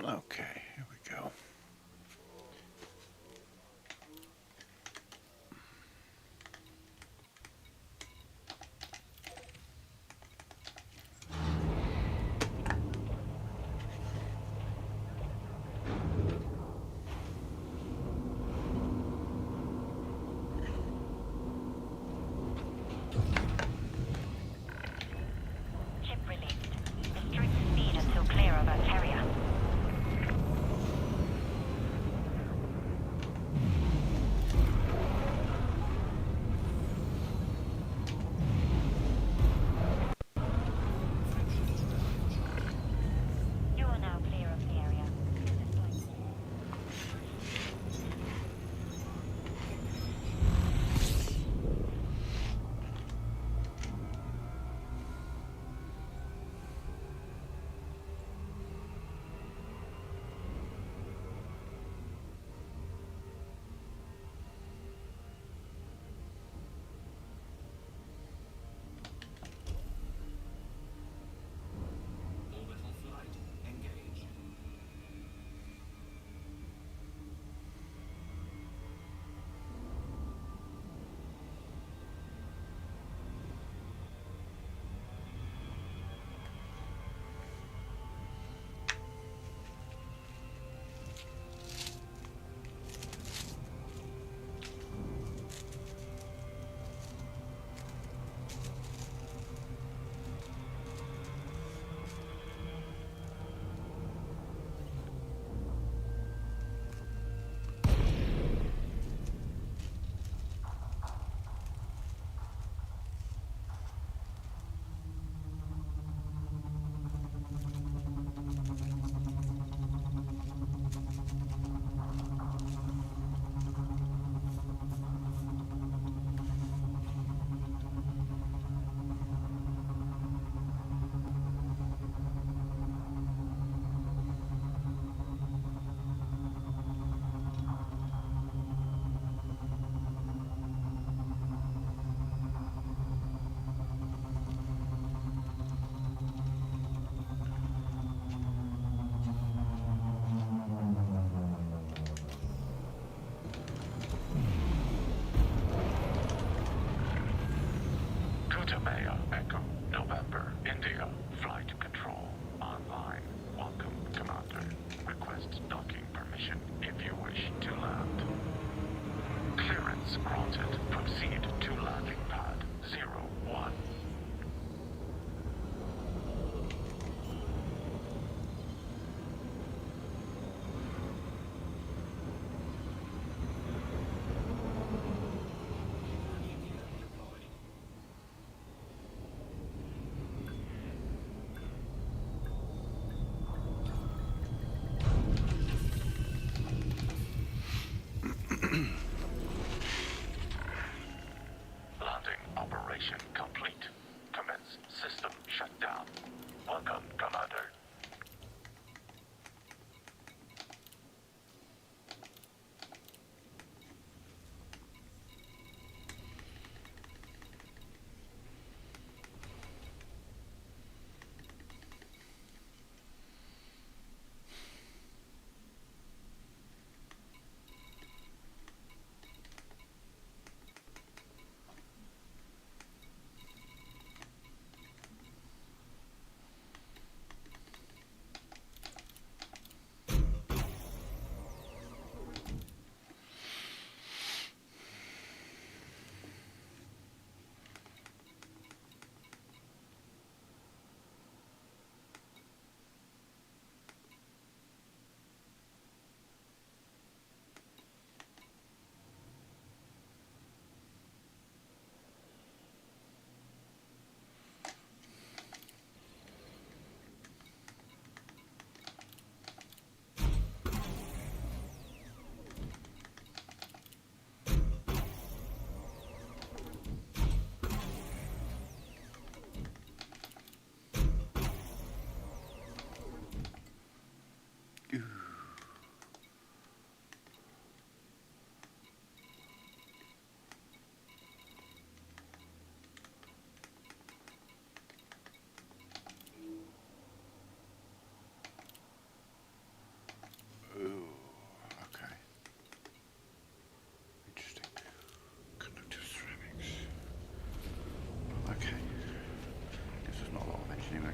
Okay, here we go. Chip released. Restrict speed until clear of our carrier. You are now clear of the area. Orbital flight engaged. Kutamea Echo, November, India. Flight control online. Welcome, Commander. Request docking permission if you wish to land. Clearance granted. Proceed to landing pad 01. Deployed. Landing operation complete. Commence system shutdown. Welcome, Commander.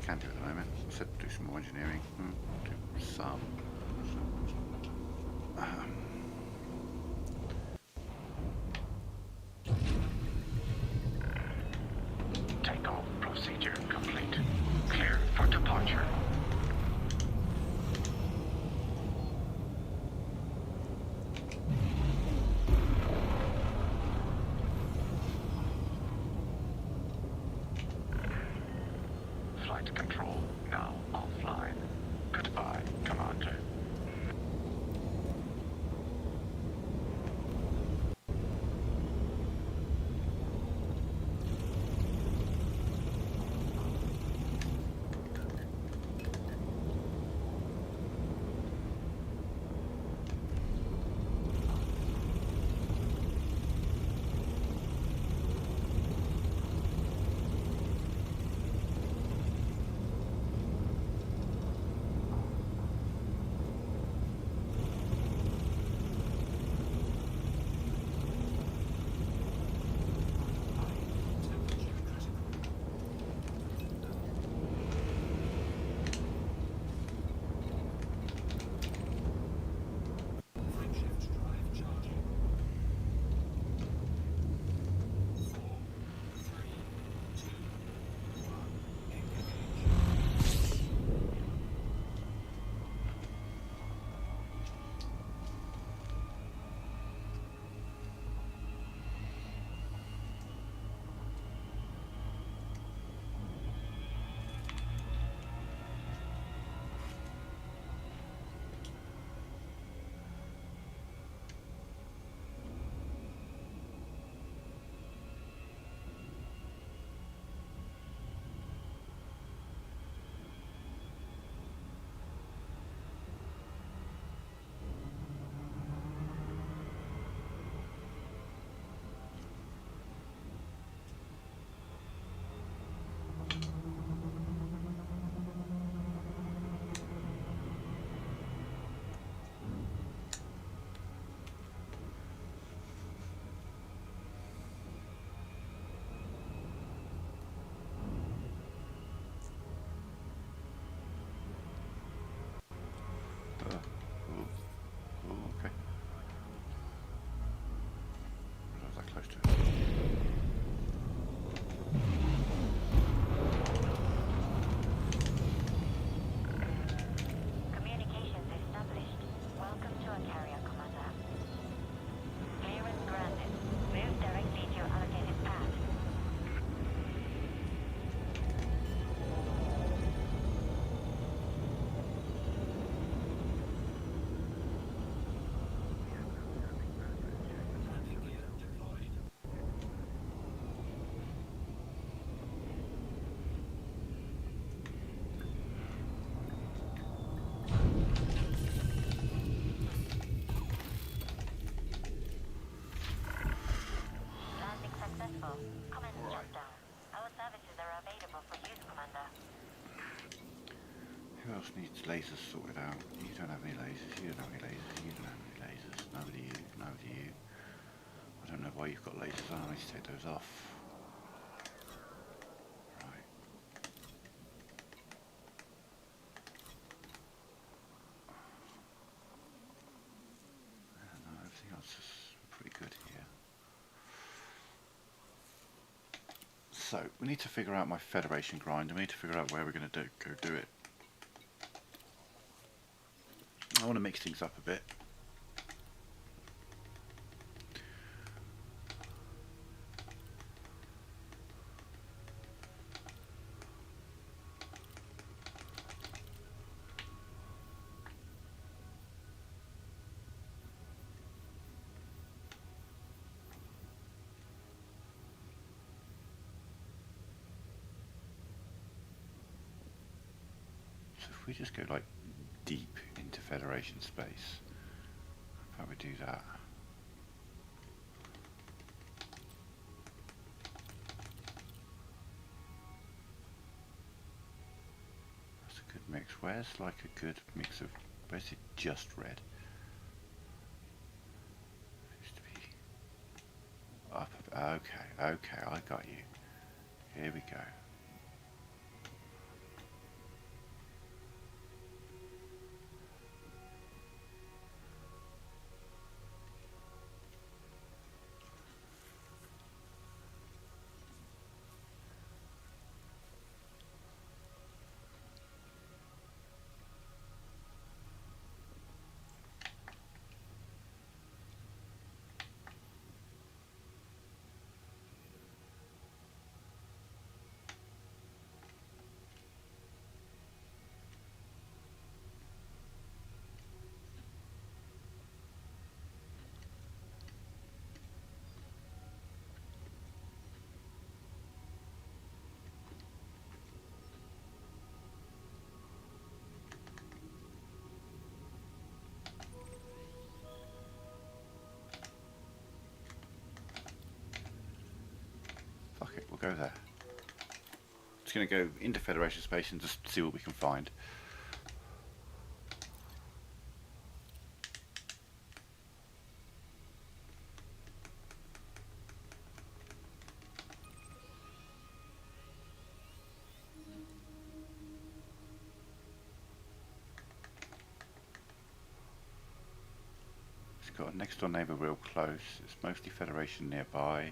can do at the moment. I said do some more engineering. Do some. Takeoff procedure complete. Clear for departure. Flight control now offline. Goodbye, Commander. Temperature critical. Frameshift drive charging. 4, 3, 2, 1. Engage. Okay. Was that close to it? Communications established. Welcome to Ontario, Commander. Clearance granted. Move directly to your allocated path. Landing gear deployed. Landing successful. Commence shutdown. Our services are available for use, Commander. Who else needs lasers sorted out? You don't have any lasers. You don't have any lasers. You don't have any lasers. Nobody you. Nobody you. I don't know why you've got lasers on. I need to take those off. Right. No, everything else is pretty good here. So, we need to figure out my Federation grind. We need to figure out where we're going to go do it. I want to mix things up a bit. So if we just go like deep into Federation space, how about we do that? That's a good mix. Where's like a good mix of, where's it just red? Used to be up. Okay, okay, I got you. Here we go. go there. Just going to go into Federation space and just see what we can find. Got a next door neighbour real close. It's mostly Federation nearby.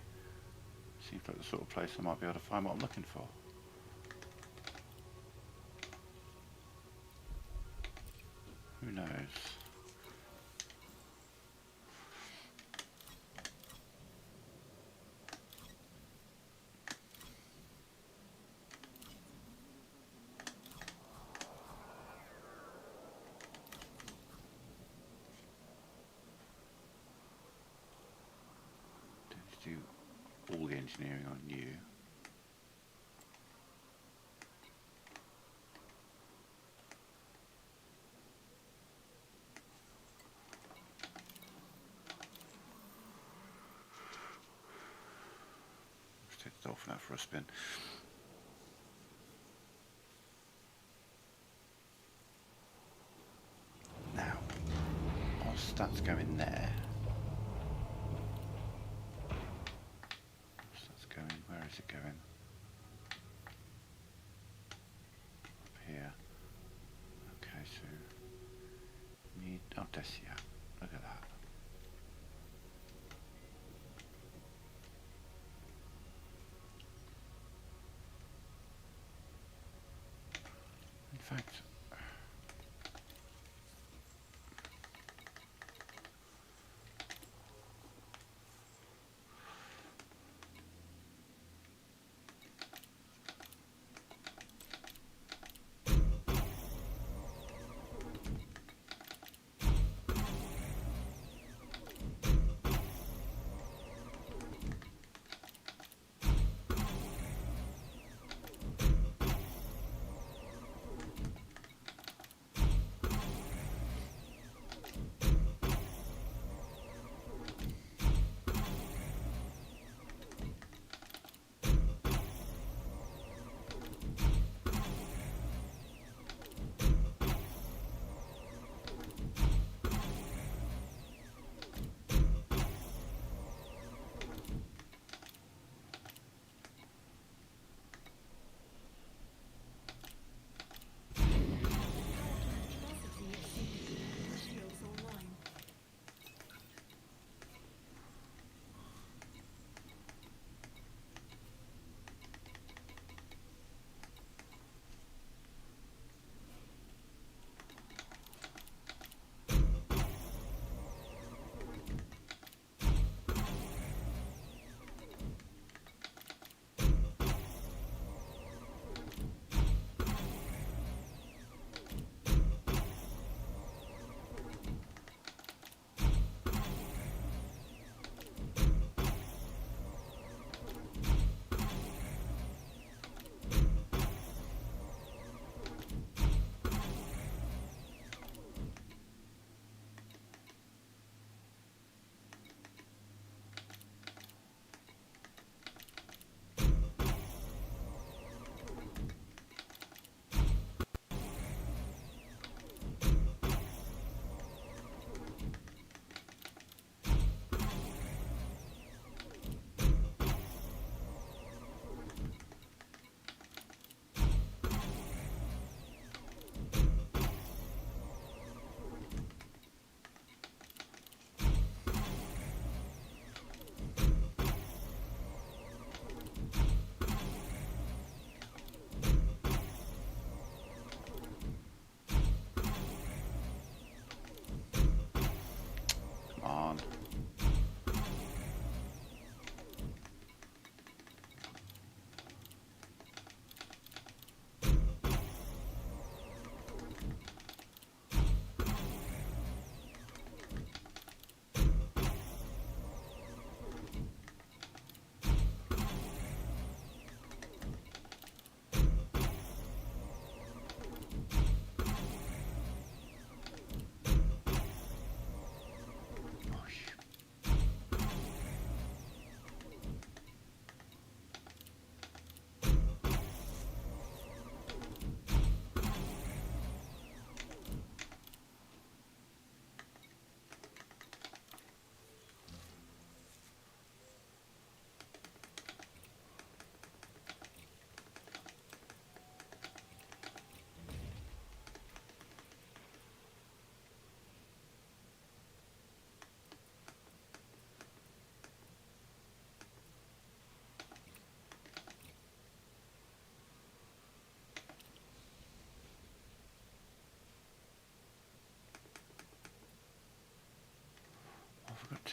Seems like the sort of place I might be able to find what I'm looking for. Who knows? Do all the engineering on you. Let's take the dolphin out for a spin. Now, our stats go in there. Where is it going? Up here. Okay, so need Odessia. Look at that. In fact,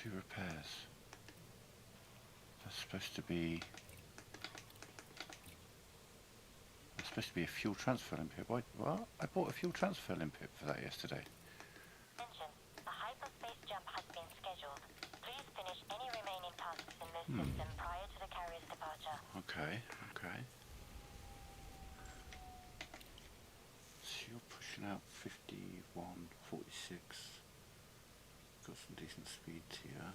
2 repairs. That's supposed to be... That's supposed to be a fuel transfer limpet. What? I bought a fuel transfer limpet for that yesterday. Attention, a hyperspace jump has been scheduled. Please finish any remaining tasks in this system prior to the carrier's departure. Okay, okay. So you're pushing out 51, 46. Got some decent speeds here.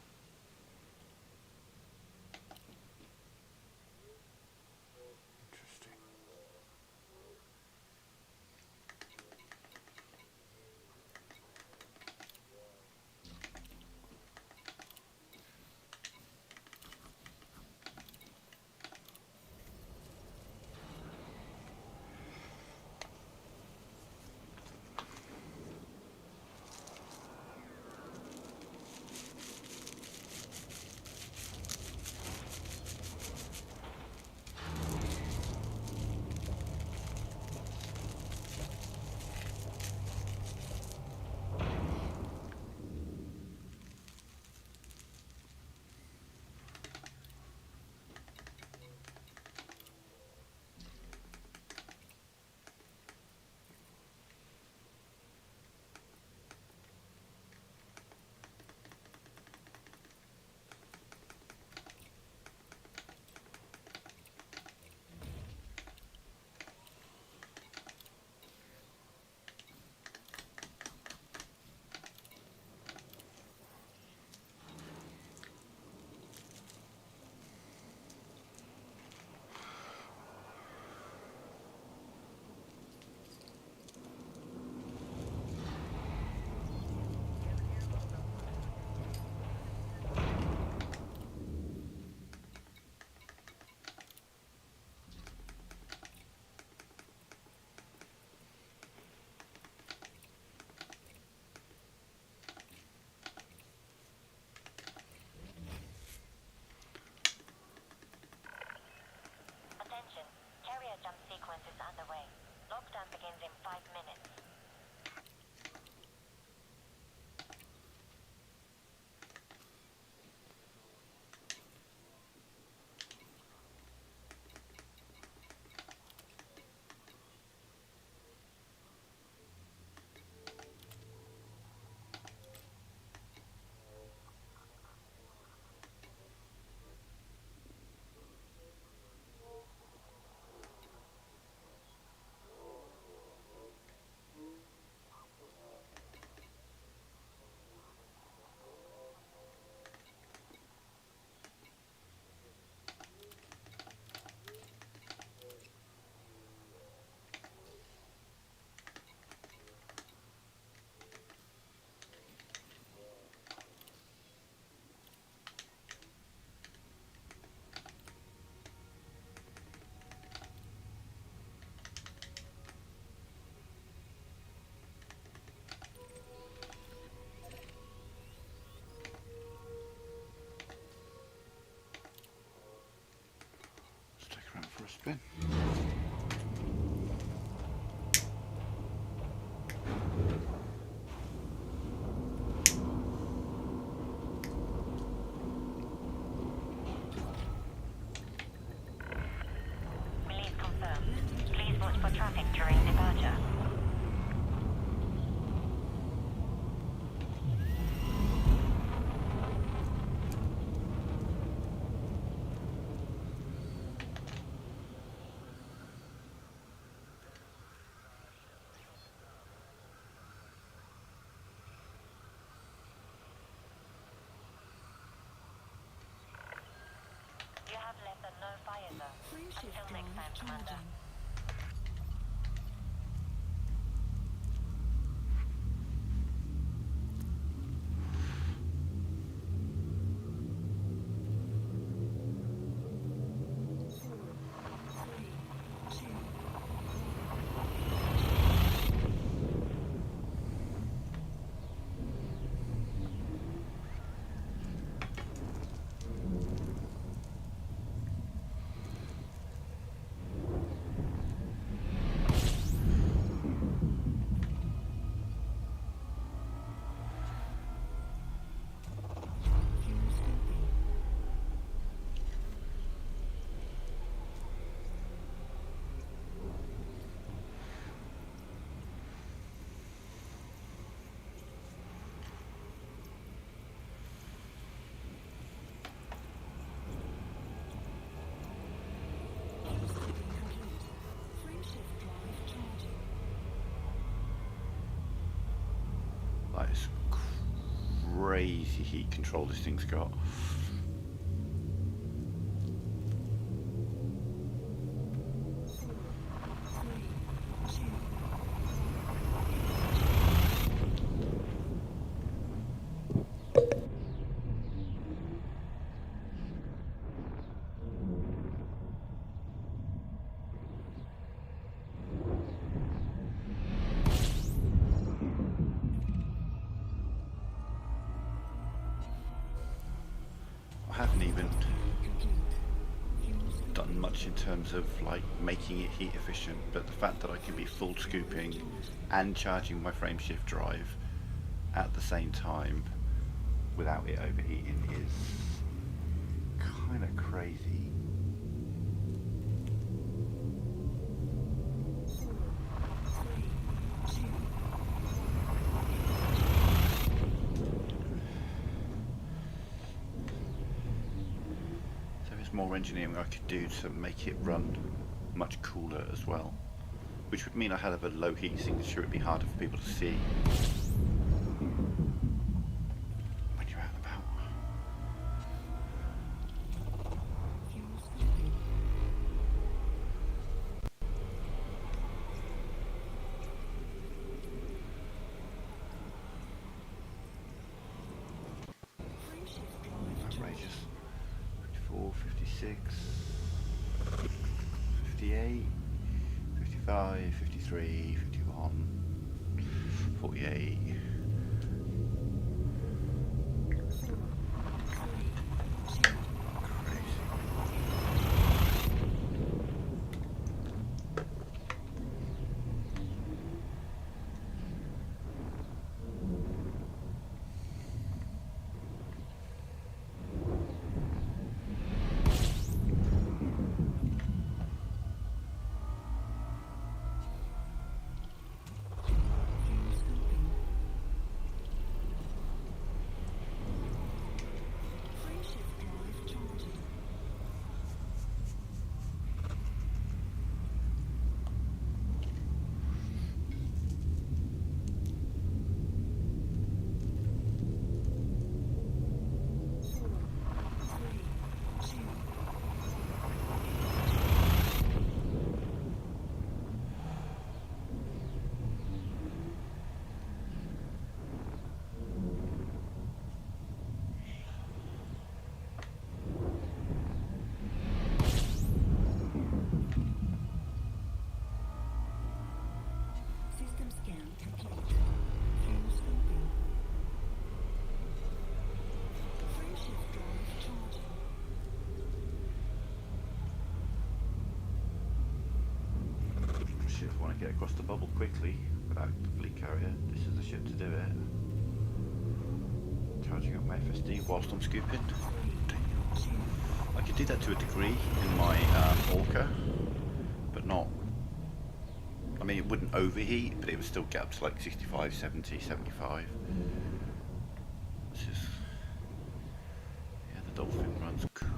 Interesting. Attention, carrier jump sequence is underway. Lockdown begins in 5 minutes. Let's take her out for a spin. Release confirmed. Please watch for traffic during departure. You have left a no-fire zone. Until next time, Commander. That is crazy heat control this thing's got. I haven't even done much in terms of like making it heat efficient, but the fact that I can be full scooping and charging my frameshift drive at the same time without it overheating is kind of crazy. More engineering I could do to make it run much cooler as well, which would mean I had a low heat signature. It'd be harder for people to see when you're out and about. Outrageous. 54, 56, 58, 55, 53, 51, 48. Want to get across the bubble quickly without the fleet carrier. This is the ship to do it. Charging up my FSD whilst I'm scooping. I could do that to a degree in my Orca, but not. I mean, it wouldn't overheat, but it would still get up to like 65, 70, 75. This is. Yeah, the Dolphin runs cool.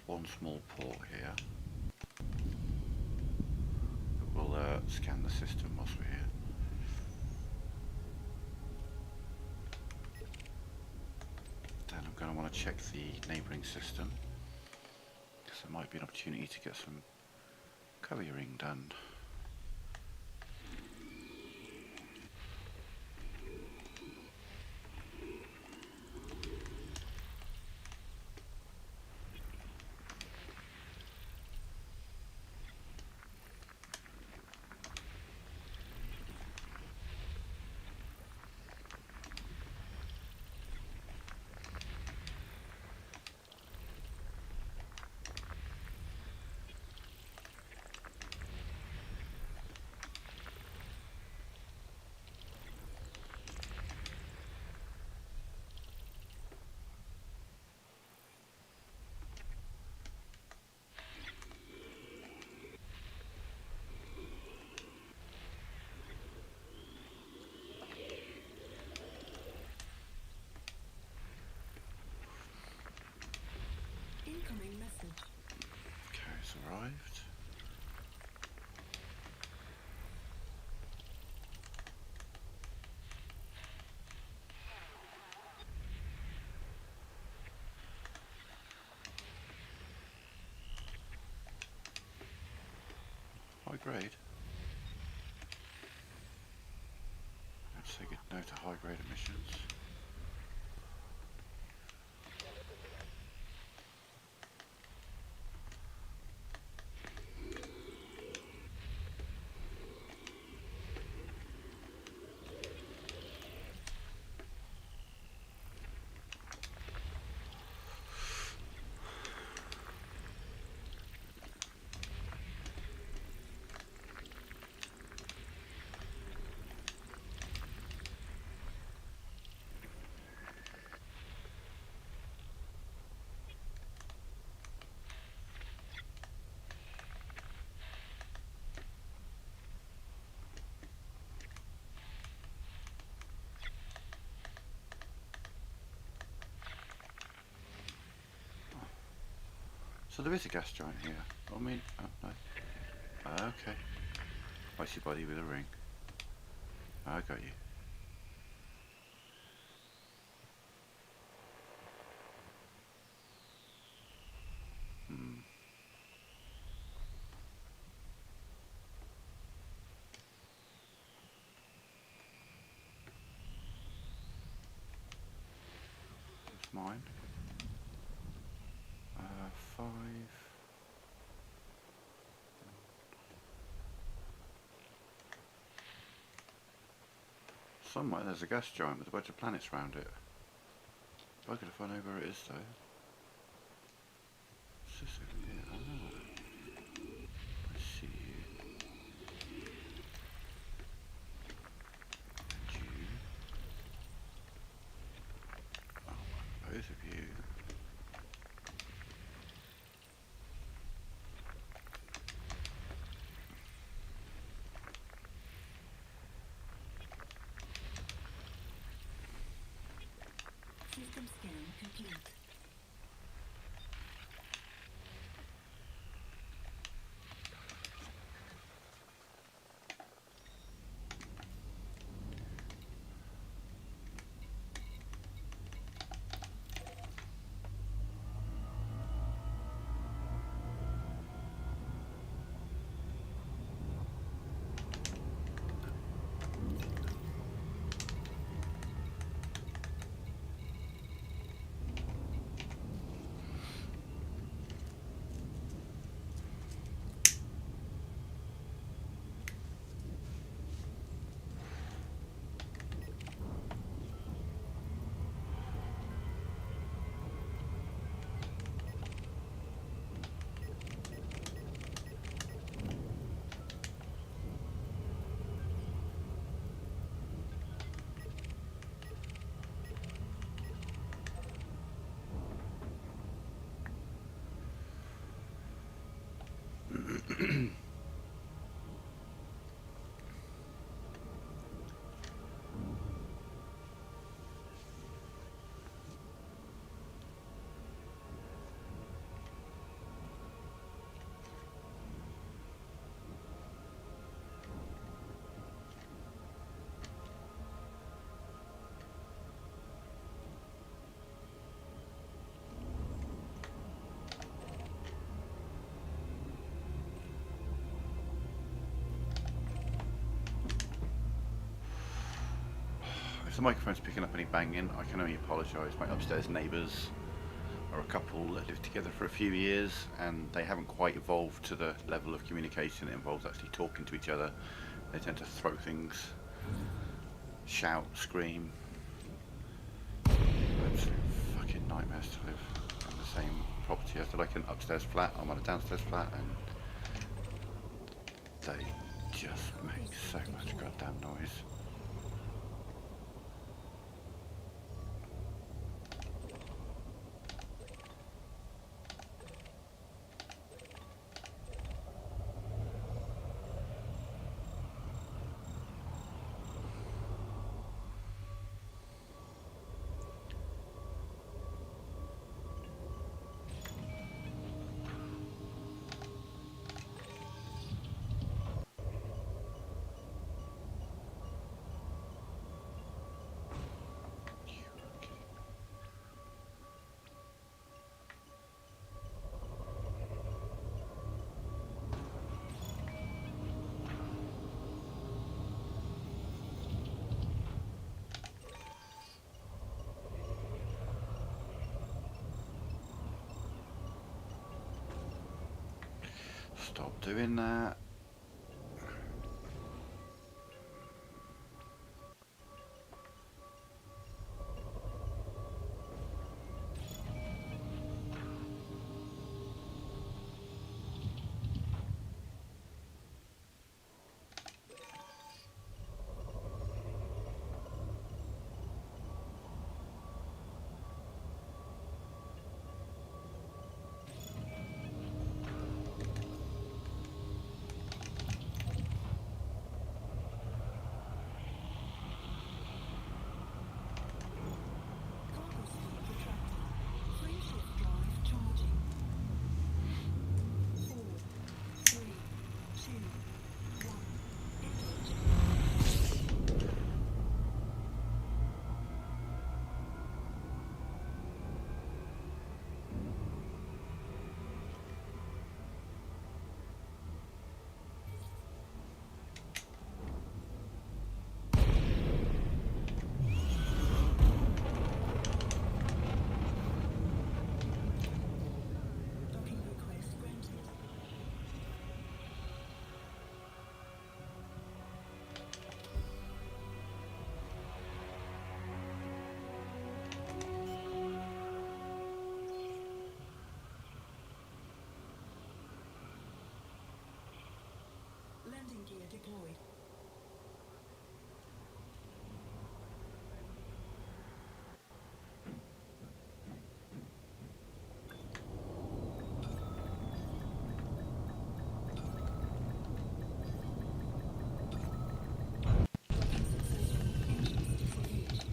One small port here. We'll scan the system whilst we're here. Then I'm going to want to check the neighbouring system, because there might be an opportunity to get some couriering done. Incoming message. Okay, it's arrived. High grade. Let's say good no to high grade emissions. So there is a gas giant here. I mean, oh no. Okay. Icy body with a ring. I got you. Hmm. That's mine. 5. Somewhere there's a gas giant with a bunch of planets around it. Bugger if I know where it is though. What's this over here? Ah, I see you. And you. Oh, both of you. System scan complete. If the microphone's picking up any banging, I can only apologise. My upstairs neighbours are a couple that lived together for a few years and they haven't quite evolved to the level of communication that involves actually talking to each other. They tend to throw things, shout, scream. Absolute fucking nightmares to live in the same property as like an upstairs flat. I'm on a downstairs flat and they just make so much goddamn noise. Stop doing that. Cargo speed retracted. Frameshift drive charging. 4, 3, 2, 1. Engage. Docking request granted. Landing gear deployed. Docking successful. Engines disengaged.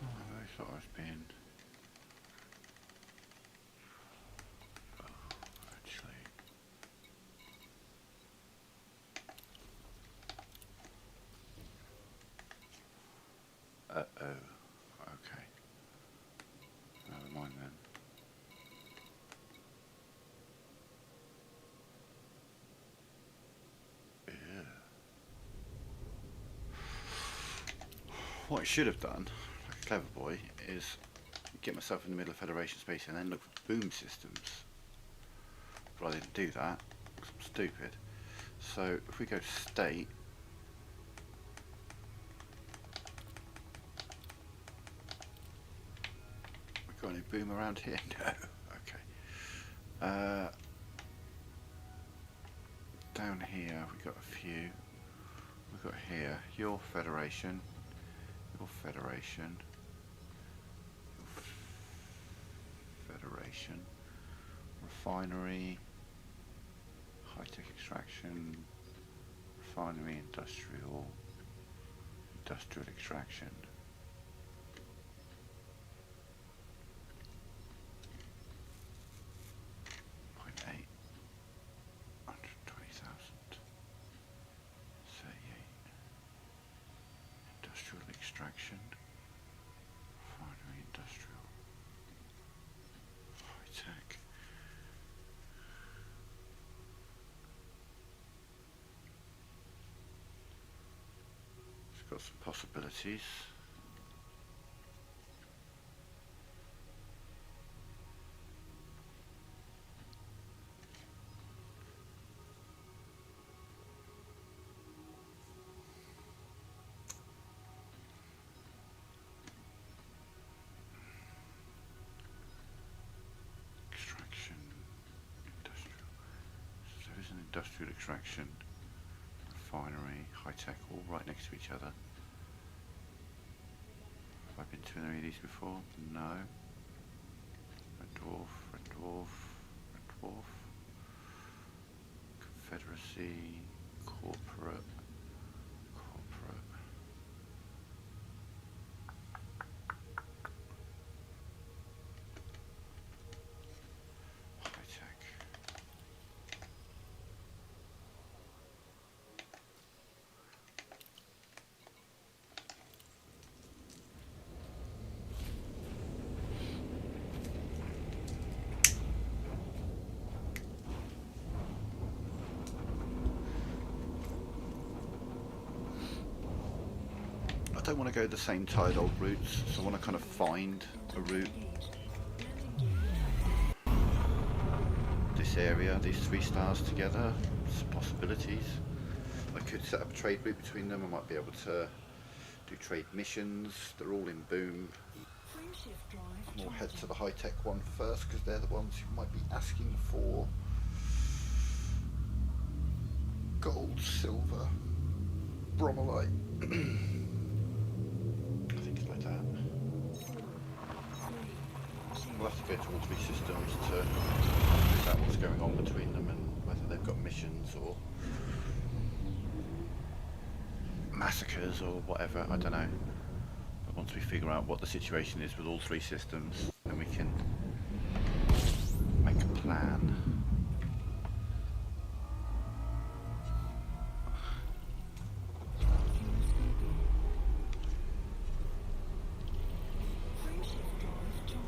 Oh, I really thought I was being... Oh, actually... Uh-oh. Okay. Never mind then. Ew. What I should have done, like a clever boy, is get myself in the middle of Federation space and then look for boom systems. But I didn't do that, 'cause I'm stupid. So if we go to state, we got any boom around here? No. Okay. Down here we got a few. We've got here your Federation, your Federation, your Federation, refinery, high-tech extraction, refinery, industrial, industrial extraction. Point 8, 120,000, 38, industrial extraction, refinery, industrial, high-tech. It's got some possibilities. Extraction, industrial. So there's an industrial extraction, refinery, high-tech, all right next to each other. Have I been to any of these before? No. Red Dwarf, Red Dwarf, Red Dwarf. Confederacy, corporate, corporate. High-tech. don't want to go the same tired old routes, so I want to kind of find a route. This area, these 3 stars together, some possibilities. I could set up a trade route between them. I might be able to do trade missions. They're all in Boom. Frameshift drive We'll head to charging. the high-tech one first because they're the ones who might be asking for gold, silver, bromellite. I think it's like that. 4, 3, 2, We'll have to go to all 3 systems to figure out what's going on between them and whether they've got missions or massacres or whatever, I don't know. But once we figure out what the situation is with all 3 systems, then we can make a plan. frameshift drive charging.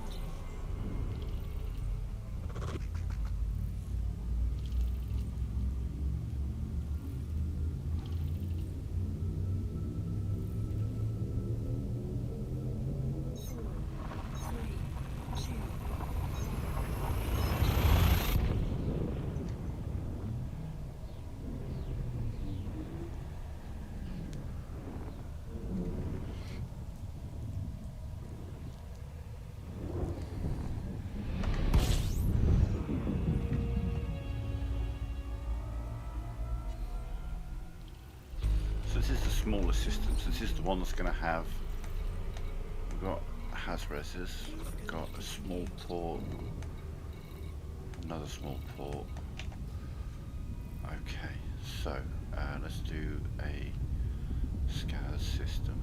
So this is the smaller system, so this is the one that's going to have, we've got Hazreses, we've got a small port, another small port. Okay, so let's do a SCAS system.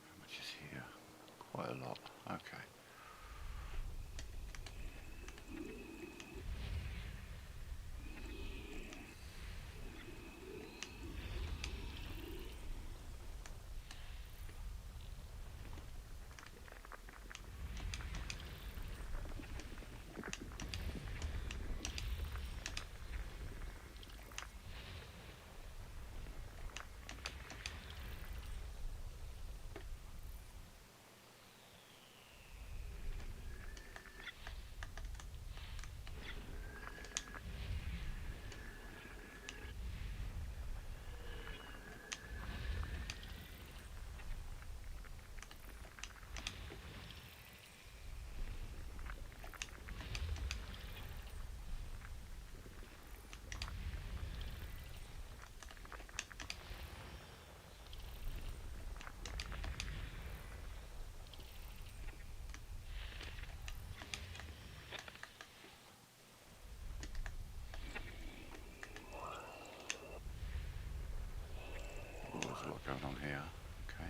How much is here? Quite a lot, okay. There's a lot going on here. Okay.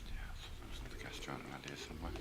Yeah, so there's another gas giant around here somewhere.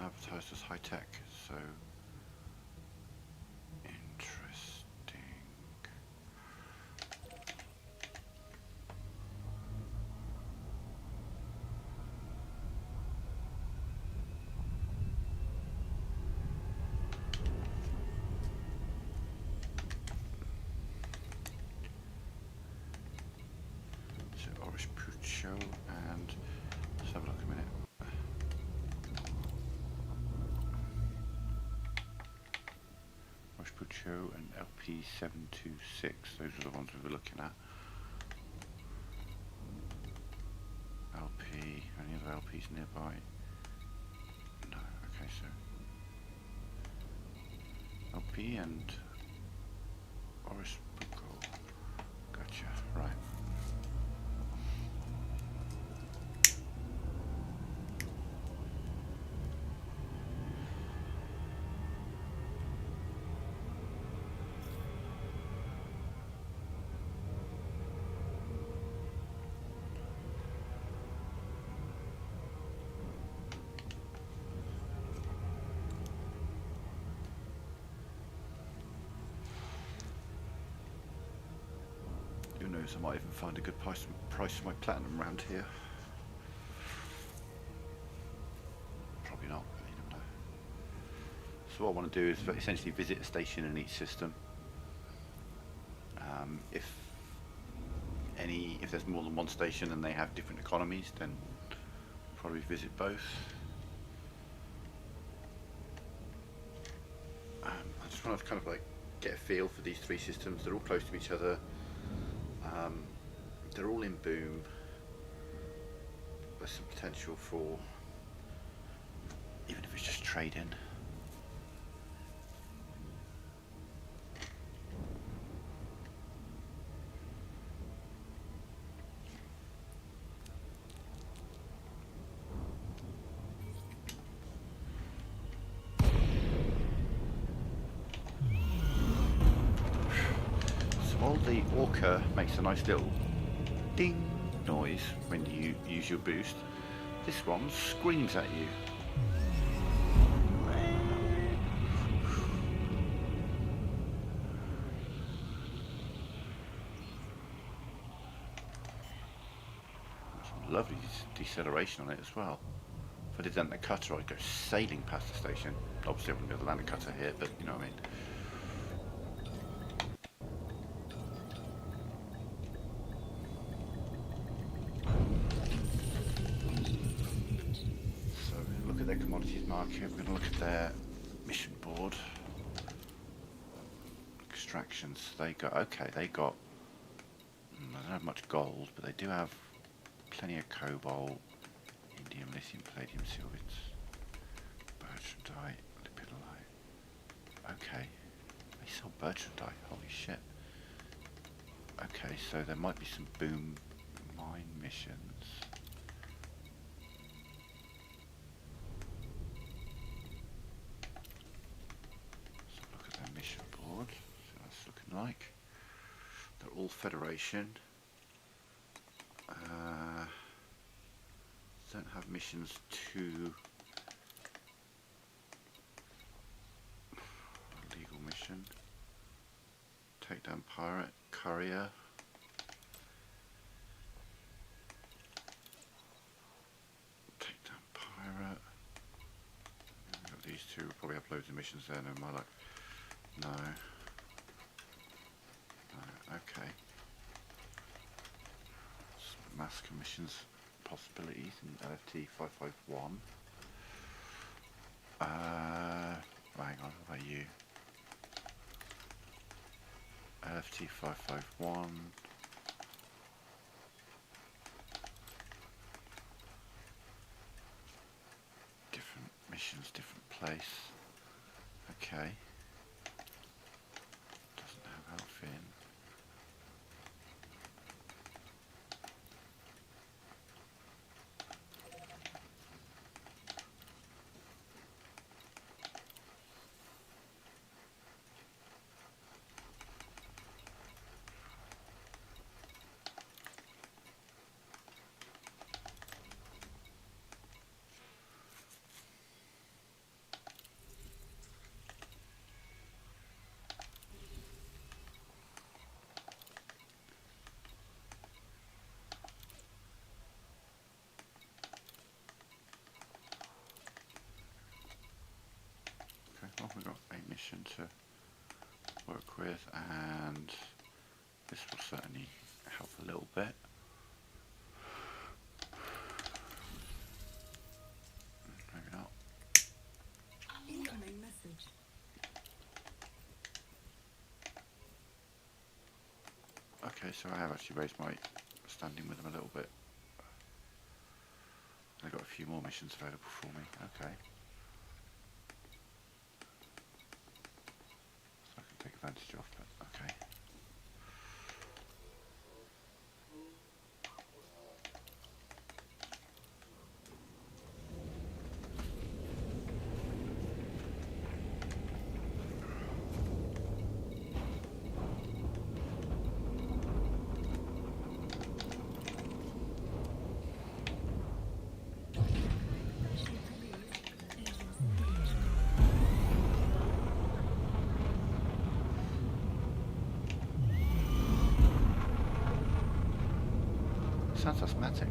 advertised as high tech, so interesting. So Orange Pucho, and let's have a look a minute. Pucho and LP726, those are the ones we were looking at. LP, any other LPs nearby? No, okay, so LP and Oris Pucho. Gotcha, right. Who knows, I might even find a good price for my platinum around here. Probably not, but you never know. So what I want to do is essentially visit a station in each system. If there's more than one station and they have different economies, then probably visit both. I just want to kind of like get a feel for these three systems. They're all close to each other. They're all in boom. There's some potential for, even if it's just trade-in. While the Orca makes a nice little ding noise when you use your boost, this one screams at you. Some lovely deceleration on it as well. If I did that in the cutter, I'd go sailing past the station. Obviously I wouldn't be able to land a cutter here, but you know what I mean. Their commodities market, we're going to look at their mission board. Extractions, they got, okay, they got, they don't have much gold, but they do have plenty of cobalt, indium, lithium, palladium, silvets, bertrandite, lepidolite. Okay, they sell bertrandite, holy shit. Okay, so there might be some boom mine missions. So that's looking like. They're all Federation. Don't have missions to legal mission. Take down pirate, courier. Take down pirate. We've got these two, we'll probably have loads of missions there, no matter. No. No, okay. Some mass commissions possibilities in LFT 551. Hang on, what about you? LFT 551. Different missions, different place. Okay. Doesn't have health in. mission to work with, and this will certainly help a little bit. Maybe not. Incoming message. Okay, so I have actually raised my standing with them a little bit. They've got a few more missions available for me. Okay. So I can take advantage of, but okay. Sounds asthmatic.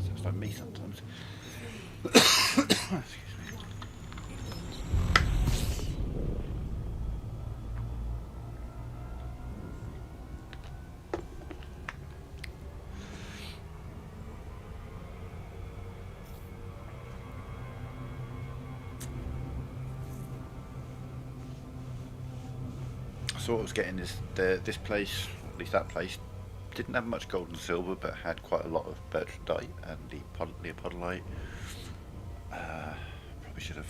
Sounds like me sometimes. Excuse me. So what I was getting is this place, or at least that place, didn't have much gold and silver, but had quite a lot of bertrandite and leopoldite. Probably should have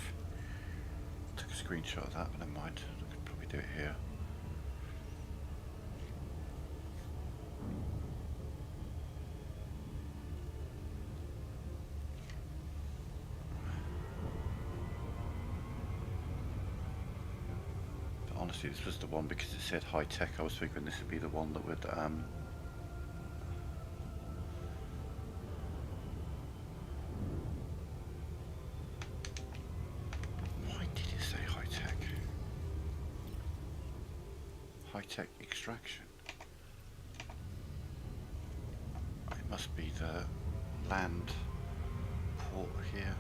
took a screenshot of that, but never mind. I could probably do it here. Honestly, this was the one because it said high tech. I was figuring this would be the one that would why did it say high tech? High tech extraction. It must be the land port here.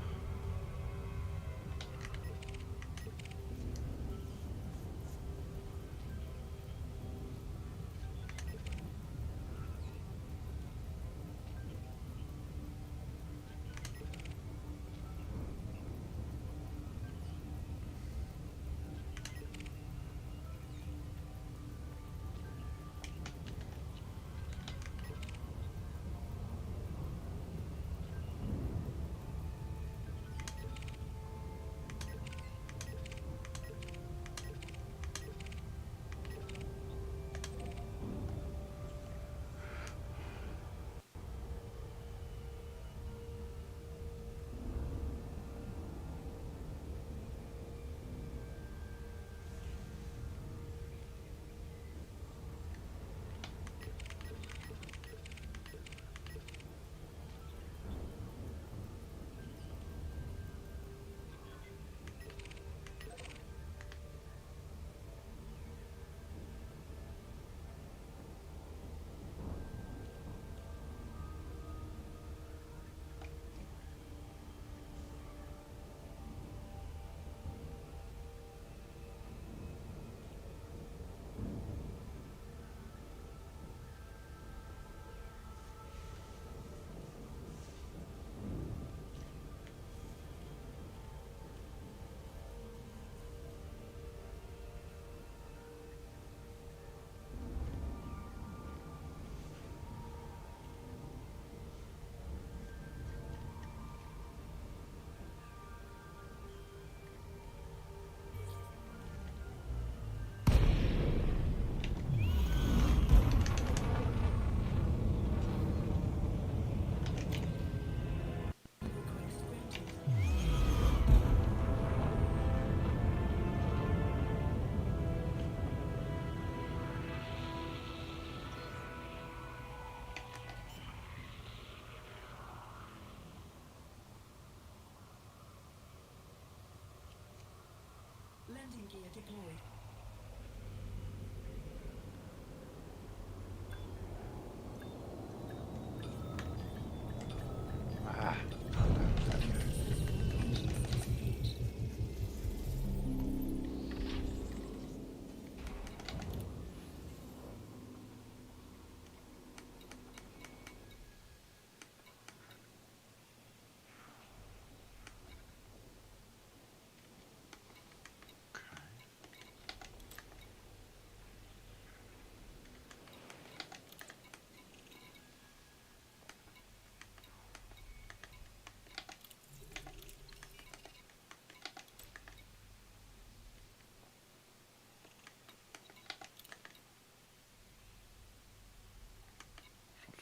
Landing gear deployed.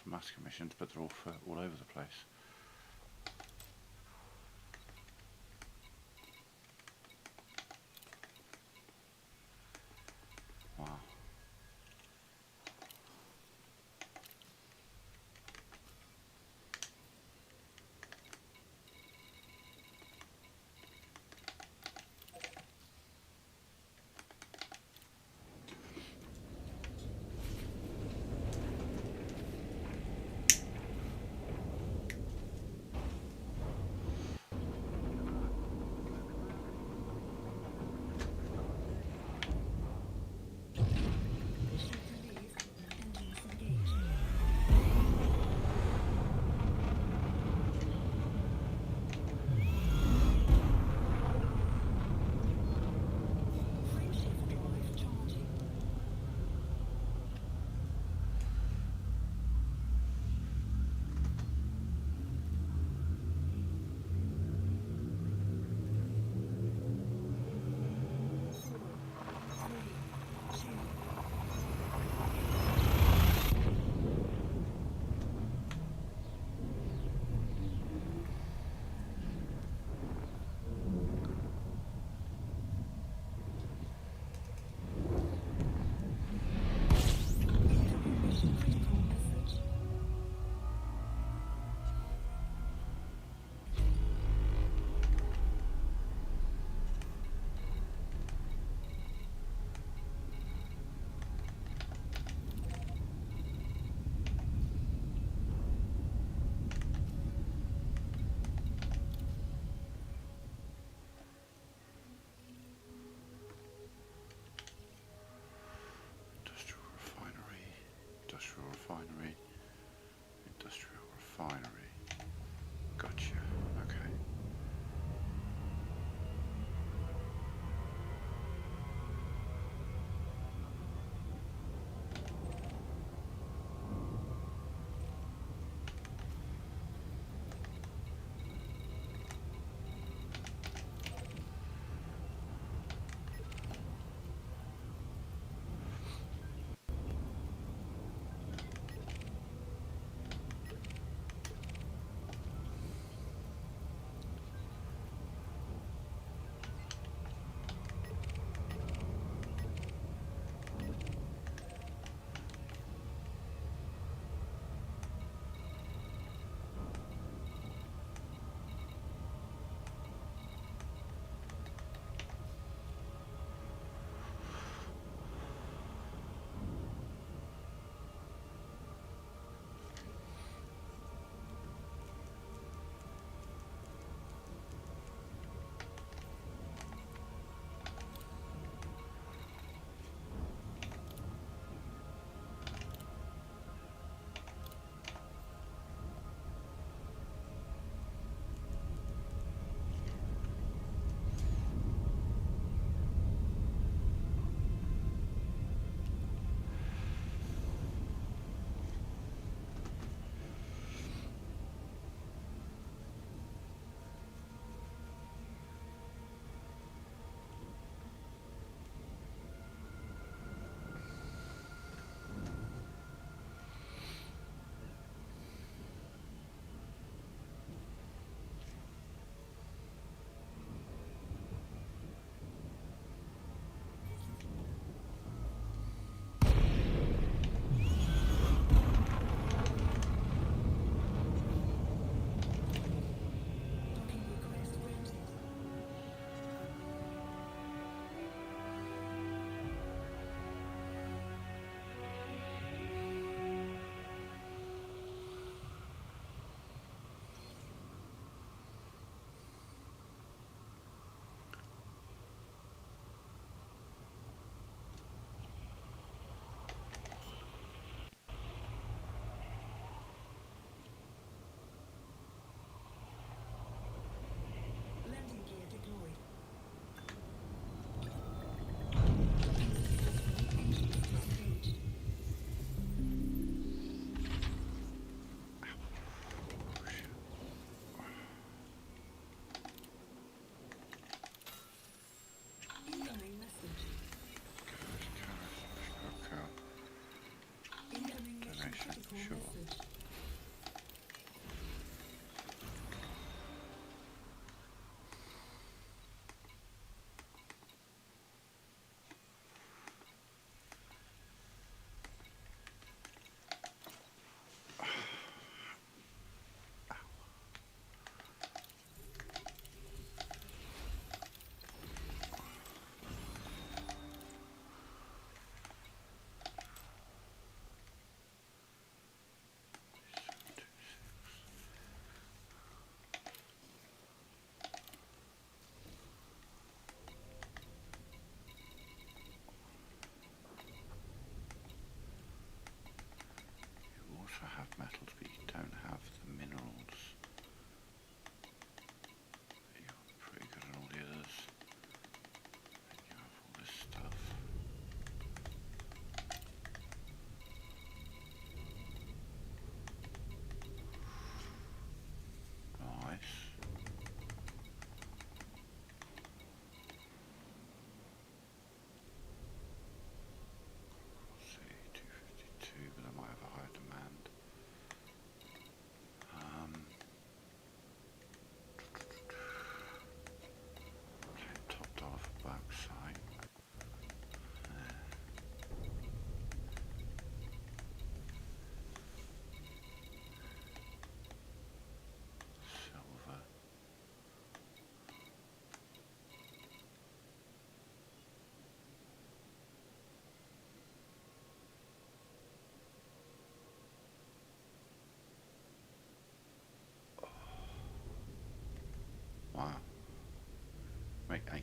massacre missions, but they're all over the place. Wow.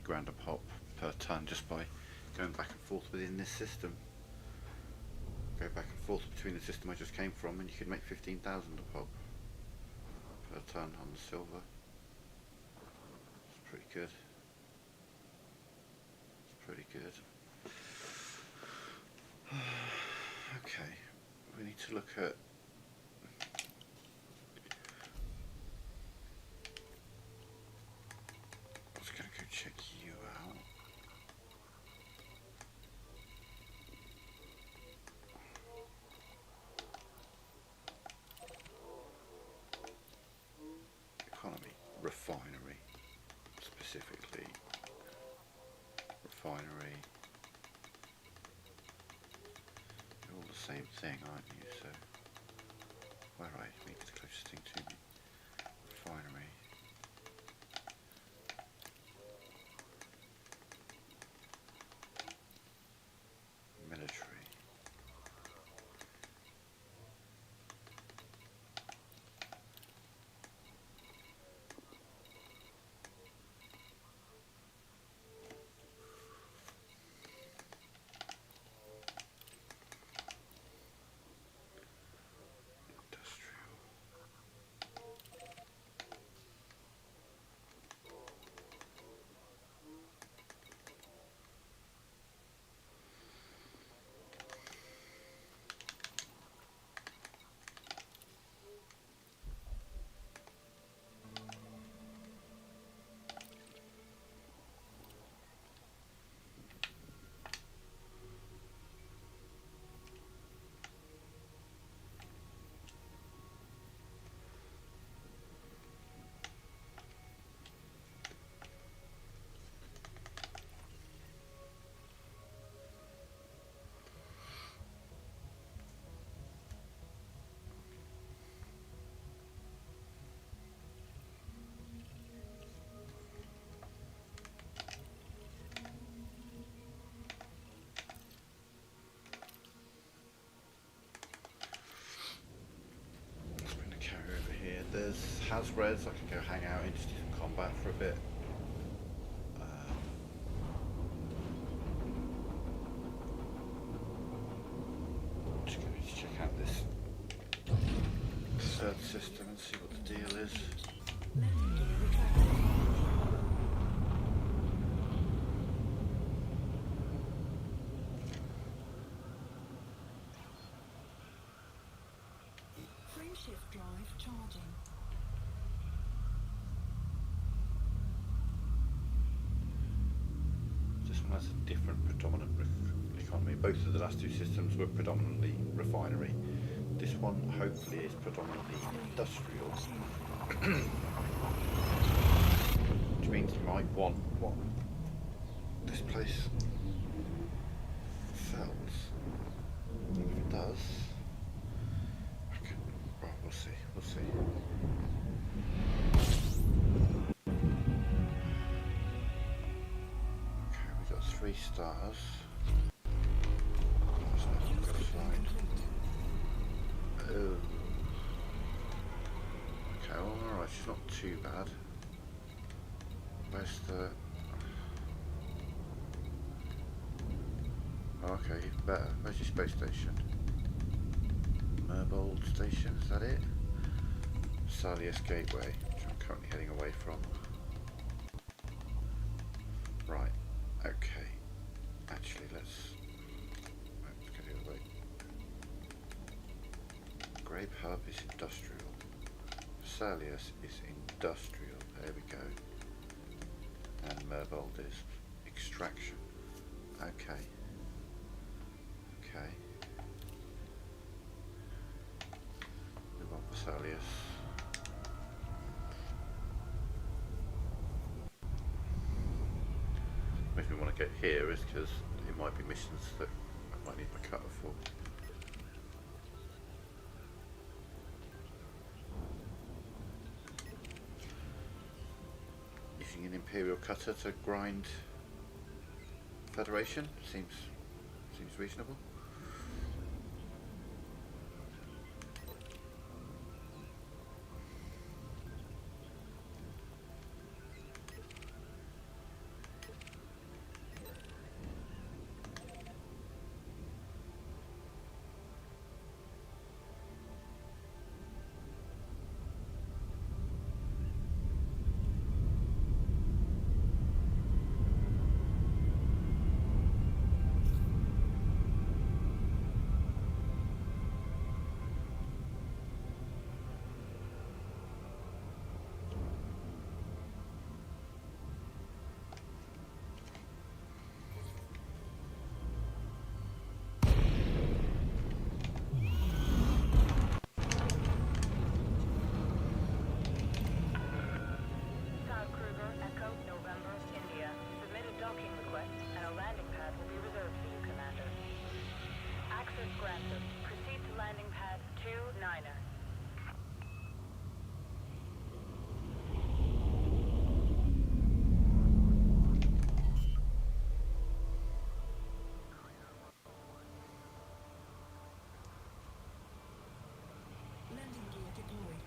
grand a pop per ton just by going back and forth within this system. Go back and forth between the system I just came from, and you could make 15,000 a pop per ton on the silver. It's pretty good. It's pretty good. Okay, we need to look at I was gonna go check you out. Economy, refinery, specifically. Refinery. You're all the same thing, aren't you? So, where are you? Maybe the closest thing to me. Refinery. Military. Industrial. Let's bring the carrier over here. There's Hasbres. I could go hang out in just do some combat for a bit. Just going to check out this third system and see what the deal is. Legendary traffic. Frameshift drive charging. This one has a different predominant economy. Both of the last two systems were predominantly refinery. This one hopefully is predominantly industrial. Which means you might want what this place sells. If it does, well, we'll see. We'll see. Okay, we got 3 stars. There's nothing to slide. Oh. Okay, well, alright, she's not too bad. Where's the... Oh, okay, even better. Where's your space station? Merbold Station, is that it? Salius Gateway, which I'm currently heading away from. Right, okay. Actually, let's go the other way. Grape Hub is industrial. Salius is industrial. There we go. And Merbold is extraction. Okay. Okay. Move on for Salius. Makes me want to get here is because it might be missions that I might need my cutter for. Using an Imperial cutter to grind Federation seems reasonable. liner. Landing gear deployed.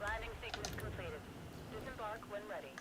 Landing sequence completed. Disembark when ready.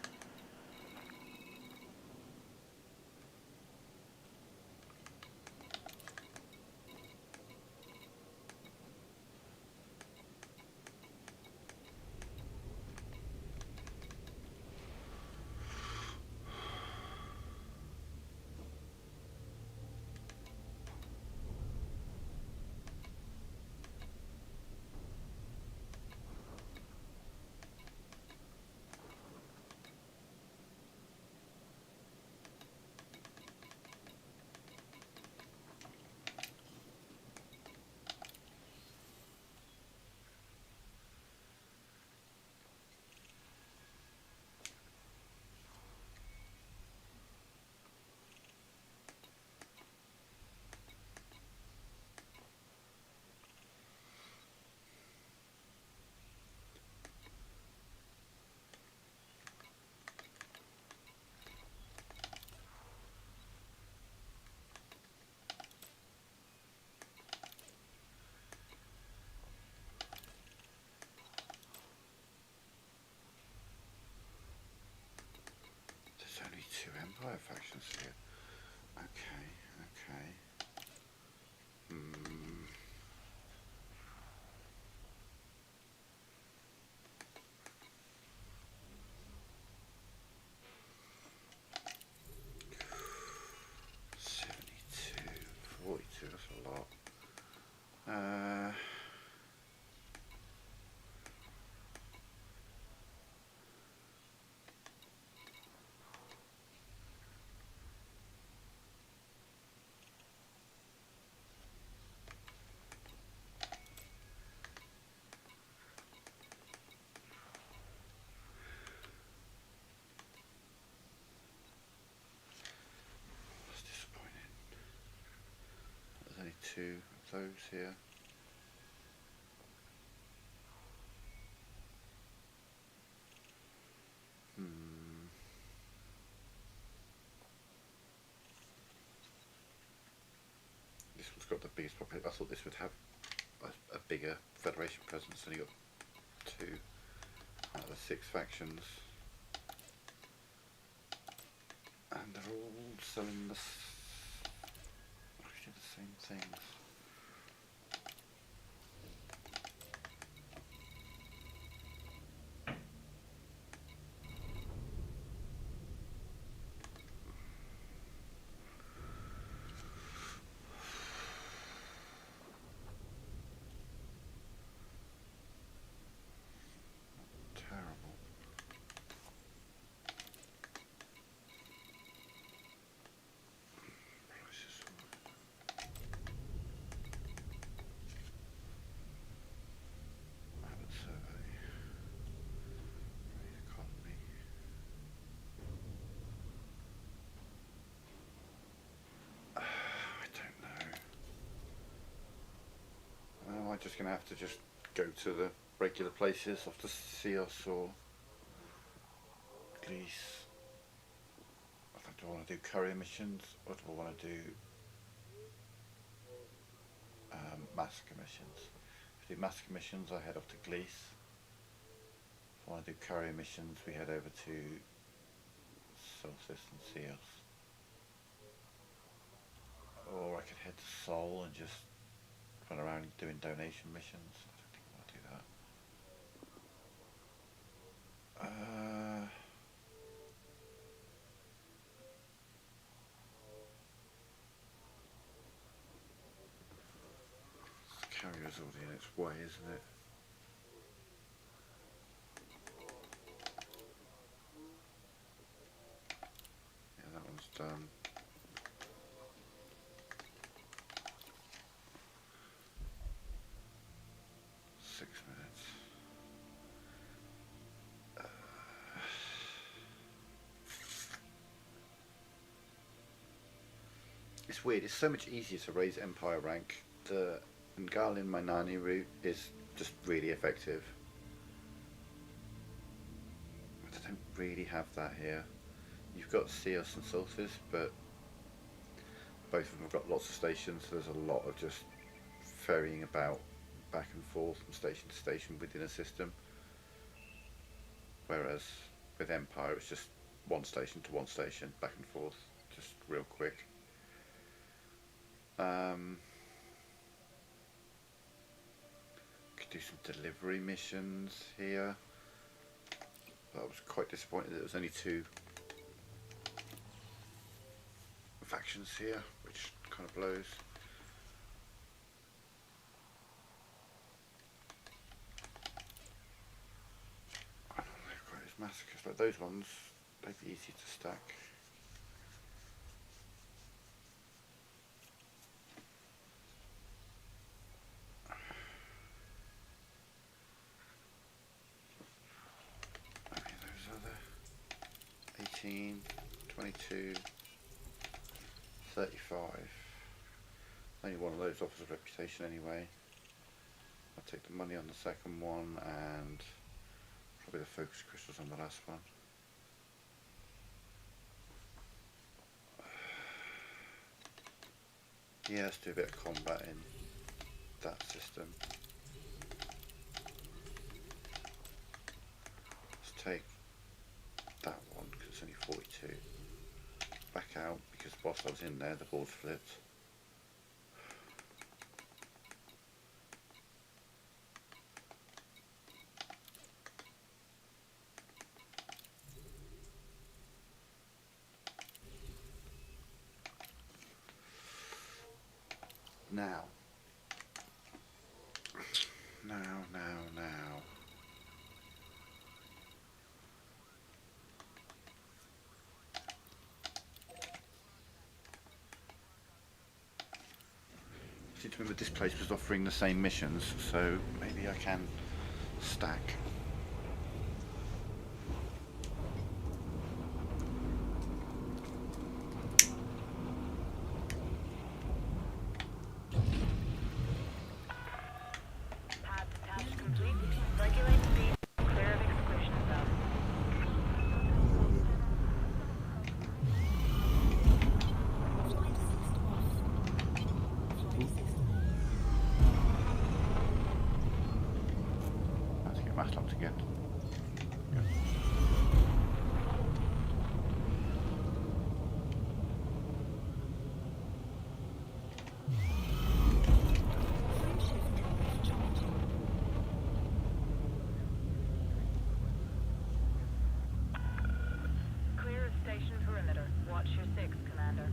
There's only 2 Empire factions here. Okay, okay. Hmm. $72, $42, that's a lot. That's disappointing. There's only 2 of those here. Hmm. This one's got the biggest population. I thought this would have a bigger Federation presence. Only got 2 out of the 6 factions, and they're all selling actually the same things. Terrible. Prices Abbott survey. Raise economy. I don't know. Am I just going to have to just go to the regular places off to Cios or Greece? Do I want to do courier missions, or do I want to do massacre missions? If I do massacre missions, I head off to Greece. If I want to do courier missions, we head over to Solstice and Cios. Or I could head to Seoul and just run around doing donation missions. I don't think I want to do that. Carrier's already in its way, isn't it? Yeah, that one's done. It's weird, it's so much easier to raise Empire rank. The Ngalin Mainani route is just really effective. But I don't really have that here. You've got Seos and Solstice, but both of them have got lots of stations, so there's a lot of just ferrying about back and forth from station to station within a system. Whereas with Empire it's just one station to one station, back and forth, just real quick. Could do some delivery missions here. But I was quite disappointed that there was only 2 factions here, which kind of blows. I don't know, quite as massacres like those ones, they'd be easy to stack. I mean, those are the 18, 22, 35. Only one of those offers a reputation anyway. I'll take the money on the second one and probably the focus crystals on the last one. Yeah, let's do a bit of combat in that system. Let's take that one because it's only 42. Back out because whilst I was in there the board flipped. Now. I seem to remember this place was offering the same missions, so maybe I can stack. Path attached complete. Regulate speed. Clear of exclusion zone. Let's get Matlocked again. Clear of station perimeter. Watch your 6, Commander.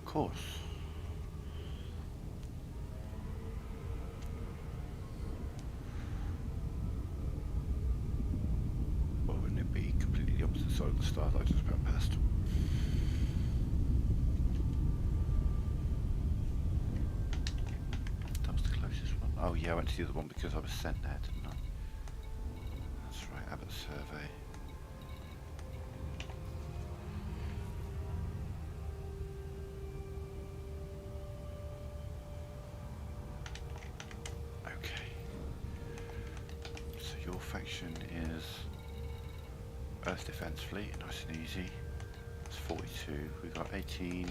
Of course. Or wouldn't it be completely the opposite side of the star that I just about passed? That was the closest one. Oh yeah, I went to the other one because I was sent there, didn't I? That's right, Abbott Survey. Okay. So your faction is Earth Defense Fleet, nice and easy. That's 42. We've got 18,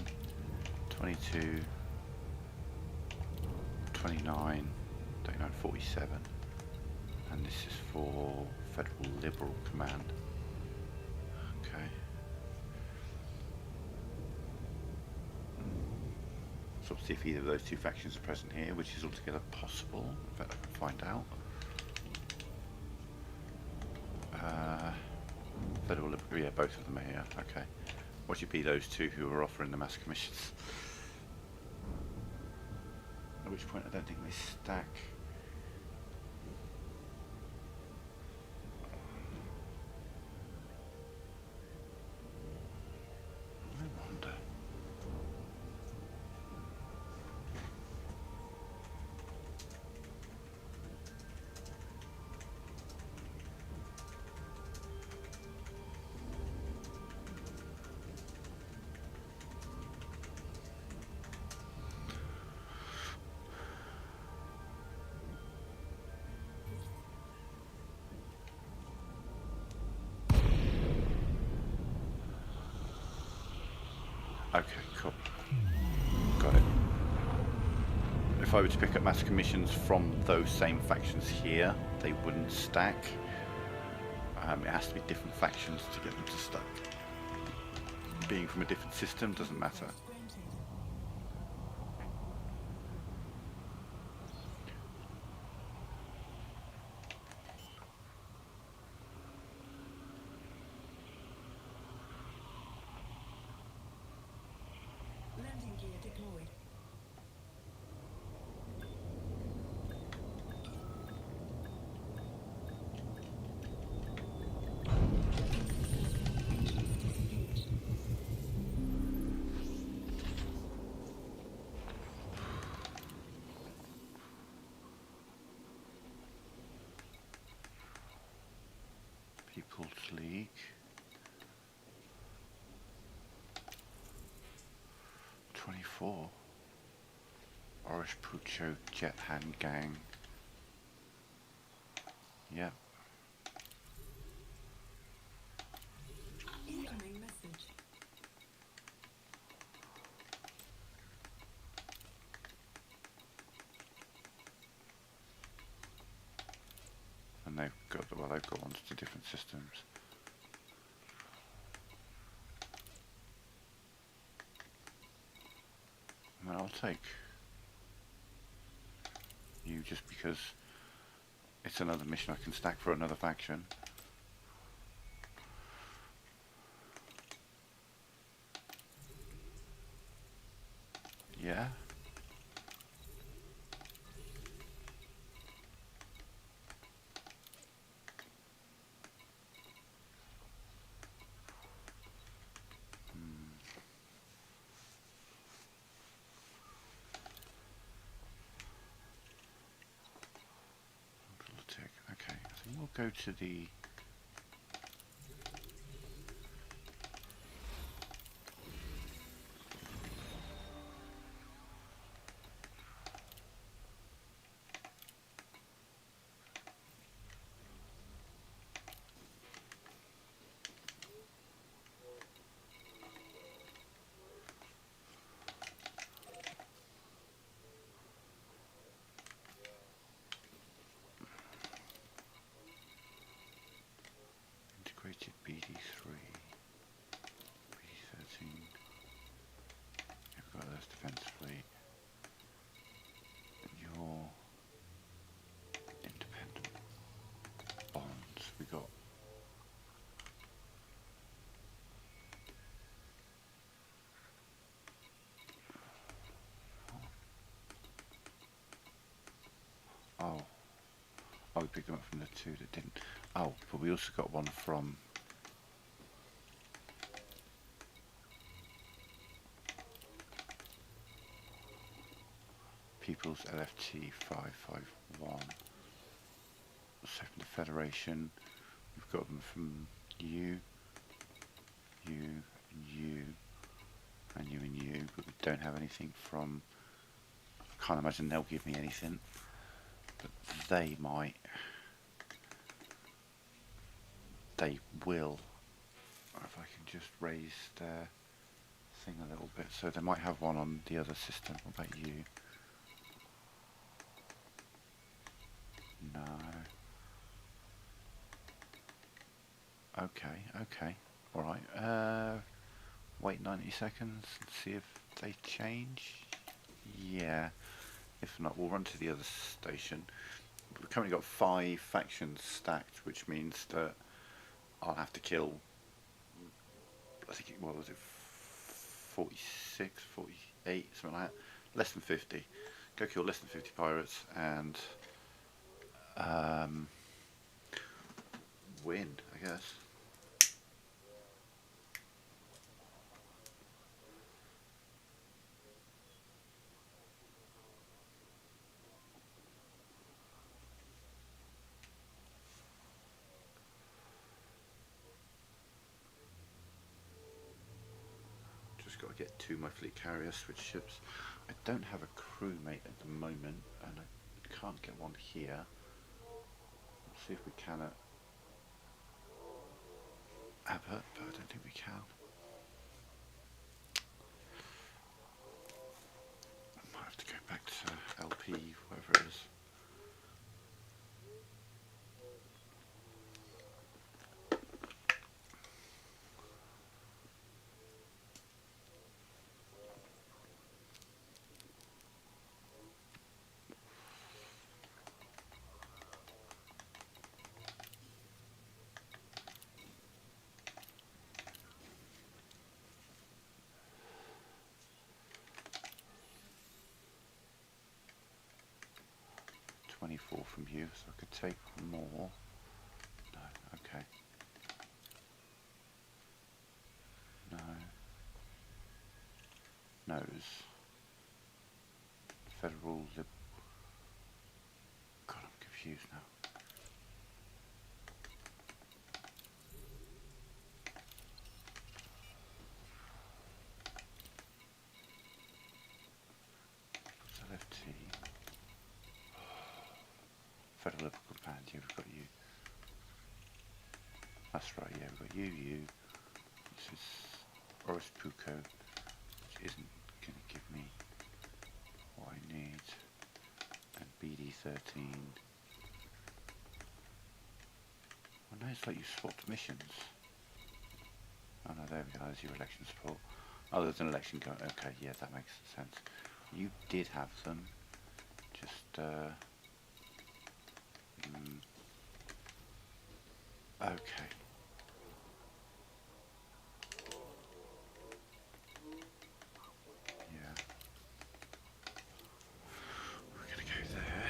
22, 29, 39, 47. And this is for Federal Liberal Command. Okay. So let's see if either of those 2 factions are present here, which is altogether possible. In fact, I can find out. Federal yeah, both of them are here. Okay. What should be those two who are offering the mass commissions? At which point I don't think they stack. I wonder. Okay, cool. Got it. If I were to pick up mass commissions from those same factions here, they wouldn't stack. It has to be different factions to get them to stack. Being from a different system doesn't matter. Granted. Landing gear deployed. People's League. 24. Orish Pucho Jet Hand Gang. Yep. Incoming message. And they've got, well, they've got ones to different systems. And I'll take you just because it's another mission I can stack for another faction. Yeah. Okay, so we'll go to the integrated BD3, BD13. You've got this defense fleet. Your independent bonds. We got oh, we picked them up from the two that didn't. Oh, but we also got one from People's LFT 551. So from the Federation, we've got them from you, and you, and you and you, but we don't have anything from. I can't imagine they'll give me anything, but they might. They will. If I can just raise their thing a little bit, so they might have one on the other system. What about you? No. Okay. Alright. Wait 90 seconds and see if they change. Yeah. If not, we'll run to the other station. We've currently got 5 factions stacked, which means that I'll have to kill, I think, what was it, 46, 48, something like that, less than 50. Go kill less than 50 pirates and win, I guess. Just got to get to my fleet carrier, switch ships. I don't have a crewmate at the moment, and I can't get one here. Let's see if we can at Abbott, but I don't think we can. I might have to go back to LP, whatever it is. From you, so I could take more. No, okay. No. Nose. Federal Lib. God, I'm confused now. LFT. Federal Liberal Band, yeah, we've got you. That's right, yeah, we've got you. This is Oris Puko, which isn't going to give me what I need. And BD13. Well, now it's like you swapped missions. Oh no, there we go, there's your election support. Oh, there's an election going, okay, yeah, that makes sense. You did have them, just, okay. Yeah. We're gonna go there.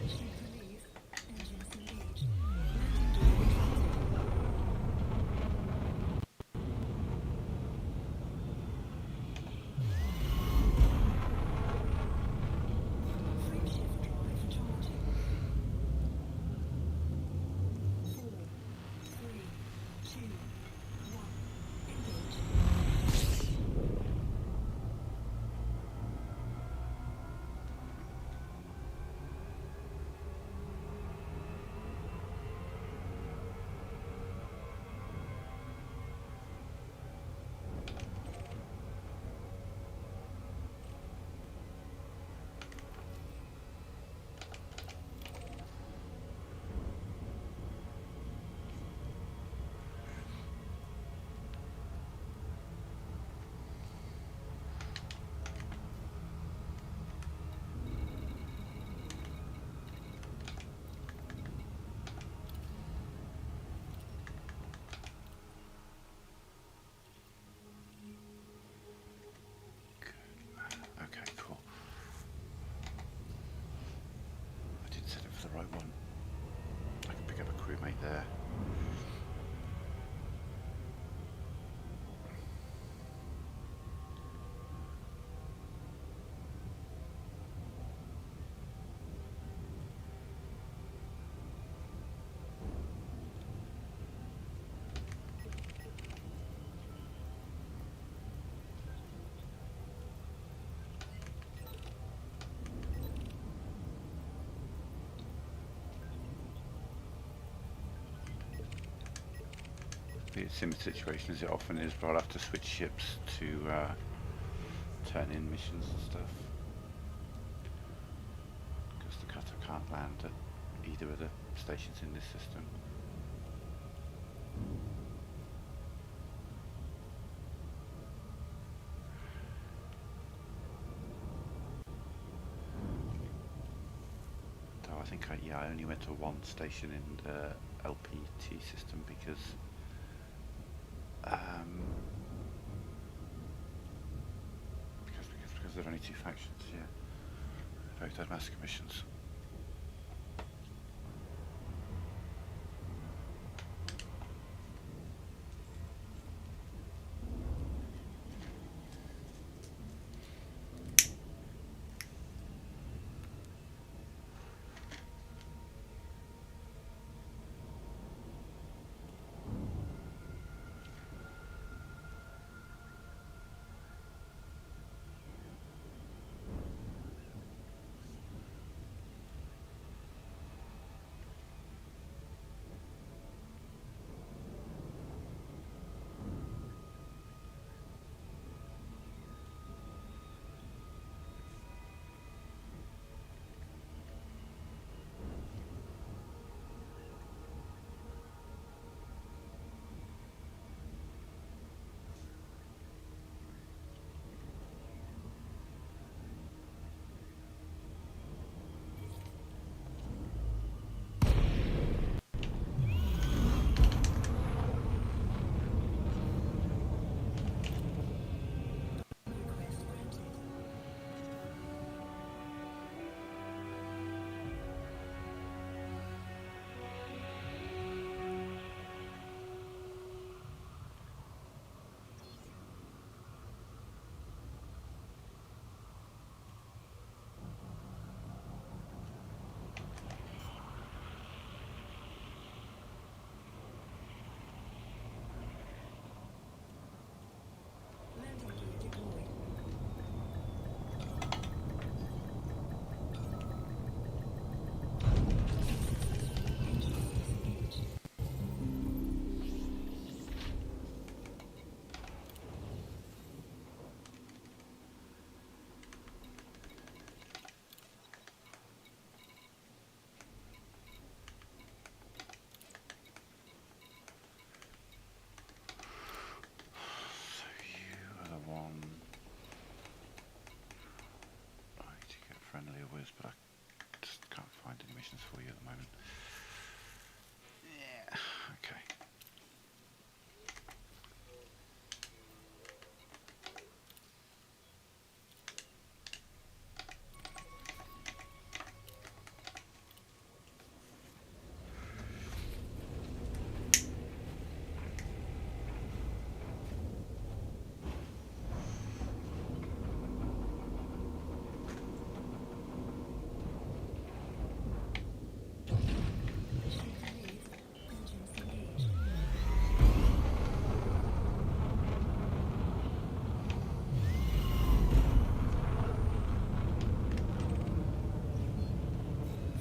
Ship release. Engines engaged. Landing gear Frame shift drive charging. 4, 3, 2, 1. Engage. Okay, cool. I did set it for the right one. I can pick up a crewmate there. Be a similar situation as it often is, but I'll have to switch ships to turn in missions and stuff. Because the cutter can't land at either of the stations in this system. Though I think I only went to one station in the LPT system because because there are only two factions. Yeah, both had master commissions. Request granted. Landing gear deployed. Engines disengaged. So you are the one I need to get friendlier with, but I just can't find any missions for you at the moment. Yeah, okay. Ship released. Engines engaged.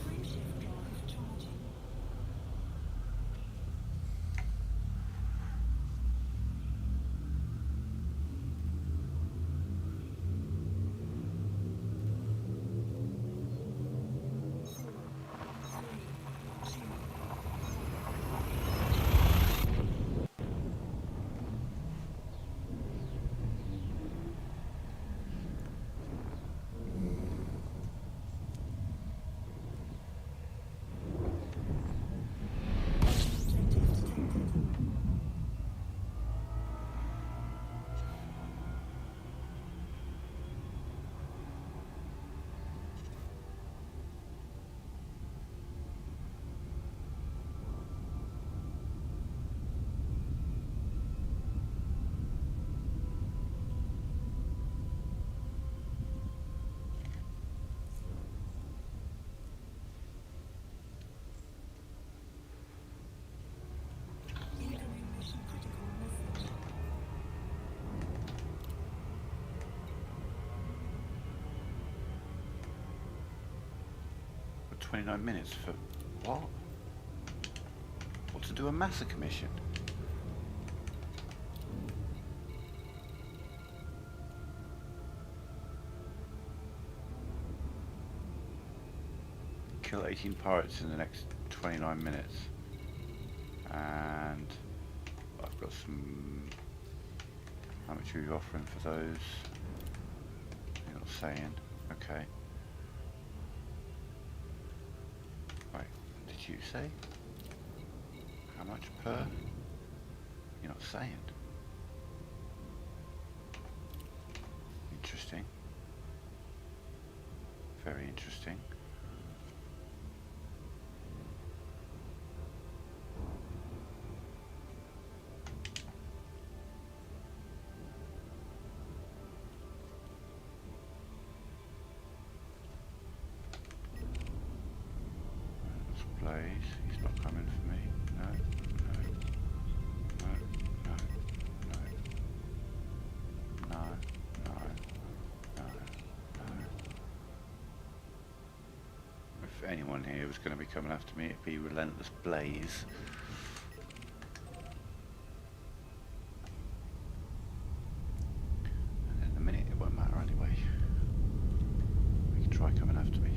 Frameshift drive charging. Four, three, two, objective detected. Incoming mission critical message. For 29 minutes for what? What, to do a massacre mission? Kill 18 pirates in the next 29 minutes. And I've got some... How much are you offering for those? You're not saying. Okay. did you say? How much per? You're not saying. Interesting. Very interesting. Blaze, he's not coming for me. No, no, no, no, no, no, no, no, no. If anyone here was going to be coming after me, it'd be Relentless Blaze. And in a minute, it won't matter anyway. We can try coming after me.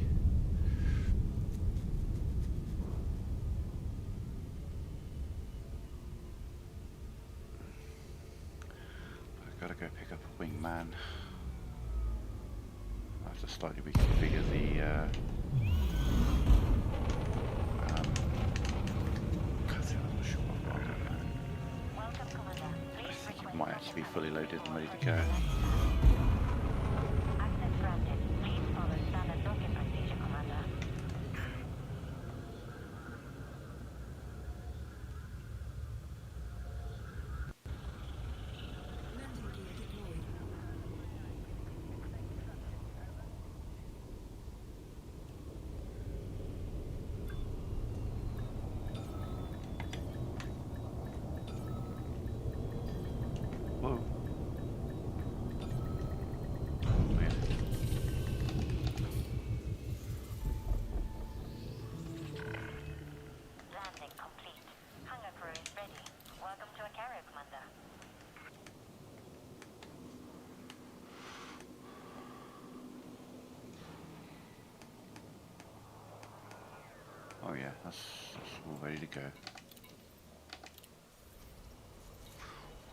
Gotta go pick up a wingman. I have to slightly reconfigure the I'm not sure what I don't know. Welcome, Commander. I Please think it request might actually be fully loaded and ready to go. access granted. Please follow standard docking procedure, Commander. Landing gear deployed. Whoa. Weird. Landing complete. Hangar crew is ready. Welcome to a carrier, Commander. Oh yeah, that's all ready to go.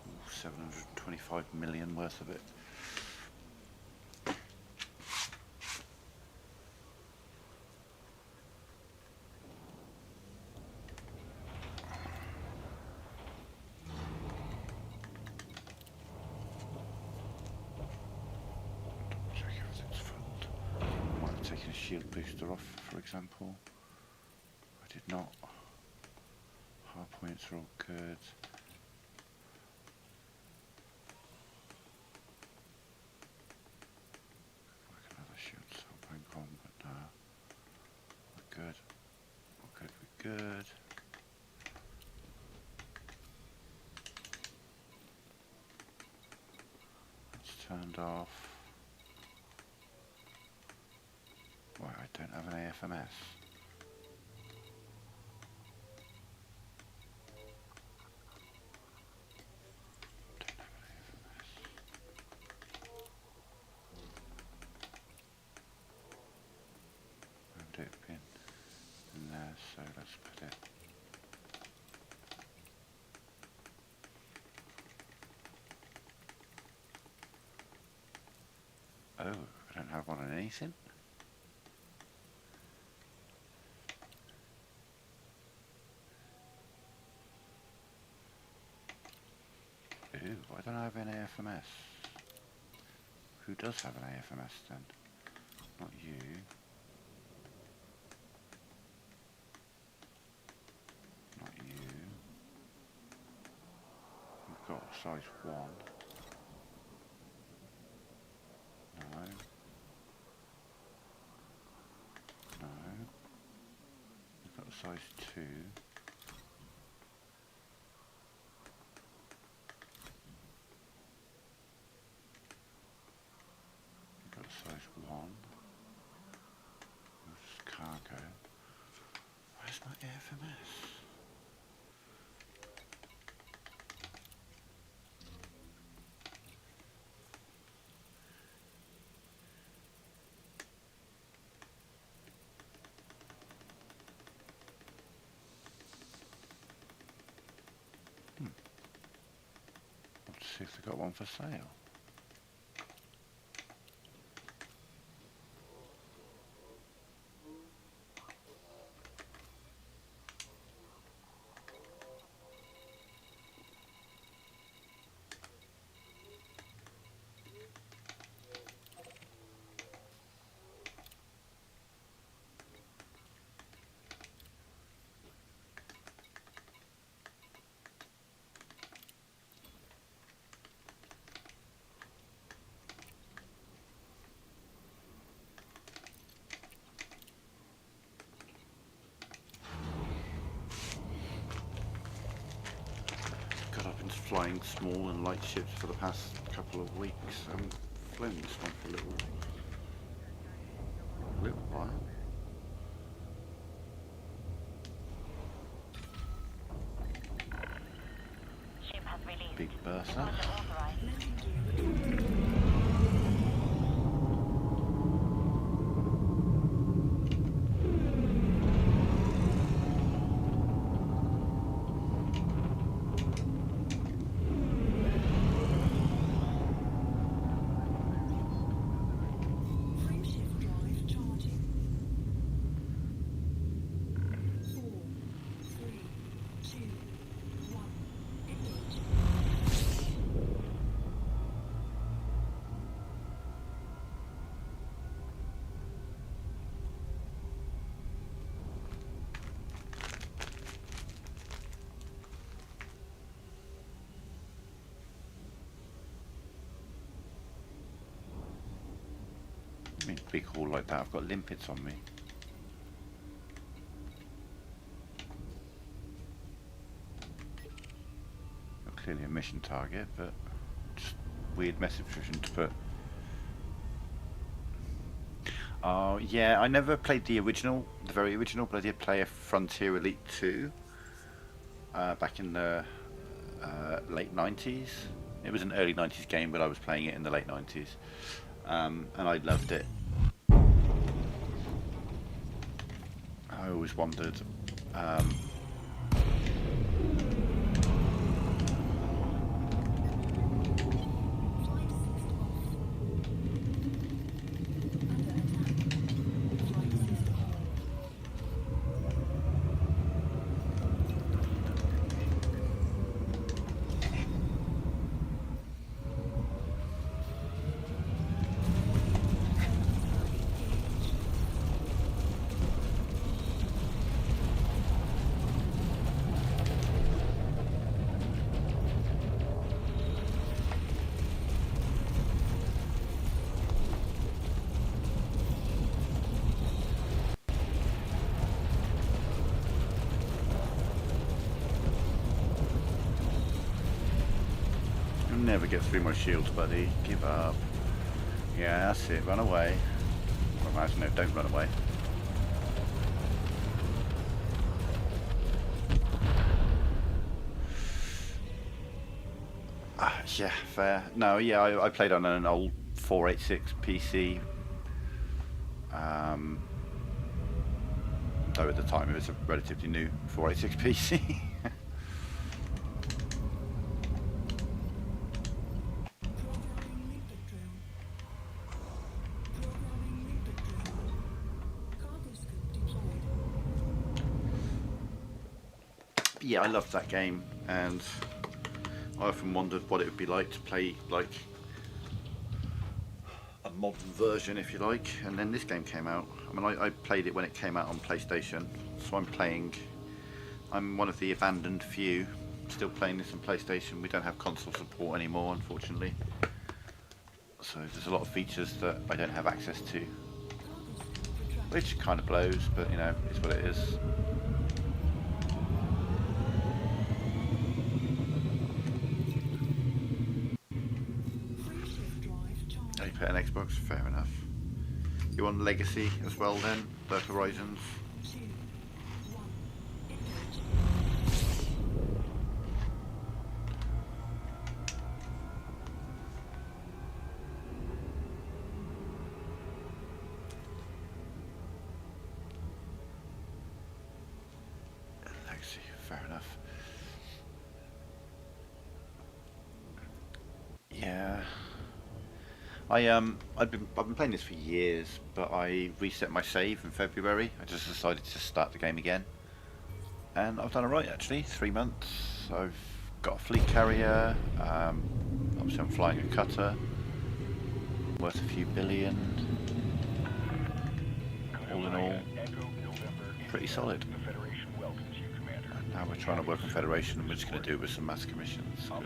Ooh, 725 million worth of it. Check everything's filled. Might have taken a shield booster off, for example. I did not. Hard points are all good. Like another shield cell bank on, but no. We're good. We're good, we're good. It's turned off. Why, I don't have an AFMS. Don't have an AFMS. Where would it have been? In there, so let's put it. Oh, I don't have one on anything. Ooh, why don't I have an AFMS? Who does have an AFMS then? Not you. Not you. You've got size 1. No. No. You've got a size 2. You've got a size 1. This is cargo. Where's my AFMS? Let's see if they've got one for sale. flying small and light ships for the past couple of weeks. I haven't flown this one for a little while. Ship has released. Big Bertha. Departure authorized. Landing gear deployed. Frameshift drive charging. 4, 3, 2, 1. Engage. I mean, big haul like that, I've got limpets on me. Got clearly a mission target, but just weird message version to put. Oh yeah, I never played the original, the very original, but I did play a Frontier Elite 2 back in the late 90s. It was an early 90s game, but I was playing it in the late 90s. And I loved it. I always wondered Flight assist off. Under attack. Flight assist on. you'll never get through my shields, buddy. Give up. Yeah, that's it. Run away. Well, actually, no, don't run away. Yeah, fair. No, yeah, I played on an old 486 PC. Though at the time it was a relatively new 486 PC. Programming limpet drill. Programming limpet drill. Cargo scope deployed. Yeah, I loved that game, and I often wondered what it would be like to play like a modern version, if you like. And then this game came out. I mean, I played it when it came out on PlayStation, so I'm one of the abandoned few still playing this on PlayStation. We don't have console support anymore, unfortunately. So there's a lot of features that I don't have access to, Cargo scope retracted. which kind of blows, but you know, it's what it is. Frameshift drive charging. Oh, you play an Xbox? Fair enough. You want Legacy as well then? Both Horizons? 2, 1. Engage. Legacy, fair enough. Yeah. I've been playing this for years, but I reset my save in February. I just decided to start the game again, and I've done alright actually. 3 months. I've got a fleet carrier. Obviously, I'm flying a cutter, worth a few billion. All in all, pretty solid. And now we're trying to work on Federation, and we're just going to do it with some mass commissions. 'Cause, well,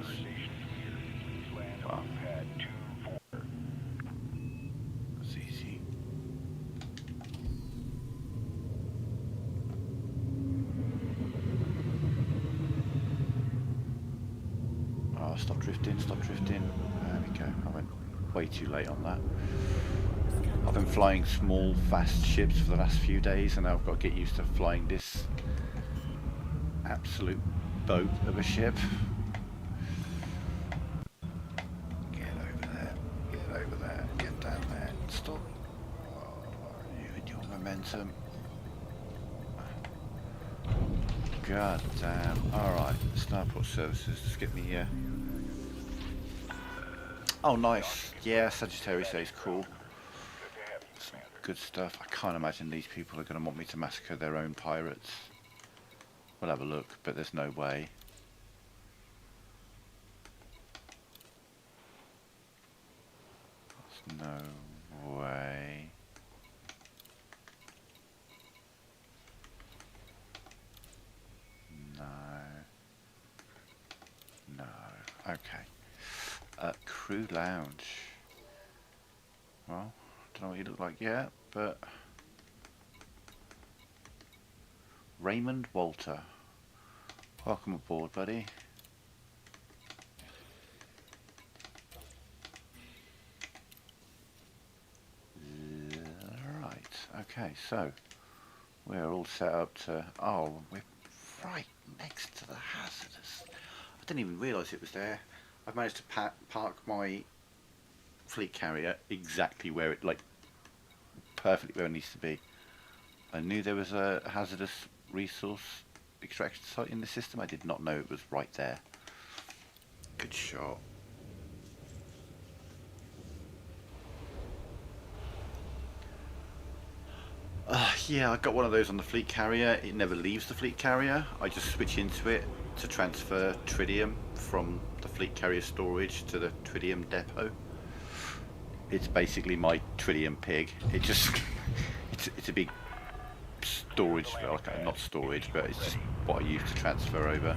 it's easy. stop drifting, stop drifting. There we go. I went way too late on that. I've been flying small, fast ships for the last few days, and now I've got to get used to flying this absolute boat of a ship. Get over there, get over there, get down there, stop. You and your momentum. God damn. Alright, Starport Services, just get me here. Oh, nice. Yeah, Sagittarius A is cool. Some good stuff. I can't imagine these people are going to want me to massacre their own pirates. We'll have a look, but there's no way. There's no way. No. No. Okay. Crew lounge. Well, don't know what you look like yet, but Raymond Walter. Welcome aboard, buddy. Right. Okay, so we're all set up to. Oh, we're right next to the hazardous. I didn't even realise it was there. I've managed to park my fleet carrier exactly where it, like, perfectly where it needs to be. I knew there was a hazardous resource extraction site in the system. I did not know it was right there. Good shot. Yeah, I got one of those on the fleet carrier. It never leaves the fleet carrier. I just switch into it to transfer tritium from the fleet carrier storage to the tritium depot. It's basically my tritium pig. It just it's a big storage, okay, not storage, but it's just what I use to transfer over.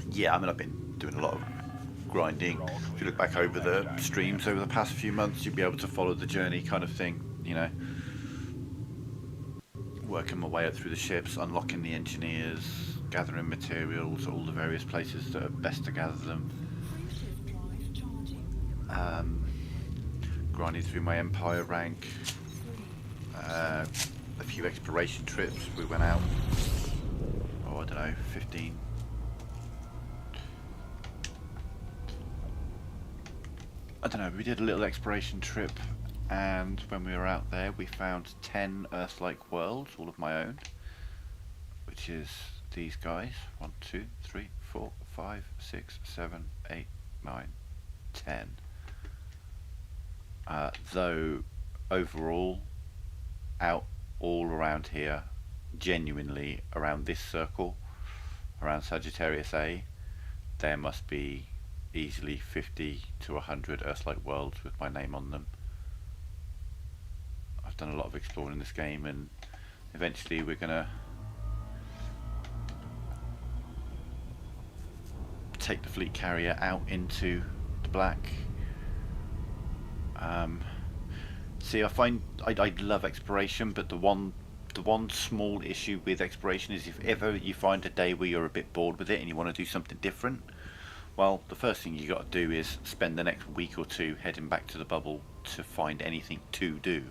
Yeah, I mean, I've been doing a lot of grinding. If you look back over the streams over the past few months, you'll be able to follow the journey kind of thing, you know. Working my way up through the ships, unlocking the engineers, gathering materials, all the various places that are best to gather them. Grinding through my Empire rank. A few exploration trips. We went out, oh, I don't know, 15. I don't know, we did a little exploration trip, and when we were out there we found 10 Earth-like worlds, all of my own, which is these guys. 1, 2, 3, 4, 5, 6, 7, 8, 9, 10. Though overall, out all around here, genuinely around this circle, around Sagittarius A, there must be easily 50 to 100 Earth-like worlds with my name on them. I've done a lot of exploring in this game, and eventually we're gonna take the fleet carrier out into the black. See, I find I love exploration, but the one small issue with exploration is if ever you find a day where you're a bit bored with it and you want to do something different, well, the first thing you got to do is spend the next week or two heading back to the bubble to find anything to do.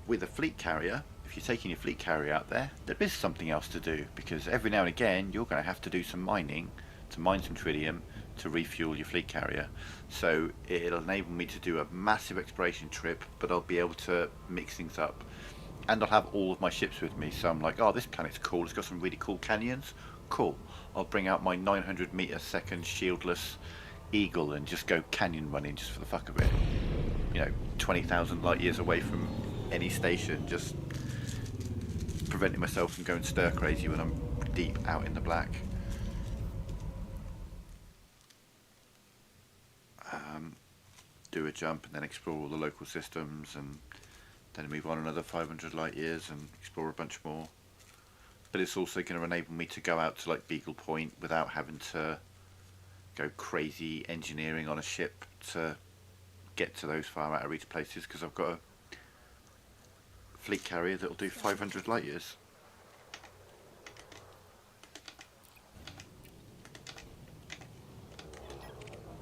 With a fleet carrier, if you're taking your fleet carrier out there, there is something else to do, because every now and again you're going to have to do some mining, to mine some tritium, to refuel your fleet carrier. So it'll enable me to do a massive exploration trip, but I'll be able to mix things up. And I'll have all of my ships with me, so I'm like, oh, this planet's cool, it's got some really cool canyons. Cool. I'll bring out my 900 meter second shieldless Eagle and just go canyon running just for the fuck of it. You know, 20,000 light years away from any station, just preventing myself from going stir crazy when I'm deep out in the black. do a jump and then explore all the local systems and then move on another 500 light years and explore a bunch more. But it's also going to enable me to go out to like Beagle Point without having to go crazy engineering on a ship to get to those far out of reach places, because I've got a fleet carrier that'll do 500 light years.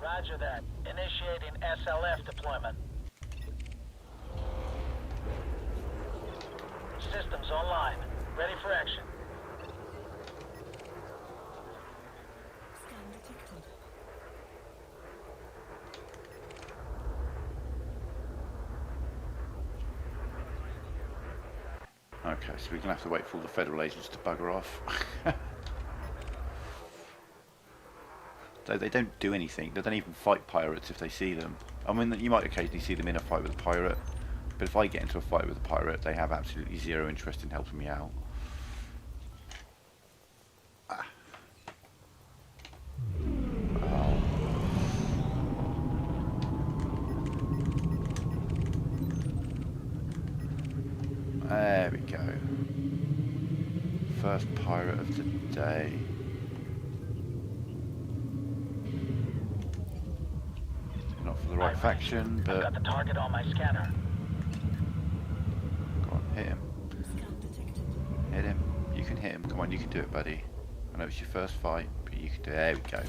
Roger that. Initiating SLF deployment. Systems online. Ready for action. Scan detected. Okay, so we're going to have to wait for all the federal agents to bugger off. Though they don't do anything. They don't even fight pirates if they see them. I mean, you might occasionally see them in a fight with a pirate, but if I get into a fight with a pirate, they have absolutely zero interest in helping me out. Ah. Oh. There we go. First pirate of the day. Not for the right faction, I've but got the target on my scanner. go on, hit him. Scan detected. Hit him. You can hit him. Come on, you can do it, buddy. I know it's your first fight, but you can do it. There we go.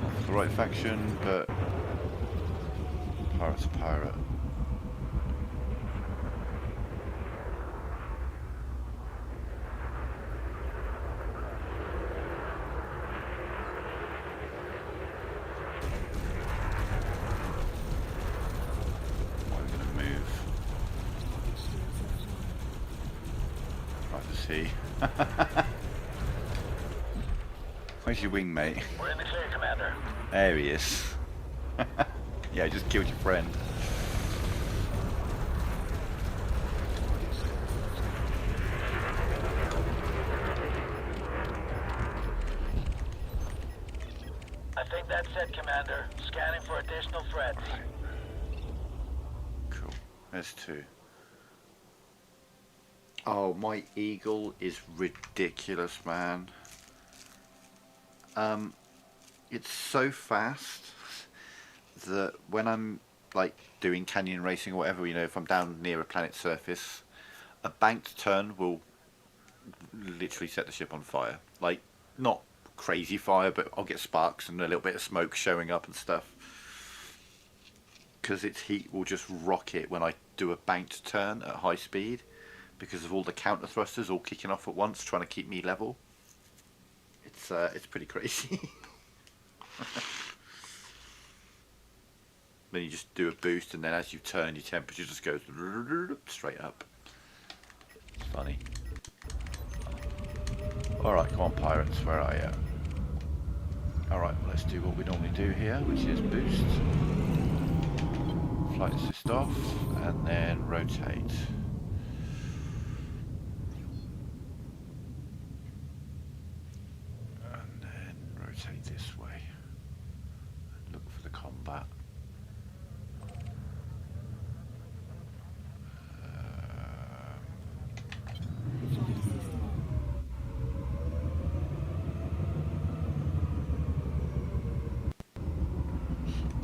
Not for the right faction, but pirate's a pirate. Why are we going to move? Right to see. Where's your wing, mate? We're in the clear, Commander. There he is. Yeah, just killed your friend. I think that's it, Commander. Scanning for additional threats. Cool. There's two. Oh, my Eagle is ridiculous, man. It's so fast that when I'm like doing canyon racing or whatever, you know, if I'm down near a planet's surface, a banked turn will literally set the ship on fire. Like, not crazy fire, but I'll get sparks and a little bit of smoke showing up and stuff. Because its heat will just rocket when I do a banked turn at high speed, because of all the counter thrusters all kicking off at once trying to keep me level. It's pretty crazy. Then you just do a boost, and then as you turn, your temperature just goes straight up. It's funny. Alright, come on pirates, where are you? Alright, well, let's do what we normally do here, which is boost, flight assist off, and then rotate. And then rotate this way. And look for the combat. Flight assist on.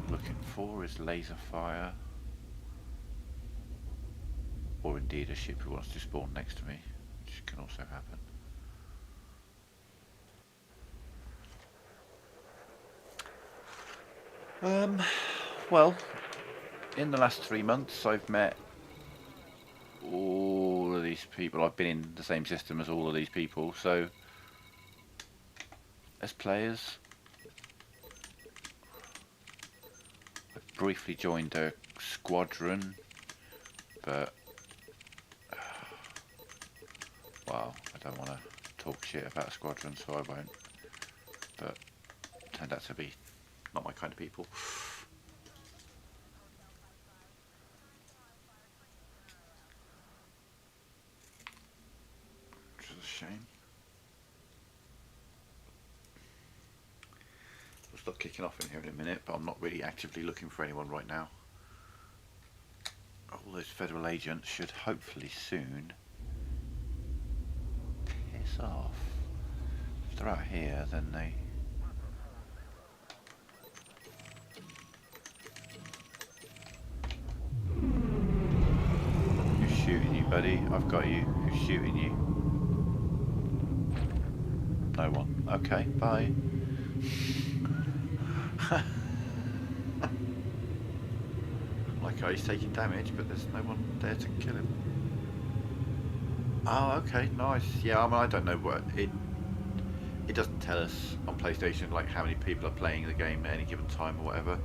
Looking for is laser fire, or indeed a ship who wants to spawn next to me, which can also happen. Well, in the last 3 months I've met all of these people. I've been in the same system as all of these people, so as players I briefly joined a squadron, but well, I don't want to talk shit about a squadron, so I won't. But turned out to be not my kind of people. Which is a shame. We'll start kicking off in here in a minute, but I'm not really actively looking for anyone right now. All those federal agents should hopefully soon piss off. If they're out here, then they... Who's shooting you, buddy? I've got you. Who's shooting you? No one. Okay, bye. Like he's taking damage, but there's no one there to kill him. Oh, okay, nice. Yeah, I mean, I don't know what it doesn't tell us on PlayStation like how many people are playing the game at any given time or whatever.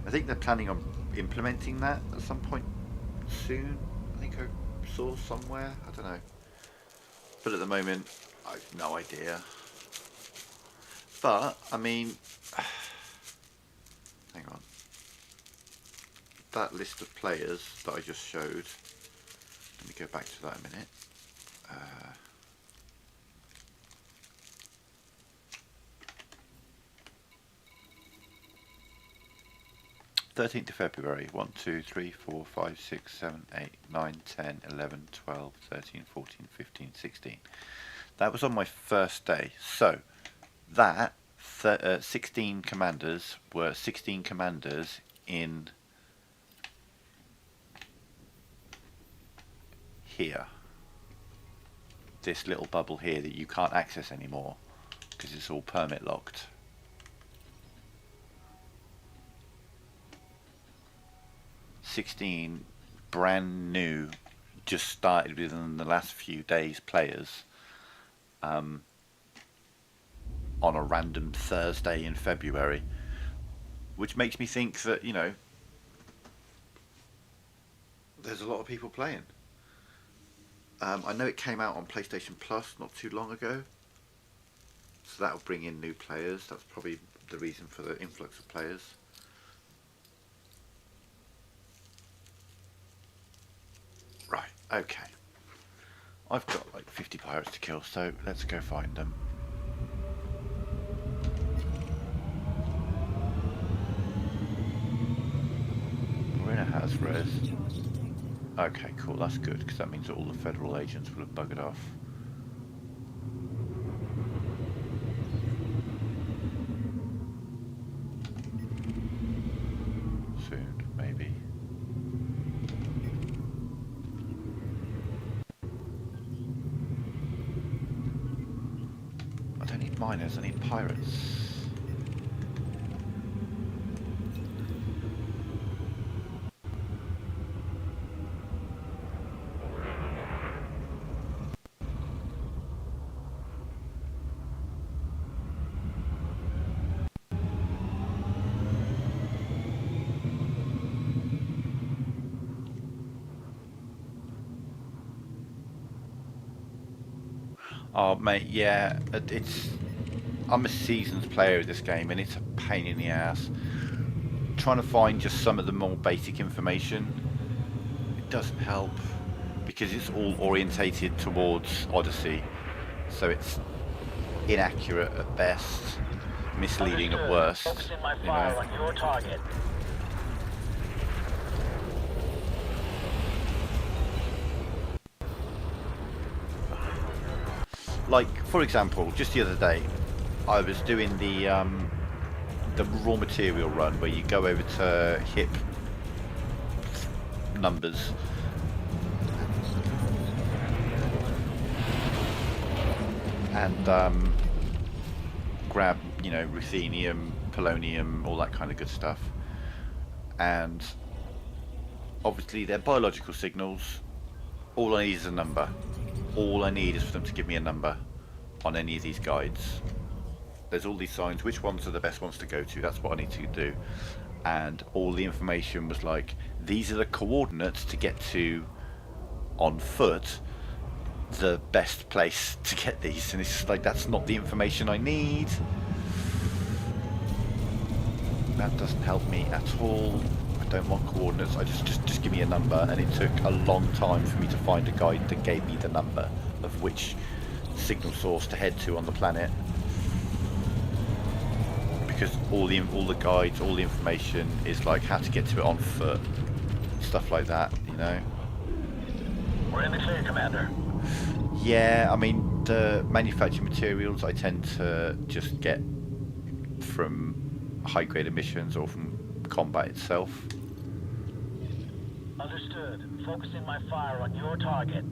I think they're planning on implementing that at some point soon. I think I saw somewhere. I don't know. But at the moment, I've no idea. But I mean, hang on. That list of players that I just showed, let me go back to that a minute. 13th of February, 1, 2, 3, 4, 5, 6, 7, 8, 9, 10, 11, 12, 13, 14, 15, 16. That was on my first day. So, that 16 commanders were 16 commanders in here. This little bubble here that you can't access anymore because it's all permit locked. (16) brand new, just started within the last few days players on a random Thursday in February, which makes me think that, you know, there's a lot of people playing. I know it came out on PlayStation Plus not too long ago, so that'll bring in new players. That's probably the reason for the influx of players. Right, okay. I've got like 50 pirates to kill, so let's go find them. We're in a house res. Charge detected. Okay, cool, that's good, because that means that all the federal agents will have buggered off. Soon, maybe. I don't need miners, I need pirates. Oh mate, yeah, I'm a seasoned player of this game and it's a pain in the ass. Trying to find just some of the more basic information, it doesn't help because it's all orientated towards Odyssey, so it's inaccurate at best, misleading at worst. Focusing my You fire know. on your target. Like, for example, just the other day, I was doing the raw material run where you go over to hip numbers and grab, you know, ruthenium, polonium, all that kind of good stuff. And obviously they're biological signals. All I need is a number. All I need is for them to give me a number on any of these guides. There's all these signs, which ones are the best ones to go to, that's what I need to do. And all the information was like, these are the coordinates to get to on foot, the best place to get these. And it's just like, that's not the information I need. that doesn't help me at all. I don't want coordinates. I just give me a number, and it took a long time for me to find a guide that gave me the number of which signal source to head to on the planet. Because all the guides, all the information is like how to get to it on foot, stuff like that, you know. We're in the clear, Commander. Yeah, I mean the manufactured materials I tend to just get from high-grade emissions or from combat itself. Understood. Focusing my fire on your target.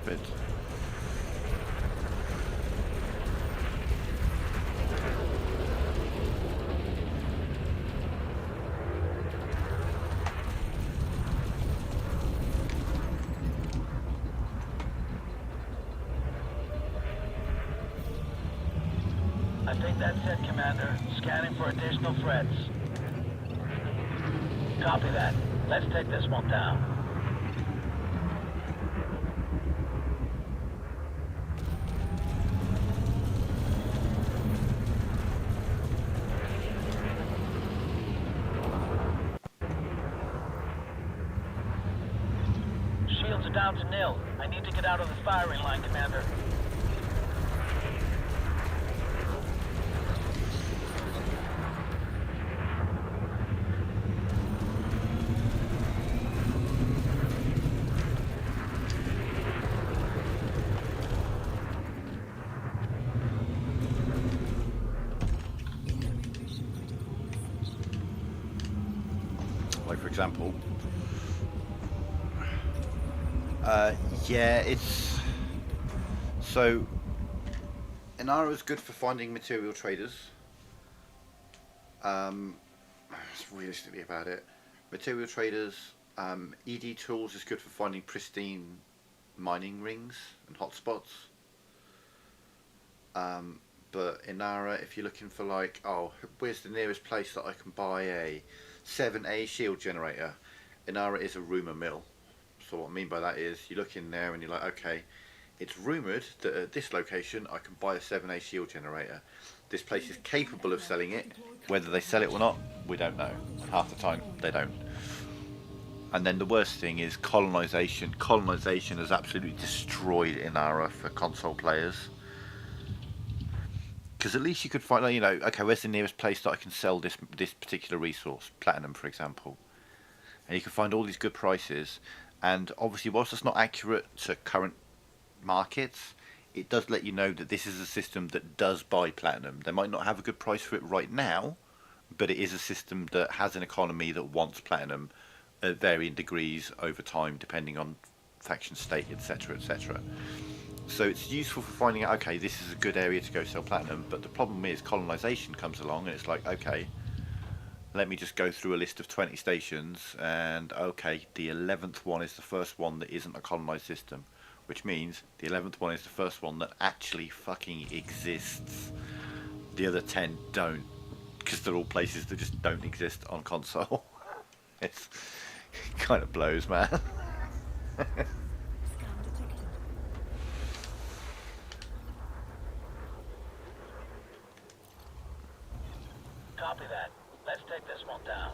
But I think that's it, Commander. Scanning for additional threats. Copy that. Let's take this one down. Shields are down to nil. I need to get out of the firing line, Commander. like for example, yeah, it's so Inara is good for finding material traders. Realistically about it, material traders. ED Tools is good for finding pristine mining rings and hotspots. But Inara, if you're looking for like, oh, where's the nearest place that I can buy a 7A shield generator, Inara is a rumour mill. So what I mean by that is you look in there and you're like, okay, it's rumoured that at this location I can buy a 7A shield generator. This place is capable of selling it. Whether they sell it or not, we don't know. Half the time they don't. And then the worst thing is colonisation. Colonisation has absolutely destroyed Inara for console players. Because at least you could find, you know, okay, where's the nearest place that I can sell this particular resource, platinum, for example, and you can find all these good prices. And obviously, whilst it's not accurate to current markets, it does let you know that this is a system that does buy platinum. They might not have a good price for it right now, but it is a system that has an economy that wants platinum at varying degrees over time, depending on faction state, etc., etc. So it's useful for finding out, okay, this is a good area to go sell platinum, but the problem is colonisation comes along and it's like, okay, let me just go through a list of 20 stations, and okay, the 11th one is the first one that isn't a colonised system, which means the 11th one is the first one that actually fucking exists. The other 10 don't, because they're all places that just don't exist on console. It kind of blows, man. Scan detected. Copy that. Let's take this one down.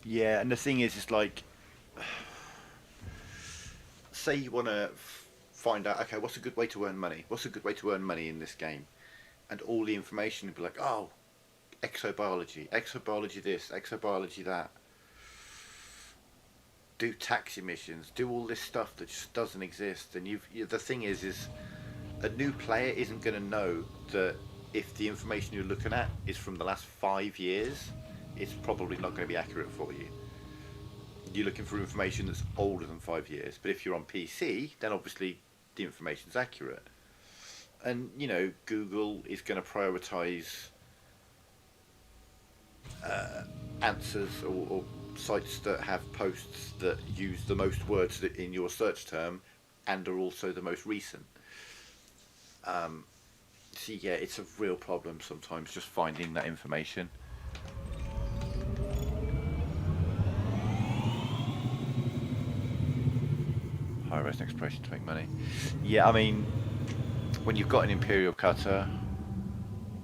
Yeah, and the thing is, it's like, say you want to find out, okay, what's a good way to earn money? What's a good way to earn money in this game? And all the information would be like, oh, exobiology this, exobiology that. Do tax emissions, do all this stuff that just doesn't exist. And the thing is a new player isn't going to know that if the information you're looking at is from the last 5 years, it's probably not going to be accurate for you. You're looking for information that's older than 5 years. But if you're on PC, then obviously the information's accurate. And, you know, Google is going to prioritize answers or sites that have posts that use the most words in your search term and are also the most recent. So yeah, it's a real problem sometimes just finding that information. High res exploration to make money. Yeah, I mean, when you've got an Imperial cutter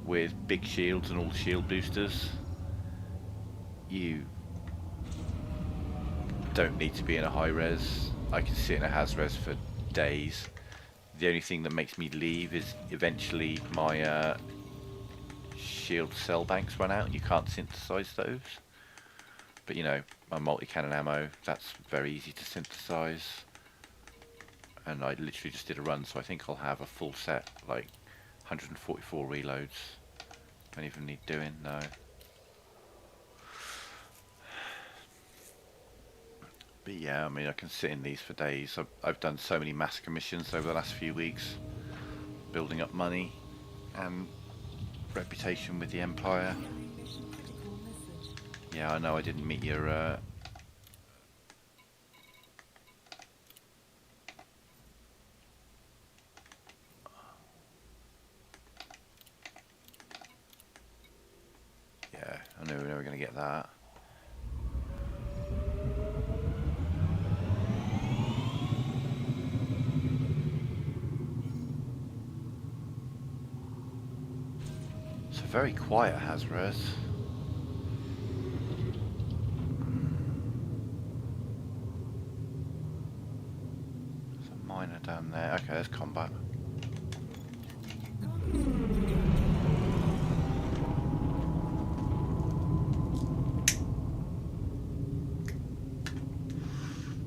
with big shields and all shield boosters, you don't need to be in a high res. I can sit in a has res for days. The only thing that makes me leave is eventually my shield cell banks run out and you can't synthesize those. But you know, my multi-cannon ammo, that's very easy to synthesize. And I literally just did a run, so I think I'll have a full set, like 144 reloads. Don't even need doing, no. But yeah, I mean, I can sit in these for days. I've done so many massacre missions over the last few weeks, building up money and reputation with the Empire. Yeah, I know I didn't meet your... Yeah, I knew we were going to get that. Very quiet, Hazres. There's a miner down there. Okay, there's combat.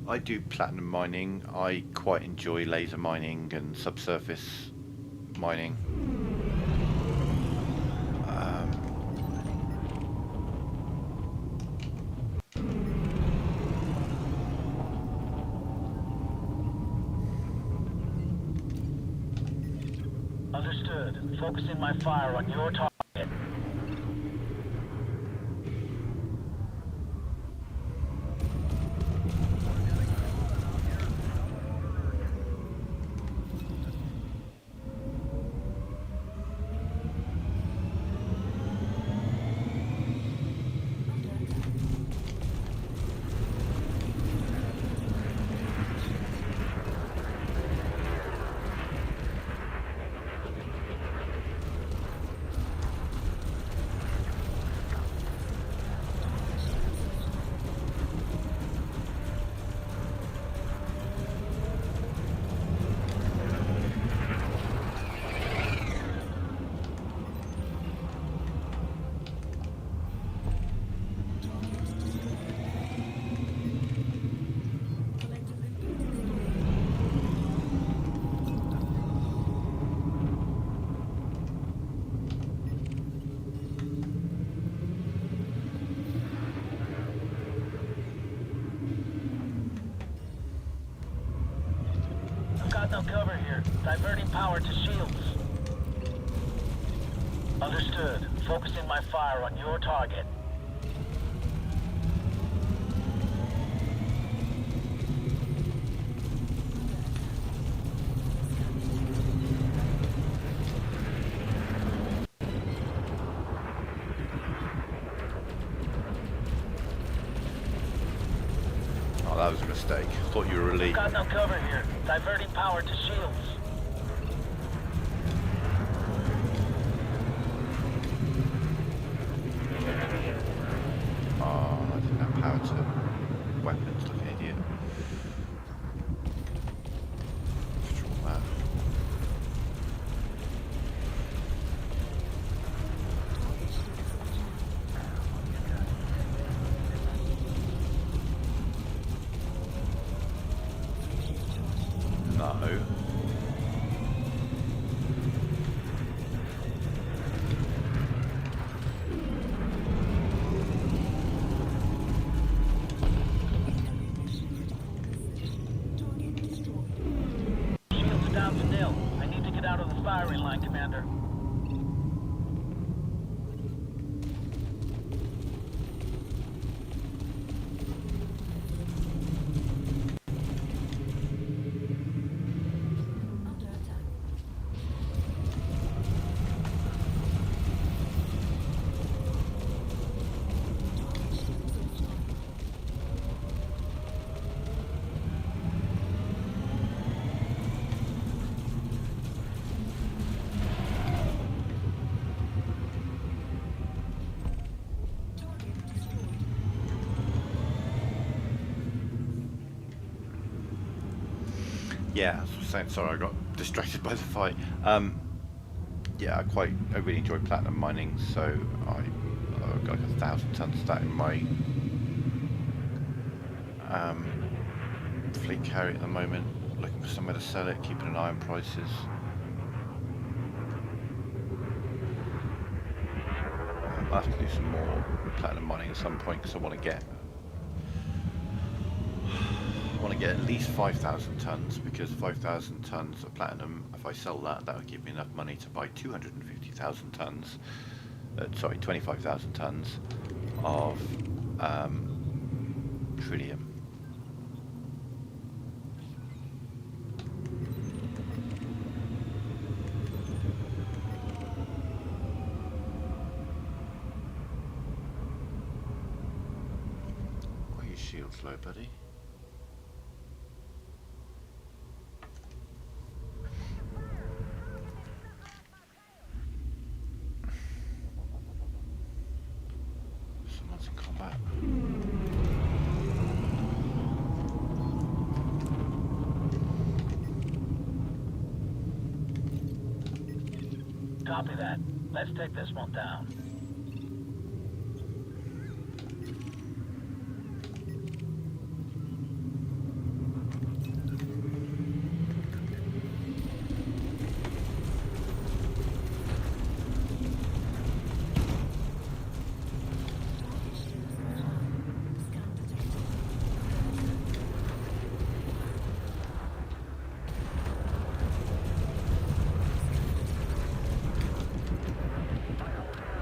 I do platinum mining. I quite enjoy laser mining and subsurface mining. Understood. Focusing my fire on your target. No cover here. Diverting power to shields. Understood. Focusing my fire on your target. Oh, that was a mistake. Thought you were elite. Got no cover here. Diverting power to shields. Oh, I didn't have power out to weapons like an idiot. Let's draw that. No. Shields down to nil. I need to get out of the firing line, Commander. Under attack. Target shields offline. Target destroyed. Yeah, as I was saying, sorry, I got distracted by the fight. Yeah, I really enjoy platinum mining, so I've got like 1,000 tons of that in my fleet carry at the moment. Looking for somewhere to sell it, keeping an eye on prices. I'll have to do some more platinum mining at some point because I want to get at least 5,000 tons, because 5,000 tons of platinum, if I sell that, that would give me enough money to buy 250,000 tons, sorry, 25,000 tons of tritium. Why are your shields low, buddy? Someone's in combat. Copy that. Let's take this one down. Target shields offline. Scan detected. Scan detected. Under attack.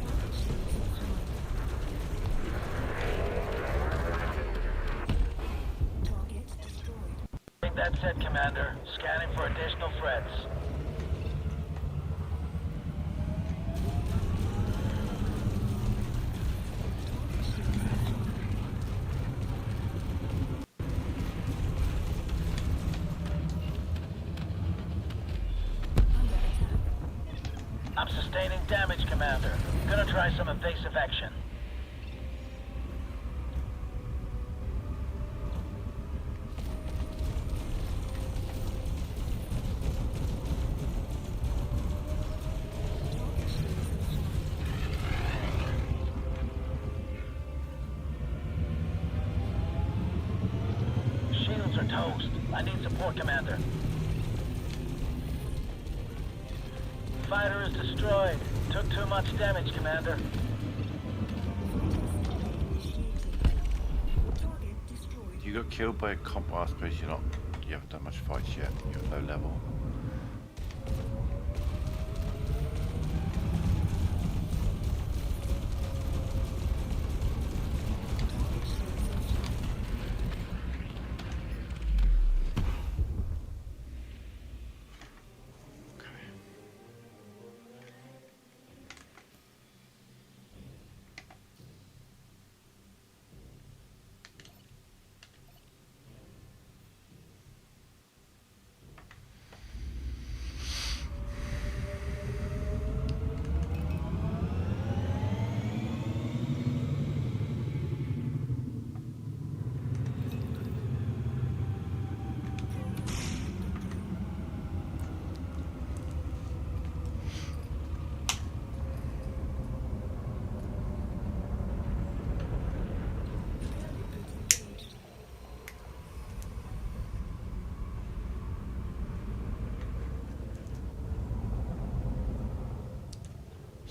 Target shields offline. Target destroyed. I think that's it, Commander. Scanning for additional threats. Target shields offline. Under attack. I'm sustaining damage, Commander. Gonna try some evasive action. Target shields offline. Shields are toast. I need support, Commander. Fighter is destroyed. Took too much damage, Commander. Target destroyed. You got killed by a comp. Well, I suppose you haven't done much fights yet. You're low level. Target shields offline. Okay.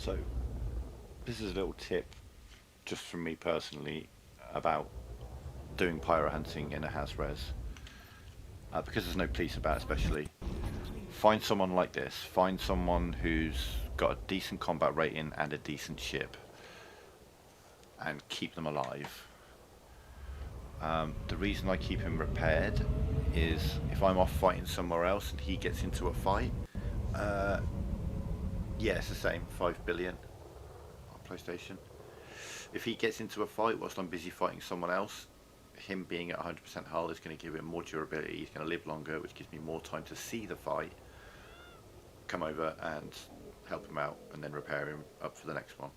So, this is a little tip just from me personally about doing pyro hunting in a house res. Because there's no police about, especially. Find someone like this. Find someone who's got a decent combat rating and a decent ship, and keep them alive. The reason I keep him repaired is if I'm off fighting somewhere else and he gets into a fight, yeah, it's the same, 5 billion on PlayStation. If he gets into a fight whilst I'm busy fighting someone else, him being at 100% hull is going to give him more durability, he's going to live longer, which gives me more time to see the fight, come over and help him out, and then repair him up for the next one.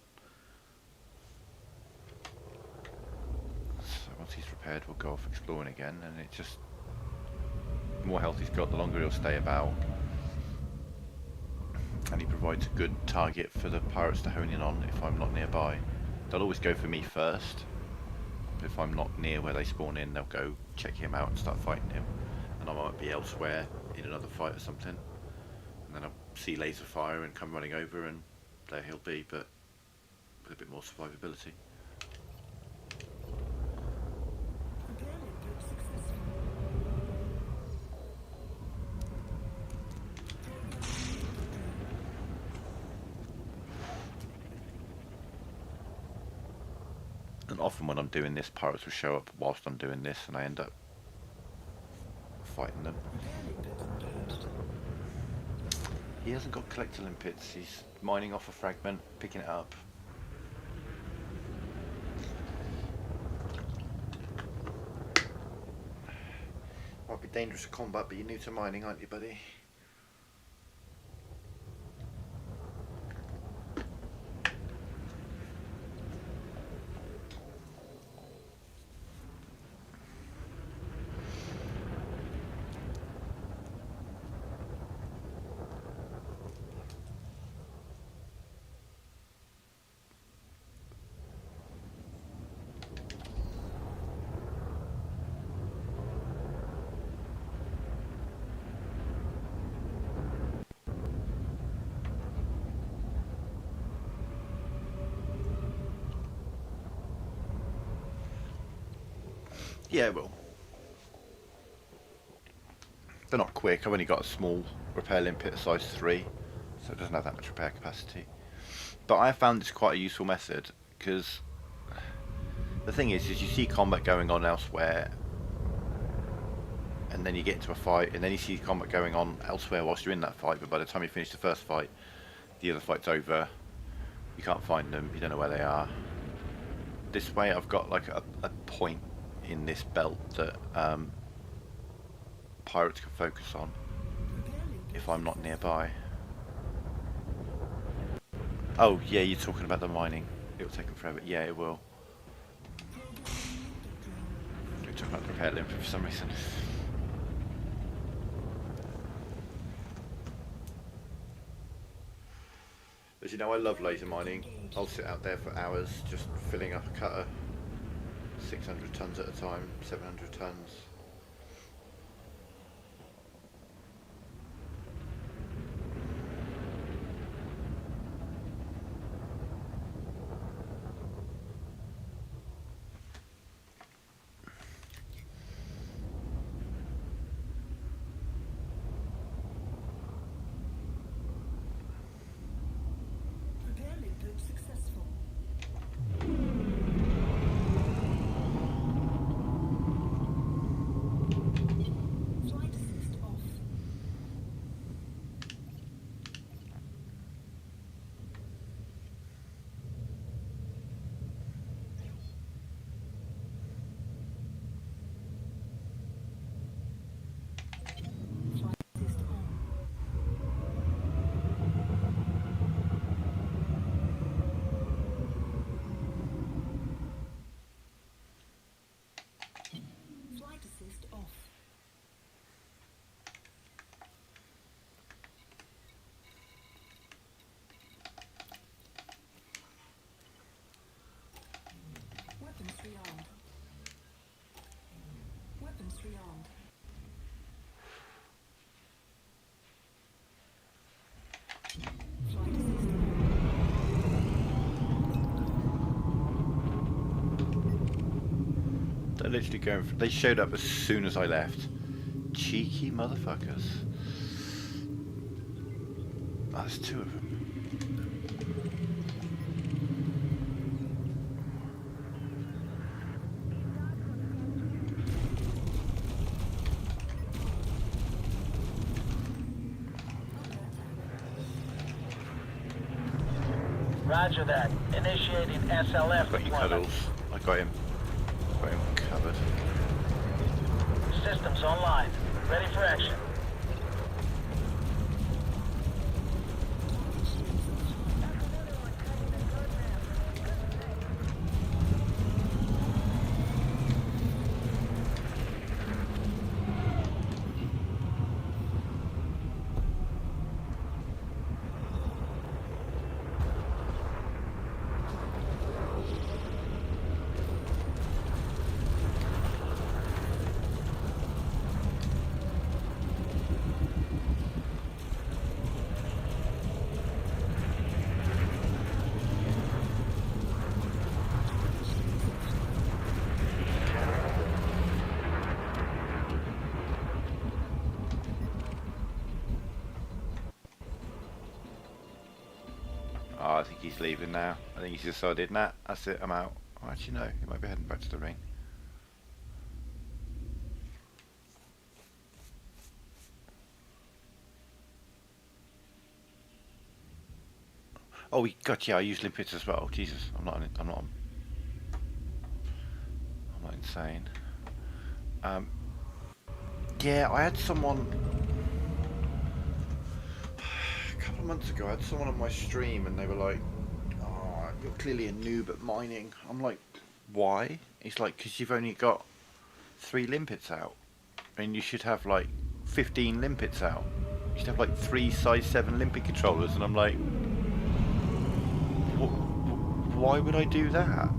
So once he's repaired, we'll go off exploring again, and it just, the more health he's got, the longer he'll stay about. And he provides a good target for the pirates to hone in on if I'm not nearby. They'll always go for me first. If I'm not near where they spawn in, they'll go check him out and start fighting him. And I might be elsewhere in another fight or something. And then I'll see laser fire and come running over, and there he'll be, but with a bit more survivability. Repair input successful. And often when I'm doing this, pirates will show up whilst I'm doing this, and I end up fighting them. He hasn't got collector limpets, he's mining off a fragment, picking it up. Might be dangerous to combat, but you're new to mining, aren't you, buddy? Yeah, well, they're not quick. I've only got a small repair limpet, size 3, so it doesn't have that much repair capacity. But I have found this quite a useful method, because the thing is you see combat going on elsewhere, and then you get into a fight, and then you see combat going on elsewhere whilst you're in that fight, but by the time you finish the first fight, the other fight's over, you can't find them, you don't know where they are. This way I've got like a point in this belt that pirates can focus on if I'm not nearby. Oh yeah, you're talking about the mining. It'll take them forever. Yeah, it will. You're talking about the repair limpet for some reason. As you know, I love laser mining. I'll sit out there for hours just filling up a cutter. 600 tons at a time, 700 tons. Repair input successful. literally going for, they showed up as soon as I left. Cheeky motherfuckers. Oh, there's two of them. Roger that. Initiating SLF Got you, deployment. Cuddles. I got him. Got him covered. Systems online. Ready for action. Oh, I think he's leaving now. I think he's decided, nah, that's it, I'm out. Oh, actually, no, he might be heading back to the ring. Oh, yeah, I use limpets as well. Jesus, I'm not insane. Yeah, I had someone a couple of months ago. I had someone on my stream, and they were like, "Oh, you're clearly a noob at mining." I'm like, "Why?" It's like, "Because you've only got 3 limpets out, and you should have like 15 limpets out. You should have like 3 size 7 limpet controllers." And I'm like, "Why would I do that?"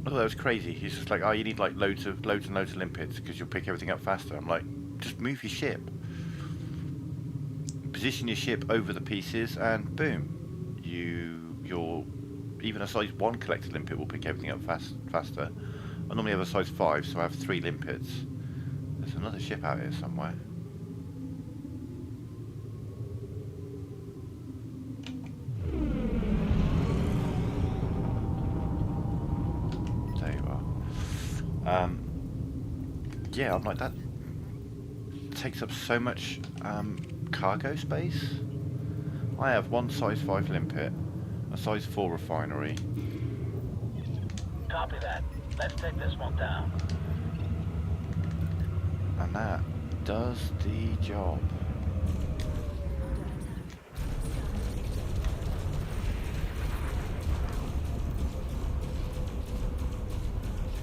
Oh, that was crazy. He's just like, "Oh, you need like loads and loads of limpets because you'll pick everything up faster." I'm like, just move your ship, position your ship over the pieces, and boom, you're even a size 1 collector limpet will pick everything up faster. I normally have a size 5, so I have 3 limpets. There's another ship out here somewhere. Yeah, I'm like, that takes up so much cargo space. I have 1 size 5 limpet, a size 4 refinery. Copy that. Let's take this one down. And that does the job.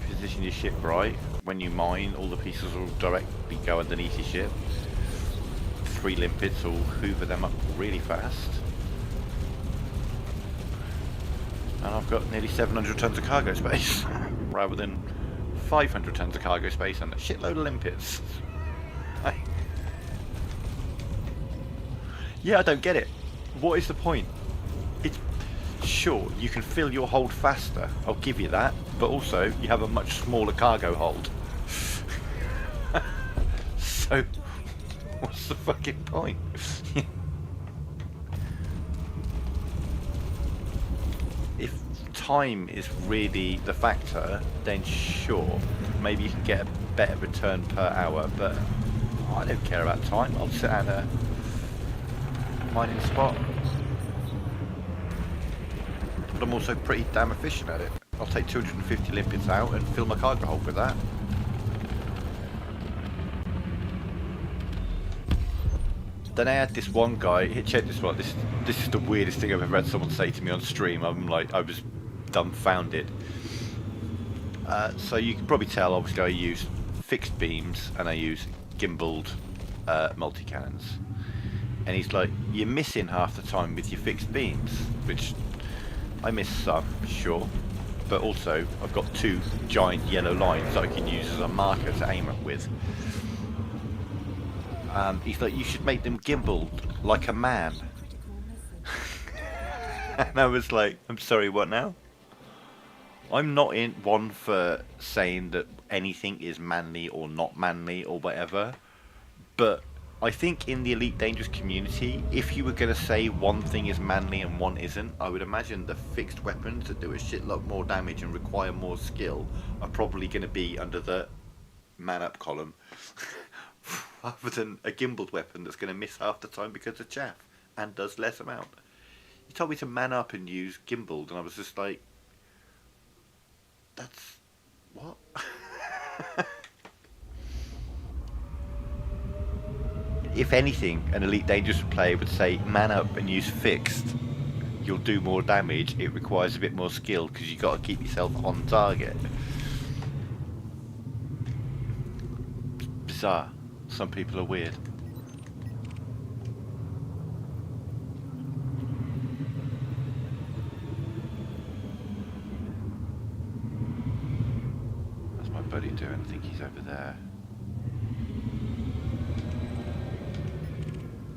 Position your ship right. When you mine, all the pieces will directly go underneath your ship. 3 limpets will hoover them up really fast. And I've got nearly 700 tons of cargo space, rather than 500 tons of cargo space and a shitload of limpets. Yeah, I don't get it. What is the point? It's sure you can fill your hold faster. I'll give you that, but also you have a much smaller cargo hold. So, what's the fucking point? If time is really the factor, then sure, maybe you can get a better return per hour, but I don't care about time. I'll sit at a mining spot. But I'm also pretty damn efficient at it. I'll take 250 limpets out and fill my cargo hold with that. Then I had this one guy, check this one, this is the weirdest thing I've ever had someone say to me on stream. I'm like, I was dumbfounded. So you can probably tell, obviously I use fixed beams and I use gimbaled multi-cannons. And he's like, you're missing half the time with your fixed beams, which I miss some, sure. But also, I've got 2 giant yellow lines that I can use as a marker to aim at with. He's like, you should make them gimbaled like a man. And I was like, I'm sorry, what now? I'm not in one for saying that anything is manly or not manly or whatever, but I think in the Elite Dangerous community, if you were going to say one thing is manly and one isn't, I would imagine the fixed weapons that do a shitload more damage and require more skill are probably going to be under the man up column, rather than a gimbaled weapon that's going to miss half the time because of chaff and does less amount. You told me to man up and use gimbaled, and I was just like, that's what? If anything, an Elite Dangerous player would say man up and use fixed. You'll do more damage. It requires a bit more skill because you got to keep yourself on target. It's bizarre. Some people are weird. What's my buddy doing? I think he's over there.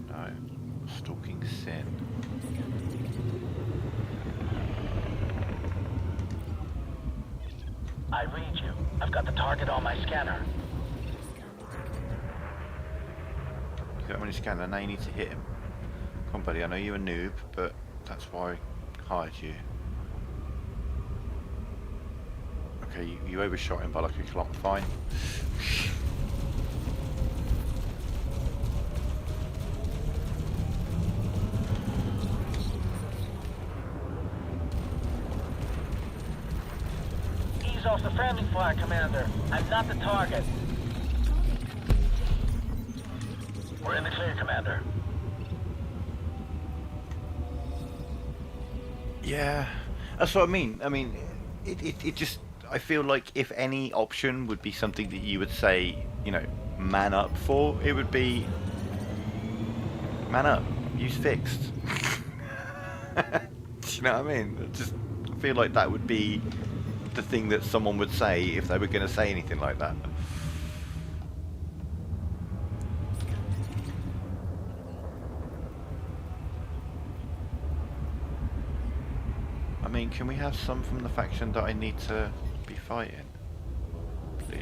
No. Stalking Sin. I read you. I've got the target on my scanner. You got him on your scanner, now you need to hit him. Come on buddy, I know you're a noob, but that's why I hired you. Okay, you overshot him by like a kilometre, fine. Ease off the friendly fire, Commander. I'm not the target. We're in the clear, Commander. Yeah, that's what I mean. I mean, it just, I feel like if any option would be something that you would say, you know, man up for, it would be man up, use fixed. Do you know what I mean? I feel like that would be the thing that someone would say if they were going to say anything like that. I mean, can we have some from the faction that I need to be fighting? Please.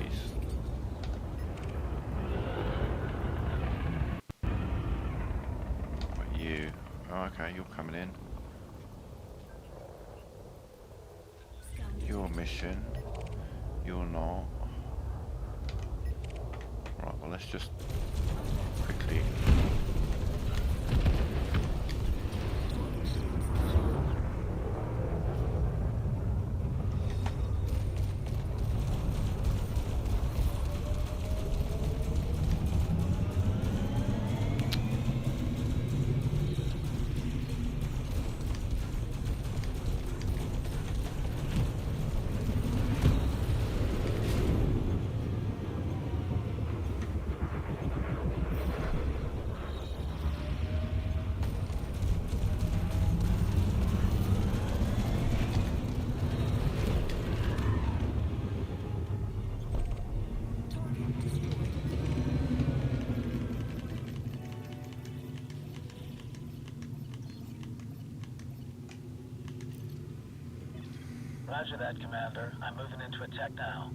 What, you? Oh, okay, you're coming in. Your mission. You're not. Right, well, let's just quickly. Roger that, Commander. I'm moving into attack now.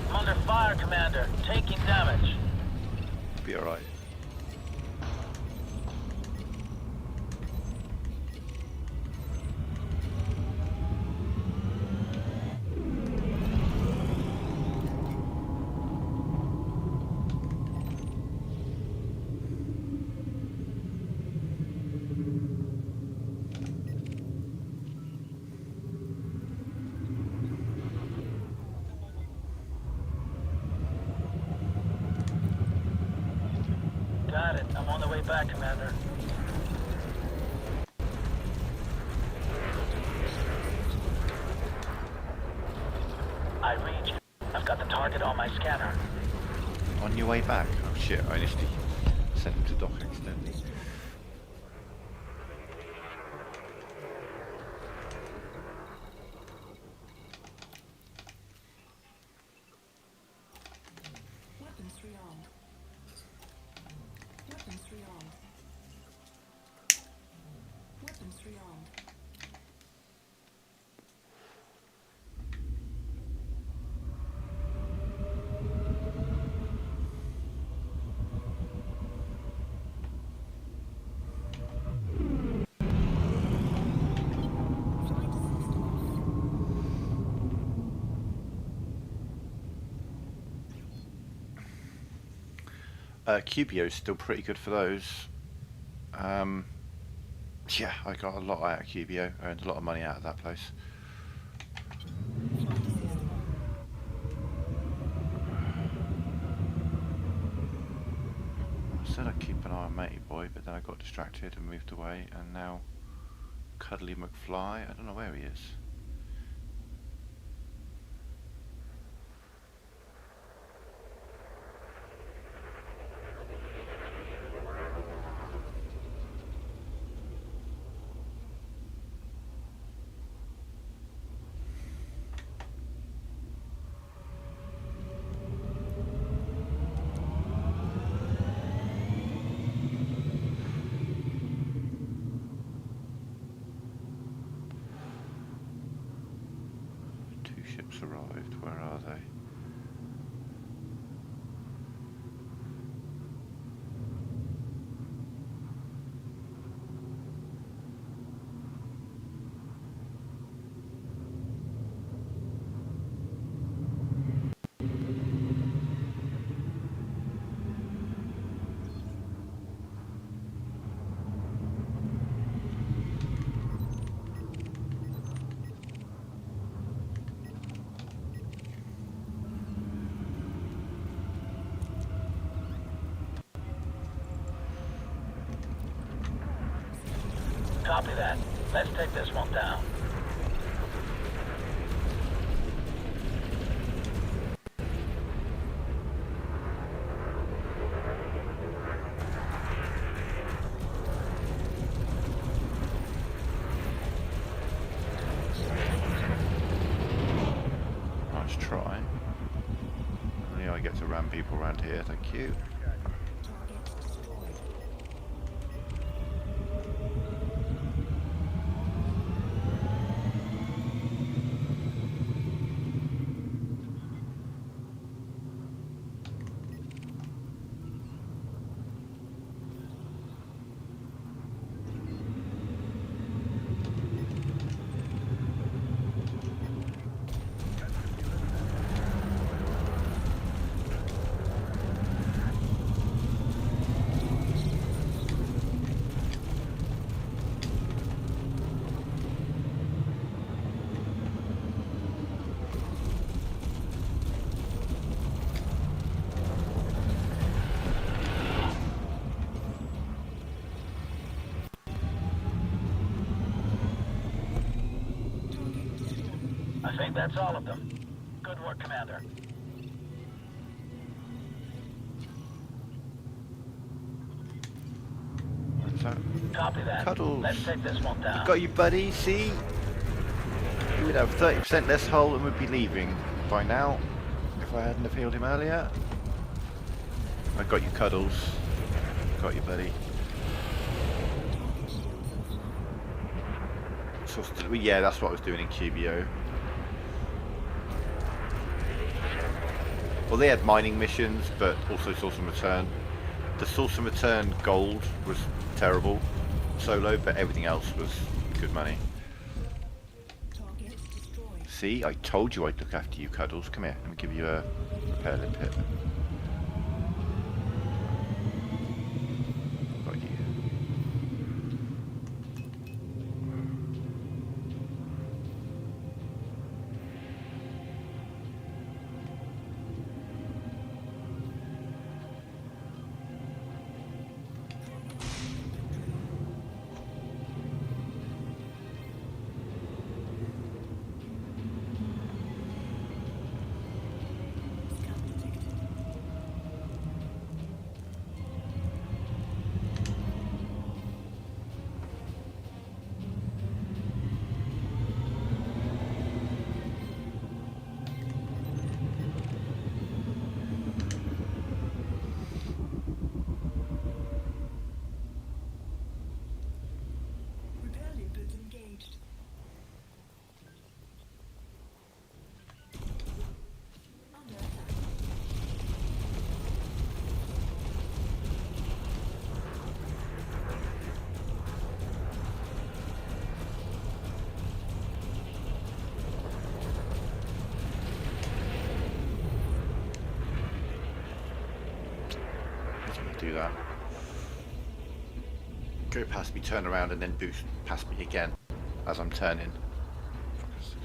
I'm under fire, Commander. Taking damage. Be alright. Got it. I'm on the way back, Commander. I read you. I've got the target on my scanner. On your way back? Oh shit, I initially sent him to dock accidentally. QBO is still pretty good for those. Yeah, I got a lot out of QBO. I earned a lot of money out of that place. I said I'd keep an eye on Matey Boy, but then I got distracted and moved away, and now Cuddly McFly, I don't know where he is. Ships arrived. Where are they? Copy that. Let's take this one down. Nice try. Only I get to ram people around here, thank you. I think that's all of them. Good work, Commander. What's that? Copy that. Cuddles. Let's take this one down. Got you, buddy. See? You would have 30% less hull and would be leaving by now if I hadn't have healed him earlier. I got you, Cuddles. Got you, buddy. So, yeah, that's what I was doing in QBO. Well, they had mining missions, but also source and return. The source and return gold was terrible solo, but everything else was good money. Target destroyed. See, I told you I'd look after you, Cuddles. Come here, let me give you a repair limpet. Got you. Scan detected. do that. Go past me, turn around, and then boost past me again as I'm turning. Fuckers.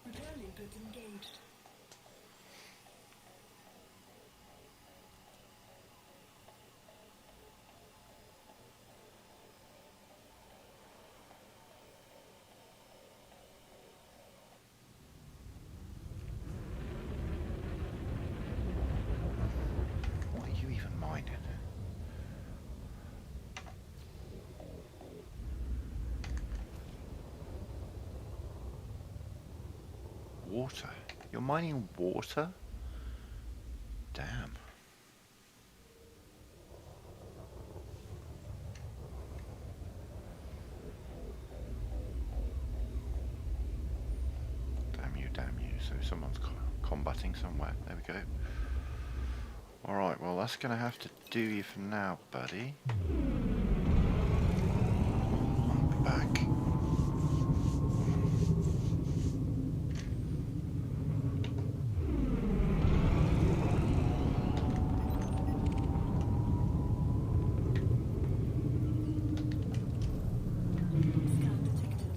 Repair input engaged. What are you even mining? Water? You're mining water? Damn. Damn you, damn you. So someone's combating somewhere. There we go. Alright, well that's gonna have to do you for now, buddy. I'll be back. Scan detected. Scan detected.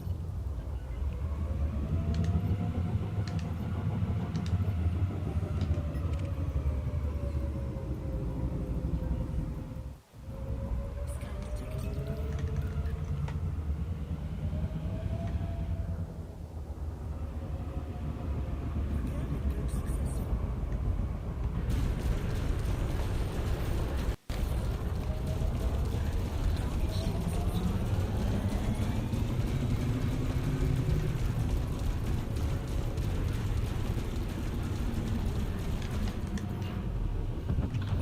Repair input successful. Target shields offline.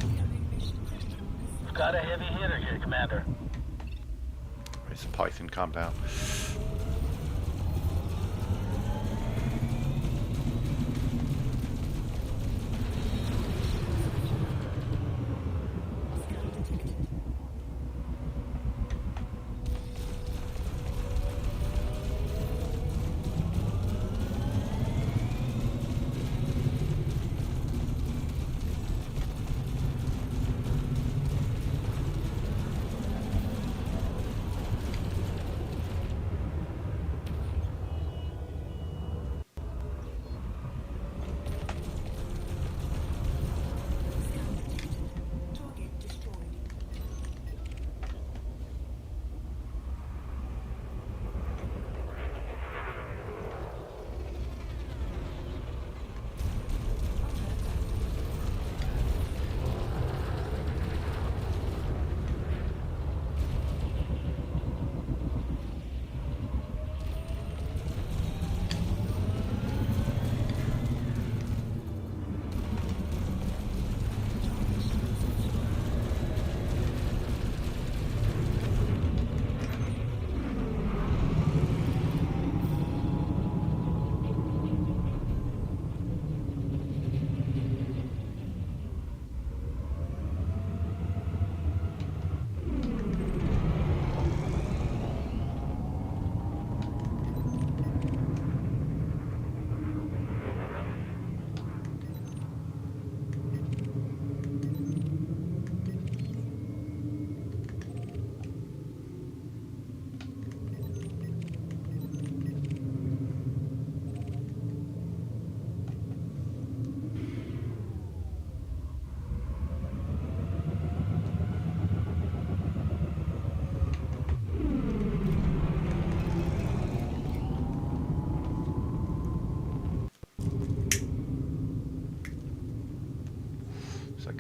Incoming mission critical. We've got a heavy hitter here, Commander. It's a Python, calm down. Scan detected.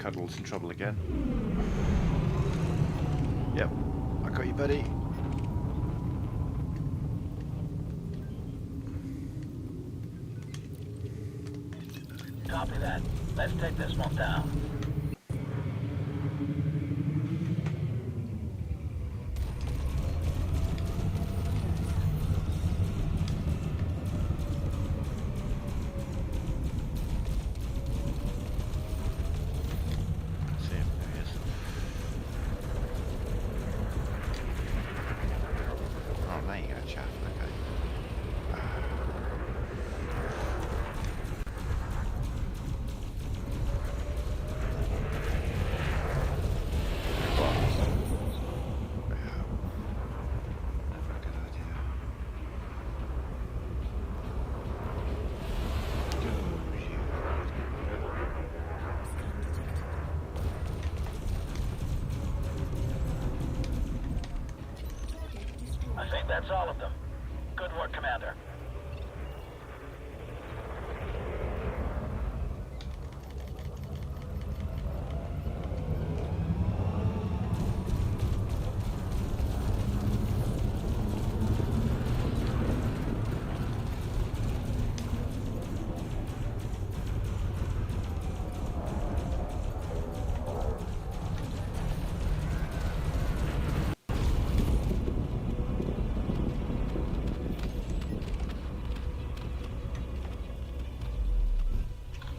Cuddle's in trouble again. Yep, I got you, buddy. Copy that. Let's take this one down. See him, there he is. Oh, now you got a chaff, okay. Never a good idea. I think that's all of them. Good work, Commander.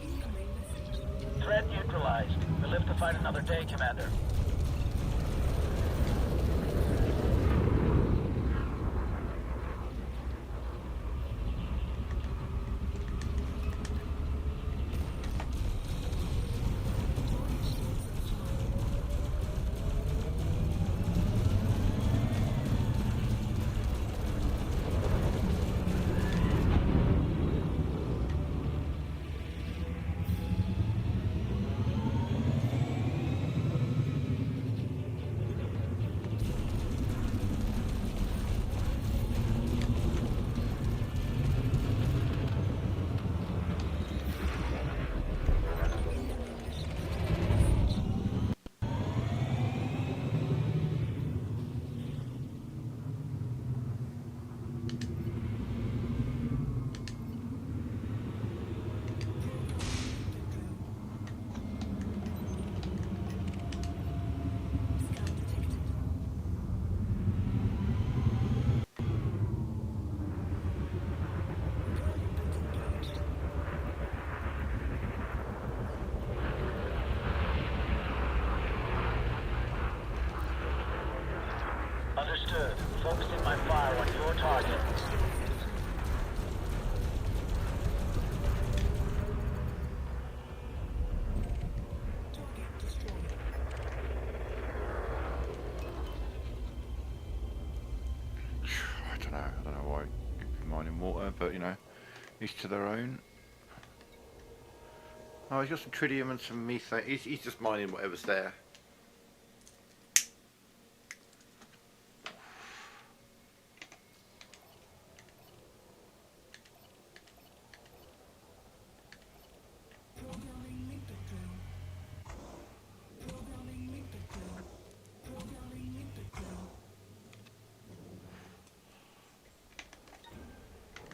Incoming message. Threat neutralized. We live to fight another day, Commander. Scan detected. Guardian bot engaged. Understood. Focusing my fire on your target. Target destroyed. I don't know why people mining water, but you know, each to their own. Oh, he's got some tritium and some methane. He's just mining whatever's there. Programming limpet drill. Programming limpet drill. Programming limpet drill.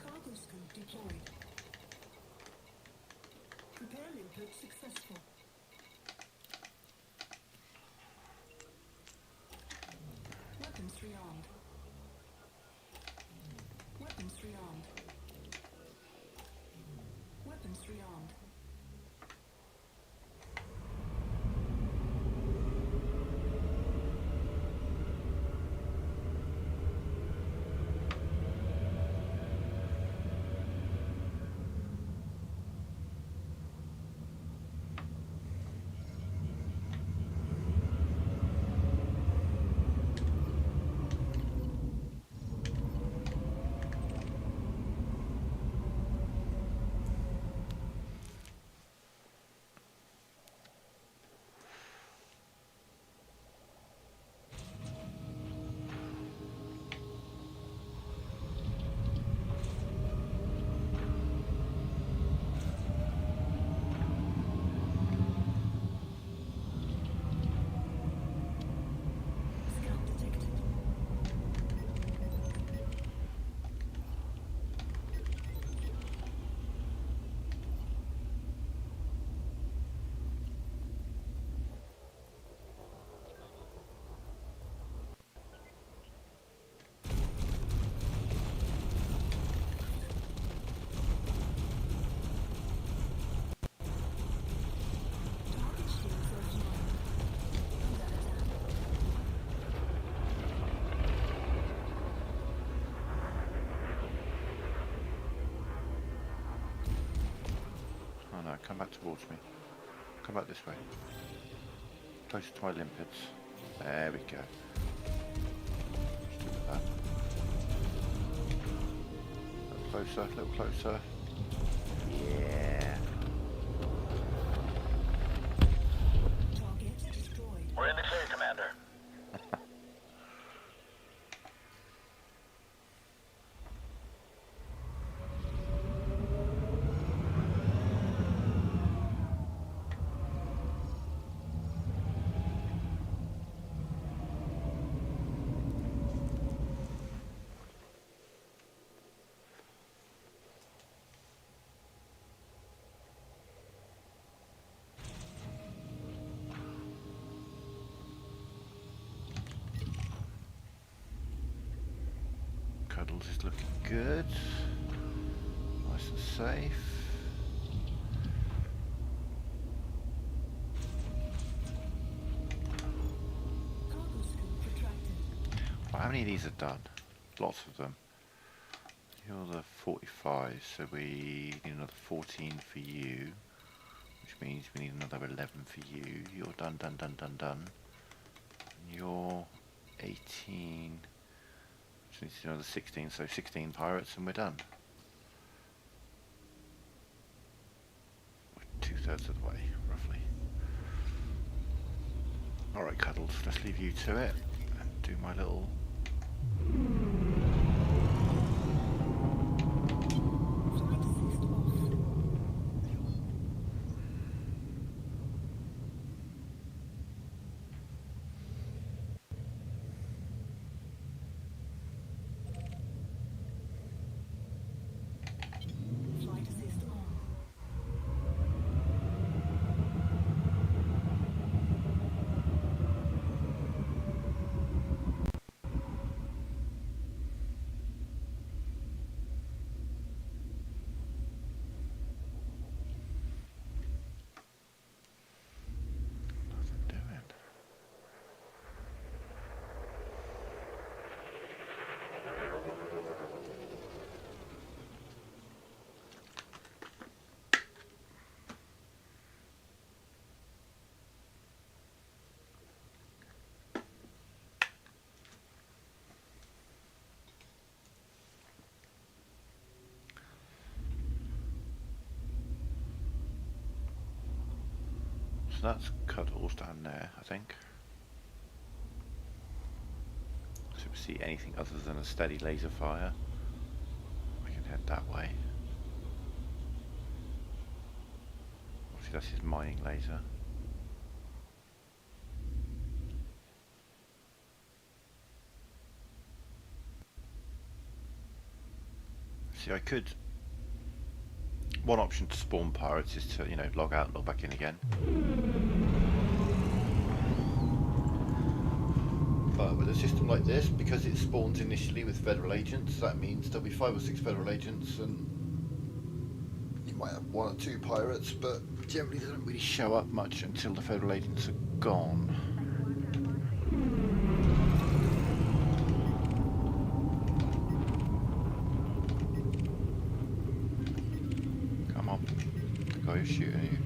Cargo scope deployed. Repair limpet successful. come back towards me. Come back this way. Closer to my limpets. There we go. Just do that. A little closer. Yeah. Target destroyed. We're in the clear, Commander. Cuddles is looking good. Nice and safe. Cargo scope retracted. Well, how many of these are done? Lots of them. You're the 45, so we need another 14 for you, which means we need another 11 for you. You're done. And you're 18. Which needs another 16, so 16 pirates and we're done. We're 2/3 of the way, roughly. Alright, Cuddles, let's leave you to it and do my little... Flight assist off. Flight assist on. Nothing doing. So that's Cuddles down there, I think. So if we see anything other than a steady laser fire, I can head that way. Obviously that's his mining laser. See, I could... One option to spawn pirates is to, log out, log back in again. But with a system like this, because it spawns initially with Federal agents, that means there'll be 5 or 6 Federal agents and you might have 1 or 2 pirates, but generally they don't really show up much until the Federal agents are gone. Come on, the guy who's shooting you.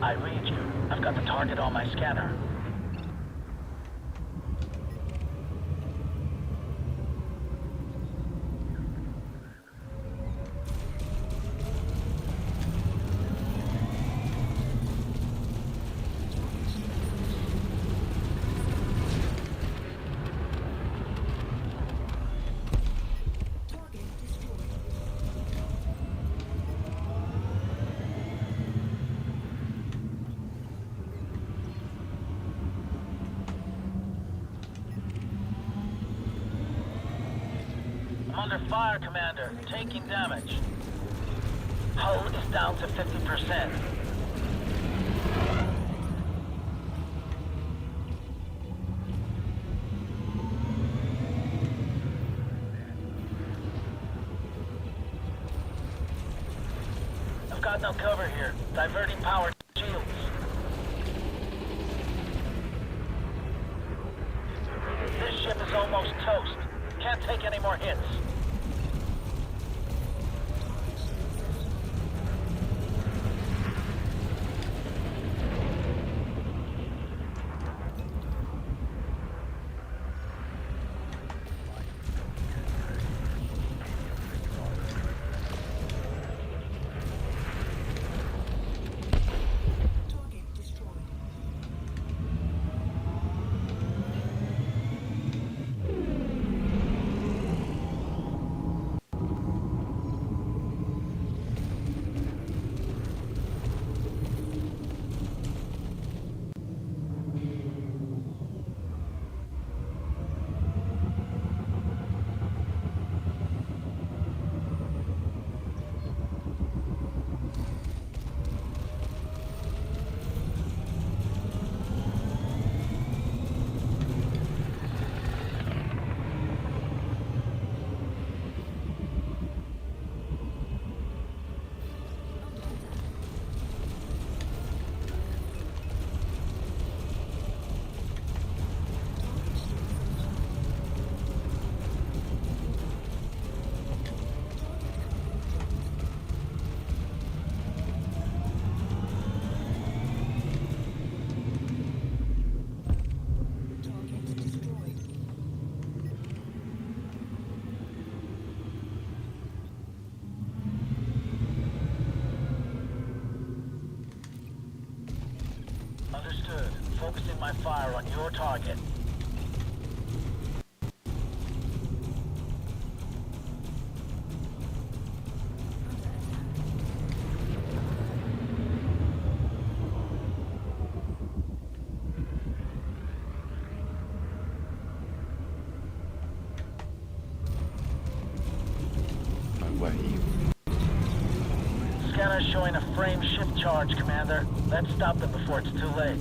I read you. I've got the target on my scanner. Target destroyed. I'm under fire, Commander. Taking damage. Hull is down to 50%. I've got no cover here. Diverting power shields. This ship is almost toast. can't take any more hits. Target destroyed. Target destroyed. Understood. Focusing my fire on your target. No way. Scanner showing a frame shift charge, Commander. Let's stop them before it's too late.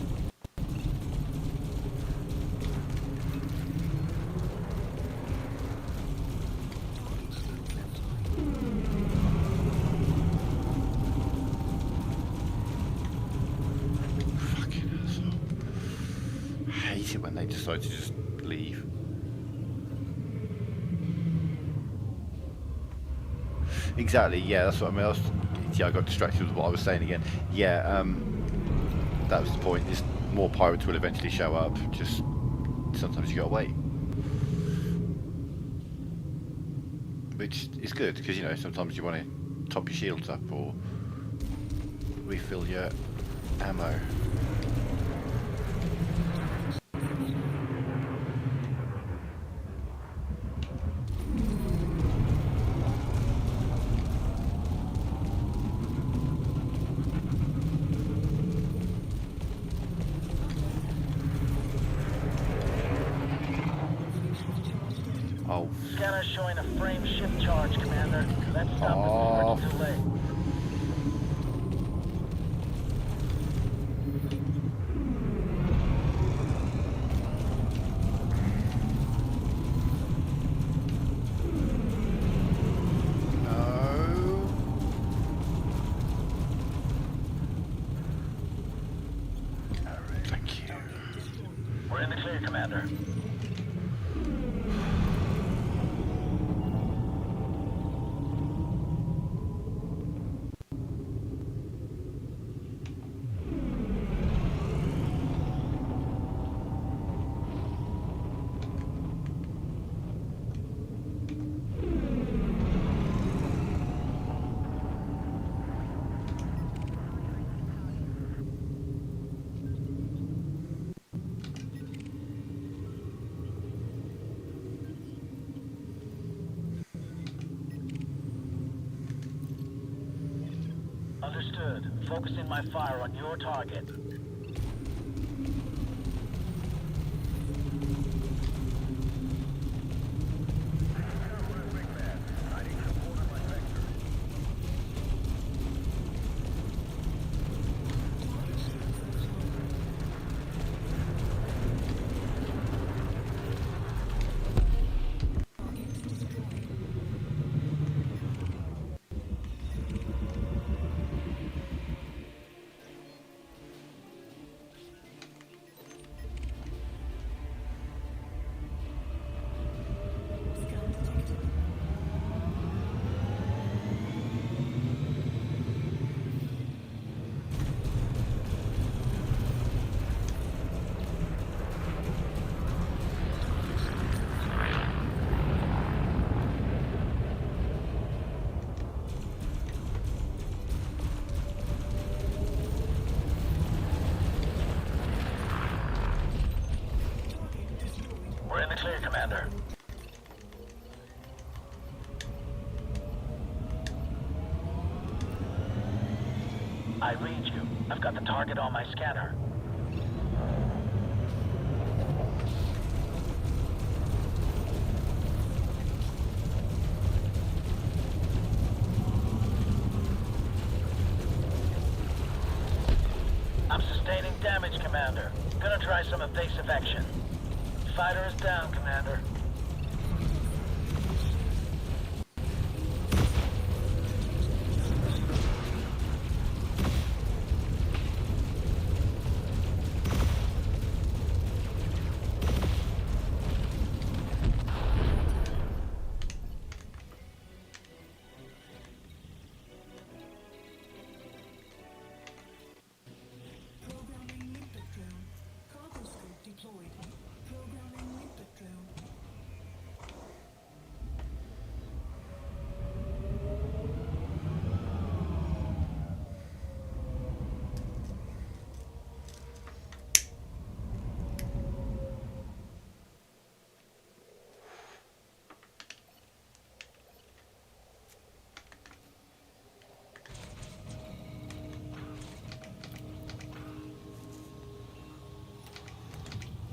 Fucking asshole. I hate it when they decide to just leave. Exactly, yeah, that's what I mean. I got distracted with what I was saying again. Yeah, that was the point. Is more pirates will eventually show up. Just sometimes you gotta wait, which is good because you know sometimes you want to top your shields up or refill your ammo. Oh, Scanner showing a frame shift charge, Commander. Let's stop them before it's too late. no. Thank you. We're in the clear, Commander. Understood. Focusing my fire on your target. Commander. I read you. I've got the target on my scanner. I'm sustaining damage, Commander. Gonna try some evasive action. Fighter is down, Commander. Programming limpet drone. Cargo scope deployed. Programming limpet drone.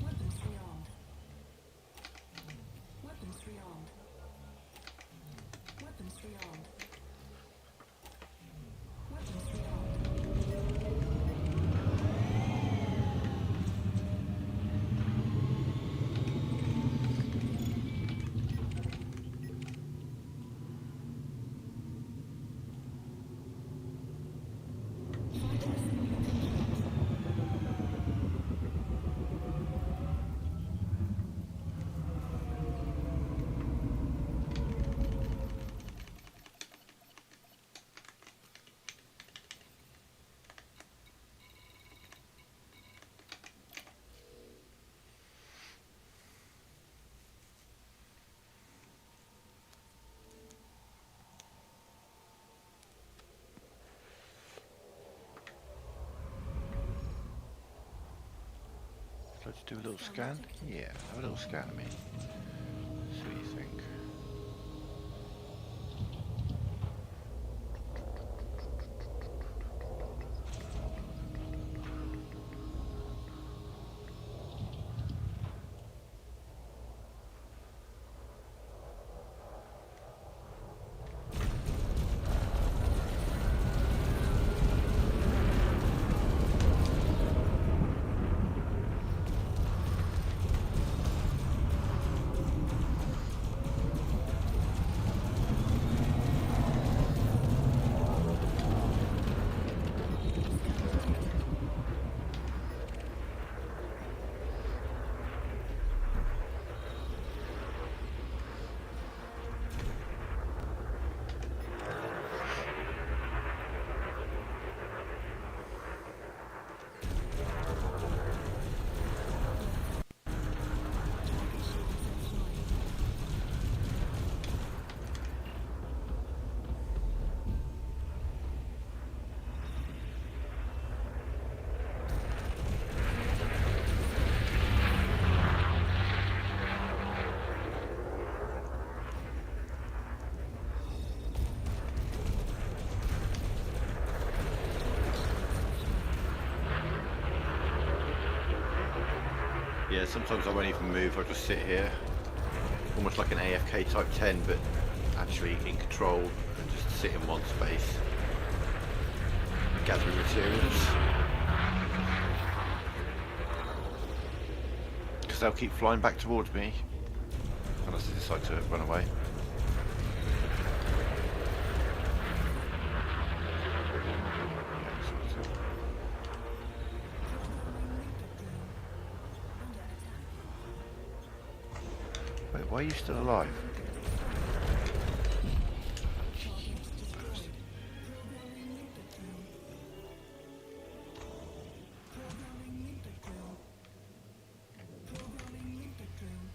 Weapons rearmed. Weapons rearmed. Weapons rearmed. Weapons rearmed. Fighter assembly complete. Let's do a little scan. Yeah, have a little scan of me. See what you think. Yeah, sometimes I won't even move, I'll just sit here. Almost like an AFK type 10, but actually in control and just sit in one space. Gathering materials. Because they'll keep flying back towards me. Unless they decide to run away. Wait, why are you still alive? Programming limpet drone. Programming limpet drone. Programming limpet drone.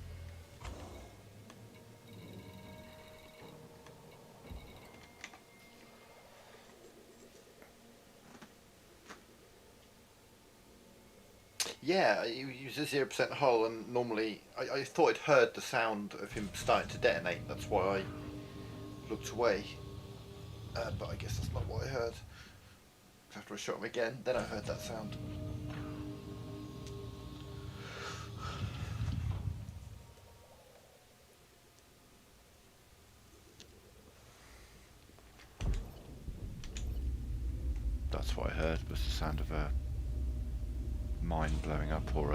Yeah, he was a 0% hull, and normally I thought I'd heard the sound of him starting to detonate. That's why I looked away. But I guess that's not what I heard. After I shot him again, then I heard that sound. That's what I heard, was the sound of a mine blowing up, or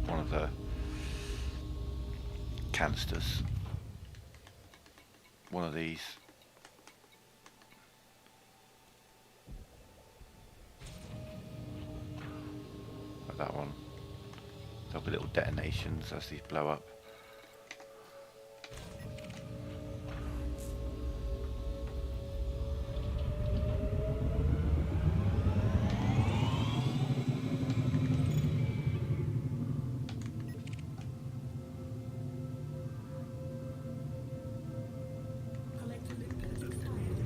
one of the canisters. One of these. Like that one. There'll be little detonations as these blow up. Collector limpet expired.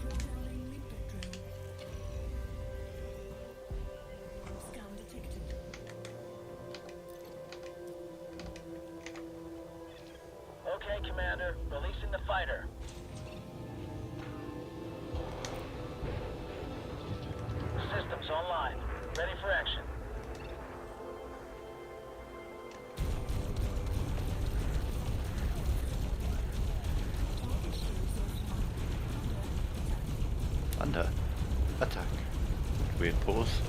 Programming limpet drill. Scan detected. Okay, Commander. Releasing the fighter. Systems online. Ready for action. Target shields offline. Under attack. Weird pause.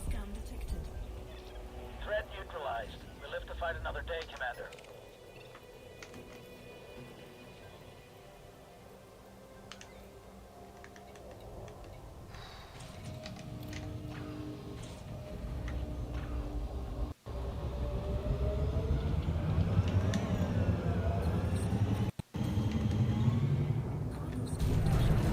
Scan detected. Threat neutralized. We live to fight another day, Commander. Cargo scope dashboard.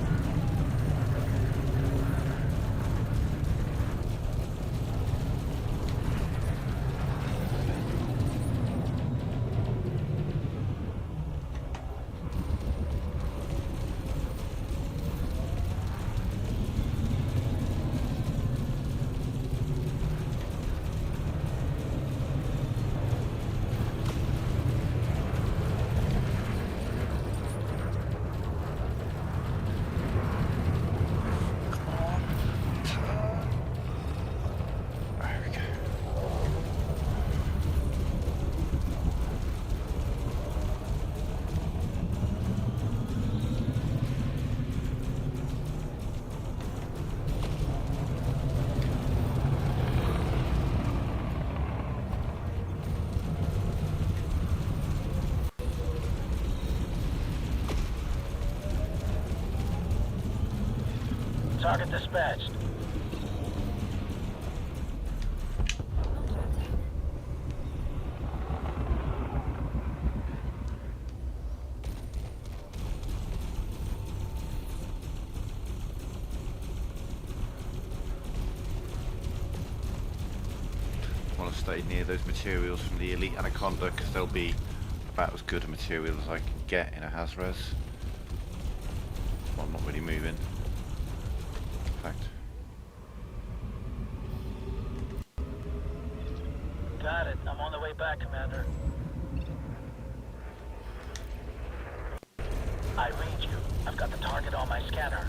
There we go. Target dispatched. Under attack. Want to stay near those materials from the Elite Anaconda, because they'll be about as good a material as I can get in a Hazres. Well, I'm not really moving. In fact, Got it. I'm on the way back, Commander. I read you. I've got the target on my scanner.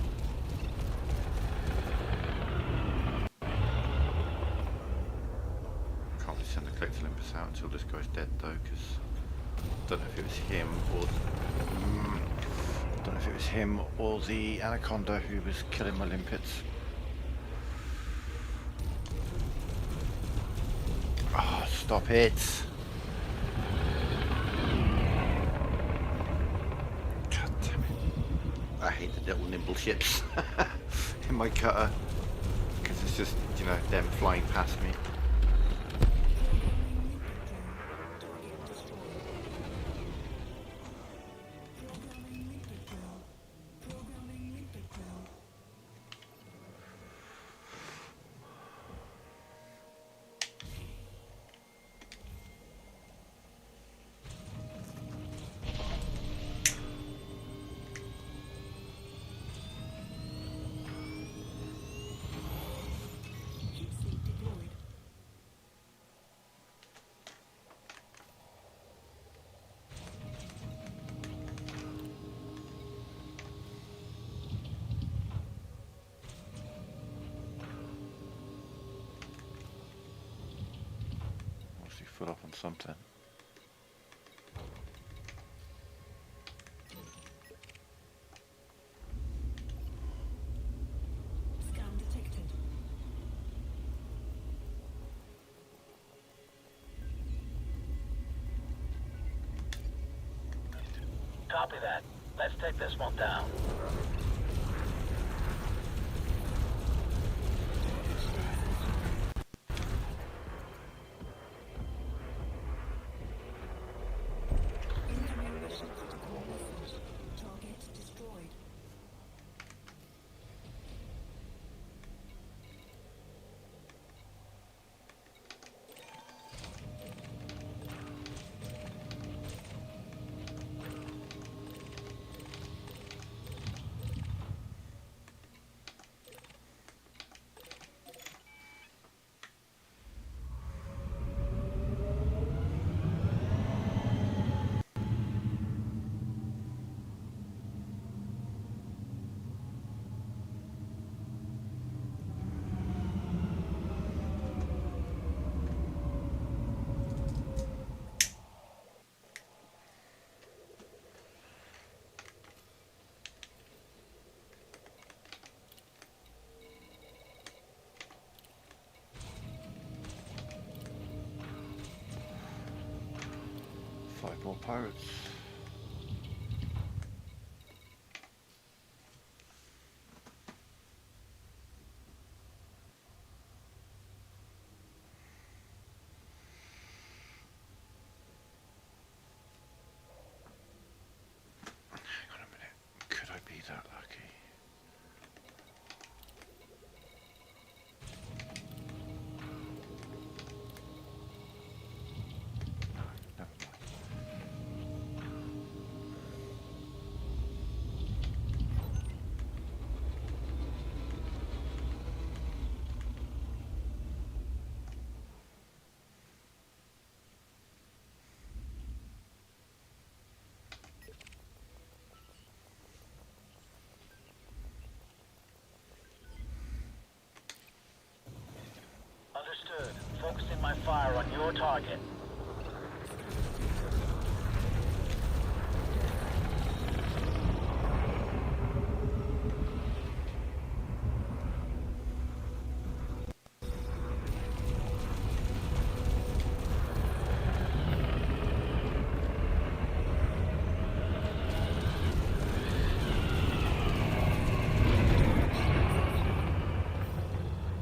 can't really send the Collector Olympus out until this guy's dead though, because I don't know if it was him or don't know if it was him or the Anaconda who was killing my limpets. Oh, stop it! God damn it! I hate the little nimble ships in my cutter, because it's just, you know, them flying past me. Programming limpet drill. Target destroyed. Programming limpet drill. Programming limpet drill. foot off on something. Scan detected. Copy that. Let's take this one down. Incoming mission critical message. Target destroyed. Five more pirates. Hang on a minute. Could I be that lucky? No, never mind. Understood. Focusing my fire on your target.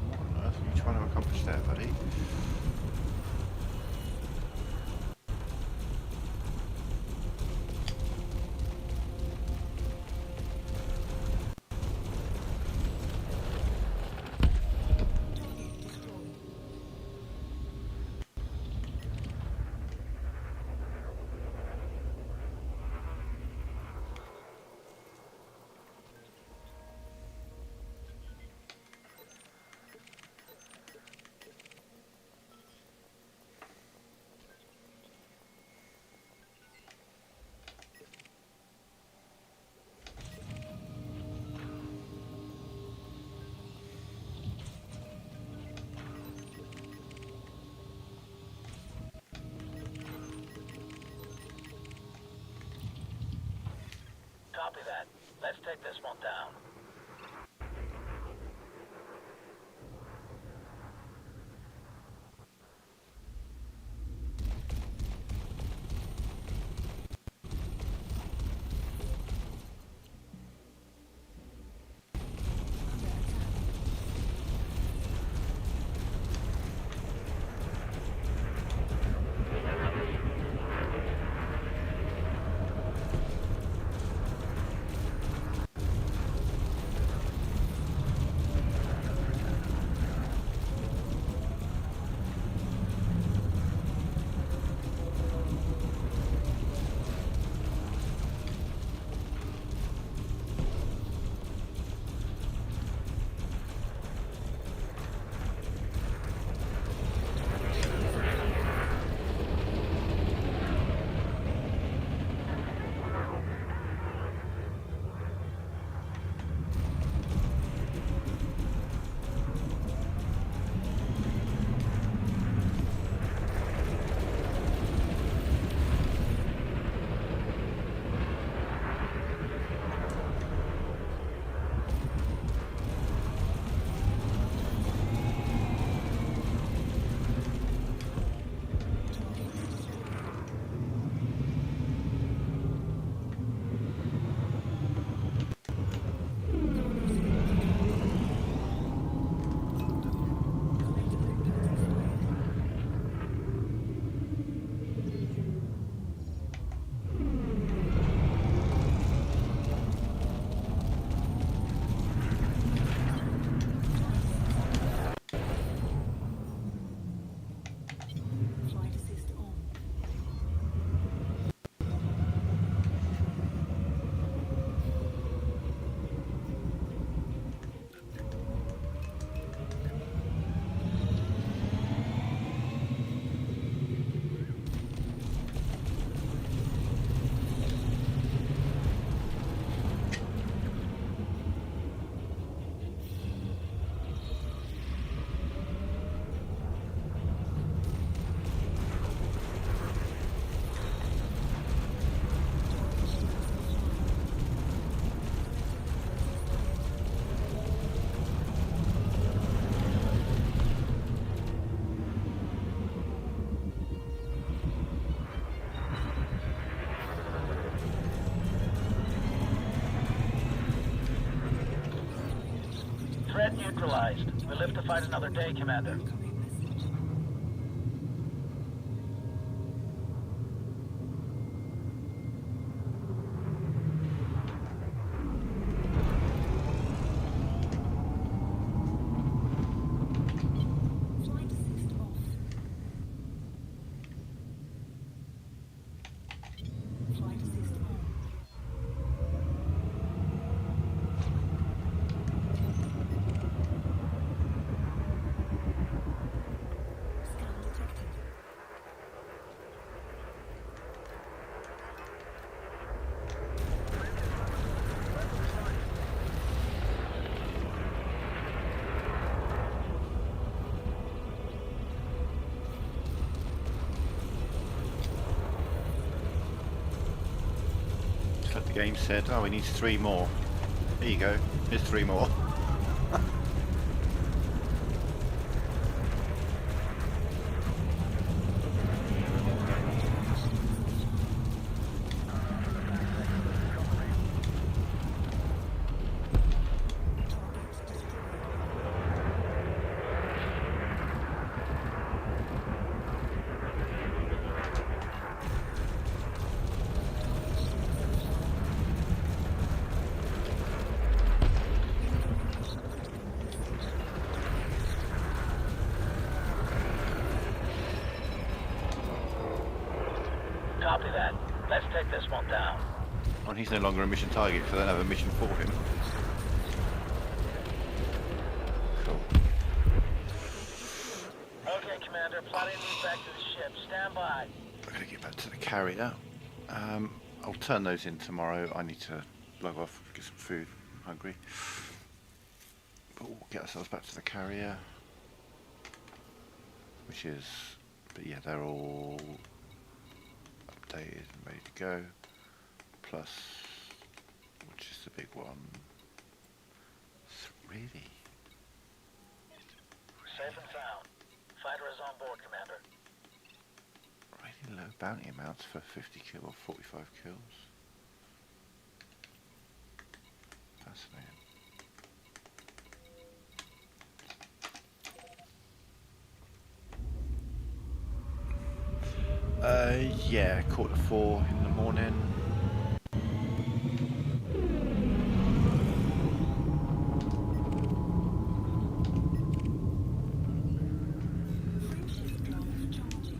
What on earth are you trying to accomplish there, buddy? Target destroyed. Copy that. Let's take this one down. Threat neutralized. We live to fight another day, Commander. Incoming message. Flight assist off. Flight assist on. Scan detected. Just like the game said, oh, we need 3 more. There you go. Here's 3 more. Target destroyed. Copy that. Let's take this one down. And he's no longer a mission target because I don't have a mission for him. Cool. Okay, Commander. Plotting route back to the ship. Stand by. I'm going to get back to the carrier. I'll turn those in tomorrow. I need to log off, get some food. I'm hungry. But we'll get ourselves back to the carrier. Which is, but yeah, they're all updated and ready to go. Plus, which is the big one? Really? Safe and sound. Fighter is on board, Commander. Really low bounty amounts for 50 kill or 45 kills. Fascinating. Yeah, 4:15 in the morning. Frameshift drive charging.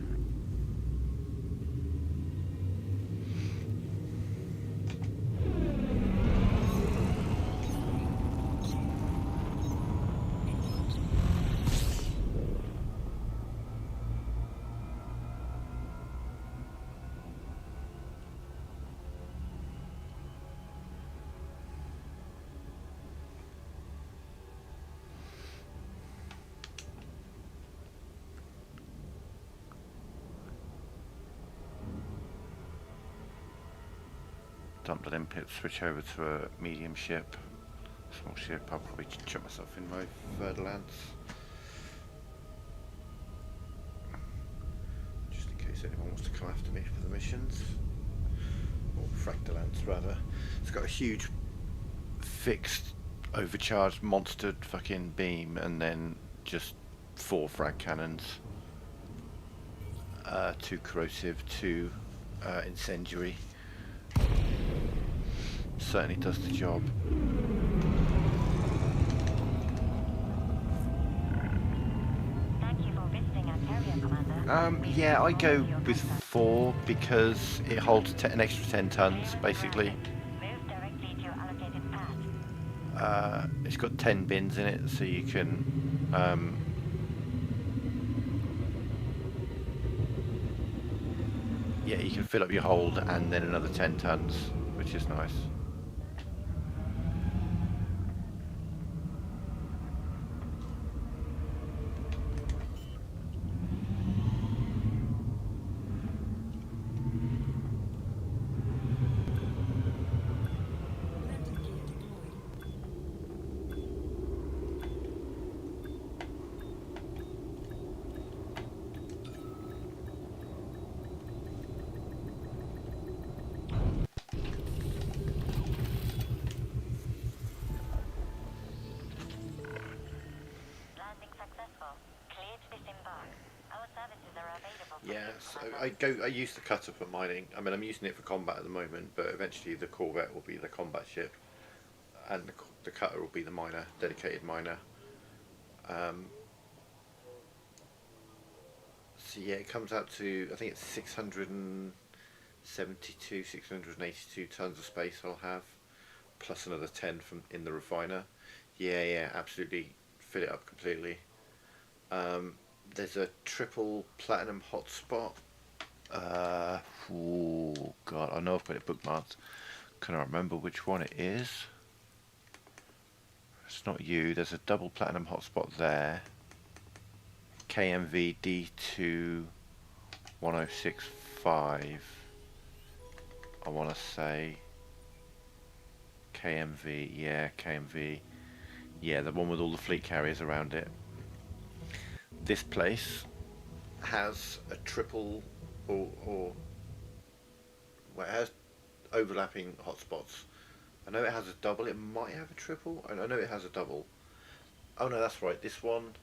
Dump the limpet, switch over to a medium ship. Small ship, I'll probably chuck myself in my Verdelance. Just in case anyone wants to come after me for the missions. Or Fractalance rather. It's got a huge fixed overcharged monstered fucking beam and then just 4 frag cannons. 2 corrosive, 2 incendiary. Certainly does the job. Thank you for visiting our carrier, Commander. Yeah, I go with 4 because it holds an extra 10 tons, basically. Move directly to your allocated path. It's got 10 bins in it, so you can yeah, you can fill up your hold and then another 10 tons, which is nice. Landing gear deployed. are available for Yeah, use, so Commander. I use the cutter for mining. I mean, I'm using it for combat at the moment, but eventually the Corvette will be the combat ship, and the cutter will be the miner, dedicated miner. Um, so yeah, it comes out to, I think it's 672, 682 tons of space I'll have, plus another 10 from in the refiner. Yeah, absolutely fill it up completely. There's a triple platinum hotspot. Oh god, I know I've got it bookmarked. Can I remember which one it is? It's not you. There's a double platinum hotspot there. KMV D2 1065. I want to say KMV. Yeah, KMV. Yeah, the one with all the fleet carriers around it. This place has a triple or well, it has overlapping hotspots. I know it has a double. It might have a triple. I know it has a double. Oh no, that's right. This one,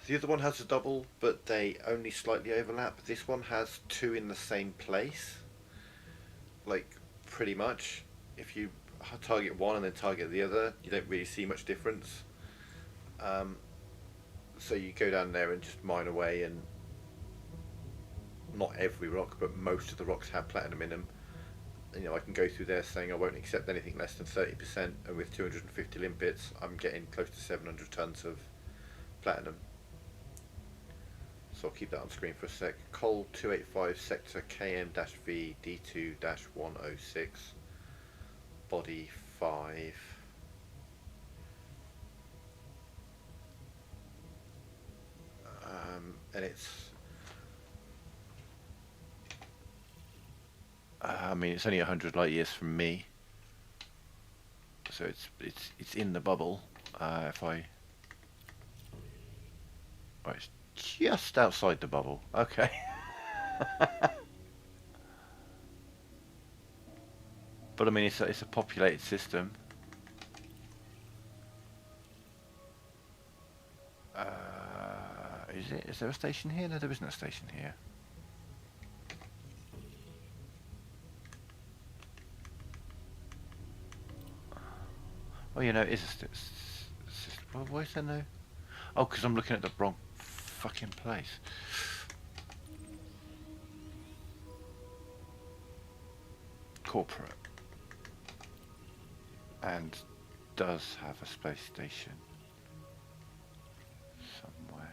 the other one has a double, but they only slightly overlap. This one has two in the same place. Like pretty much, if you target one and then target the other, you don't really see much difference. So you go down there and just mine away, and not every rock, but most of the rocks have platinum in them. You know, I can go through there saying I won't accept anything less than 30%, and with 250 limpets, I'm getting close to 700 tons of platinum. So I'll keep that on screen for a sec. Col 285 sector KM-V D2-106, body 5. And it's I mean, it's only 100 light years from me, so it's in the bubble. If I, oh, it's just outside the bubble. Okay. But I mean, it's a populated system. Is it? Is there a station here? No, there isn't a station here. Oh, you know, it is a well, why is there no? Oh, because I'm looking at the wrong fucking place. Corporate. And does have a space station somewhere.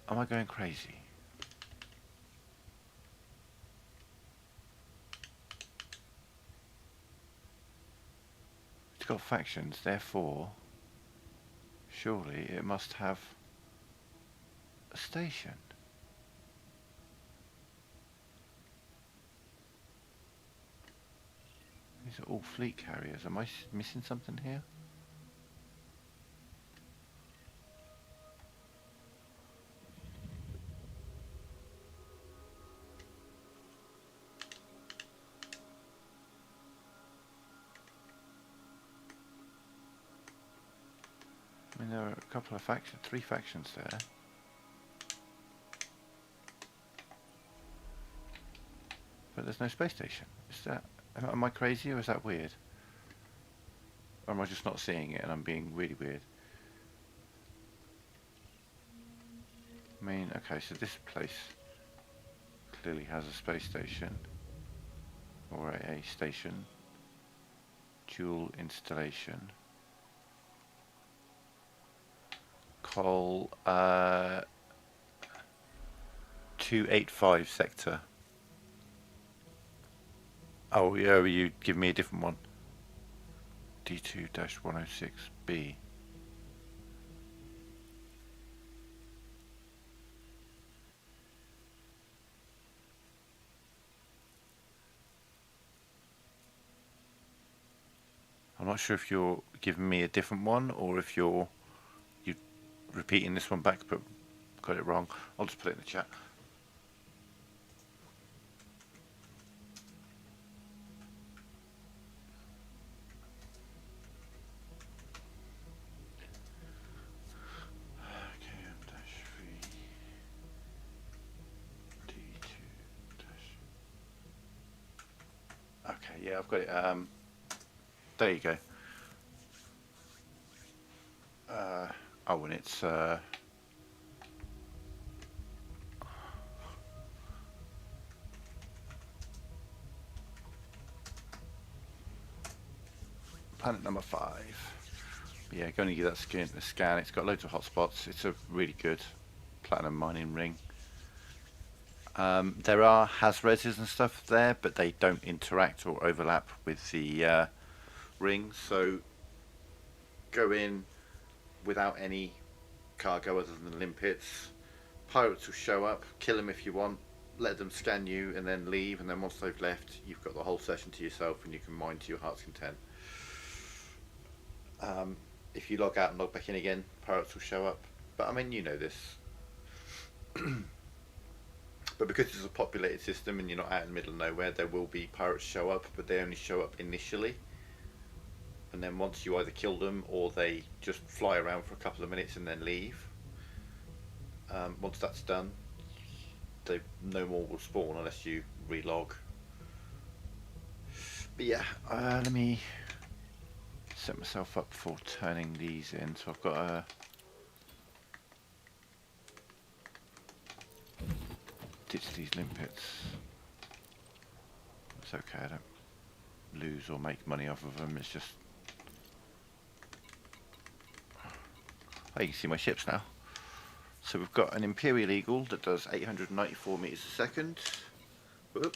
Am I going crazy? It's got factions, therefore surely it must have a station. These are all fleet carriers. Am I missing something here? I mean, there are a couple of factions, 3 factions there. But there's no space station. Is that, am I crazy or is that weird? Or am I just not seeing it and I'm being really weird? I mean, okay, so this place clearly has a space station. Or a station. Dual installation. Col 285 sector. Oh yeah, you give me a different one. D2-106B. I'm not sure if you're giving me a different one or if you're repeating this one back but got it wrong. I'll just put it in the chat. KM-V Okay, yeah, I've got it. There you go. Oh, and it's planet number 5. Yeah, go and give that a scan. It's got loads of hotspots. It's a really good platinum mining ring. There are Hazreses and stuff there, but they don't interact or overlap with the ring. So go in without any cargo other than limpets. Pirates will show up, kill them if you want, let them scan you and then leave, and then once they've left you've got the whole session to yourself and you can mine to your heart's content. If you log out and log back in again, pirates will show up, but I mean, you know this. But because it's a populated system and you're not out in the middle of nowhere, there will be pirates show up, but they only show up initially. And then once you either kill them or they just fly around for a couple of minutes and then leave. Once that's done, they no more will spawn unless you relog. But yeah, let me set myself up for turning these in. So I've got a ditch these limpets. It's okay, I don't lose or make money off of them. It's just, oh, you can see my ships now. So we've got an Imperial Eagle that does 894 meters a second. Whoop.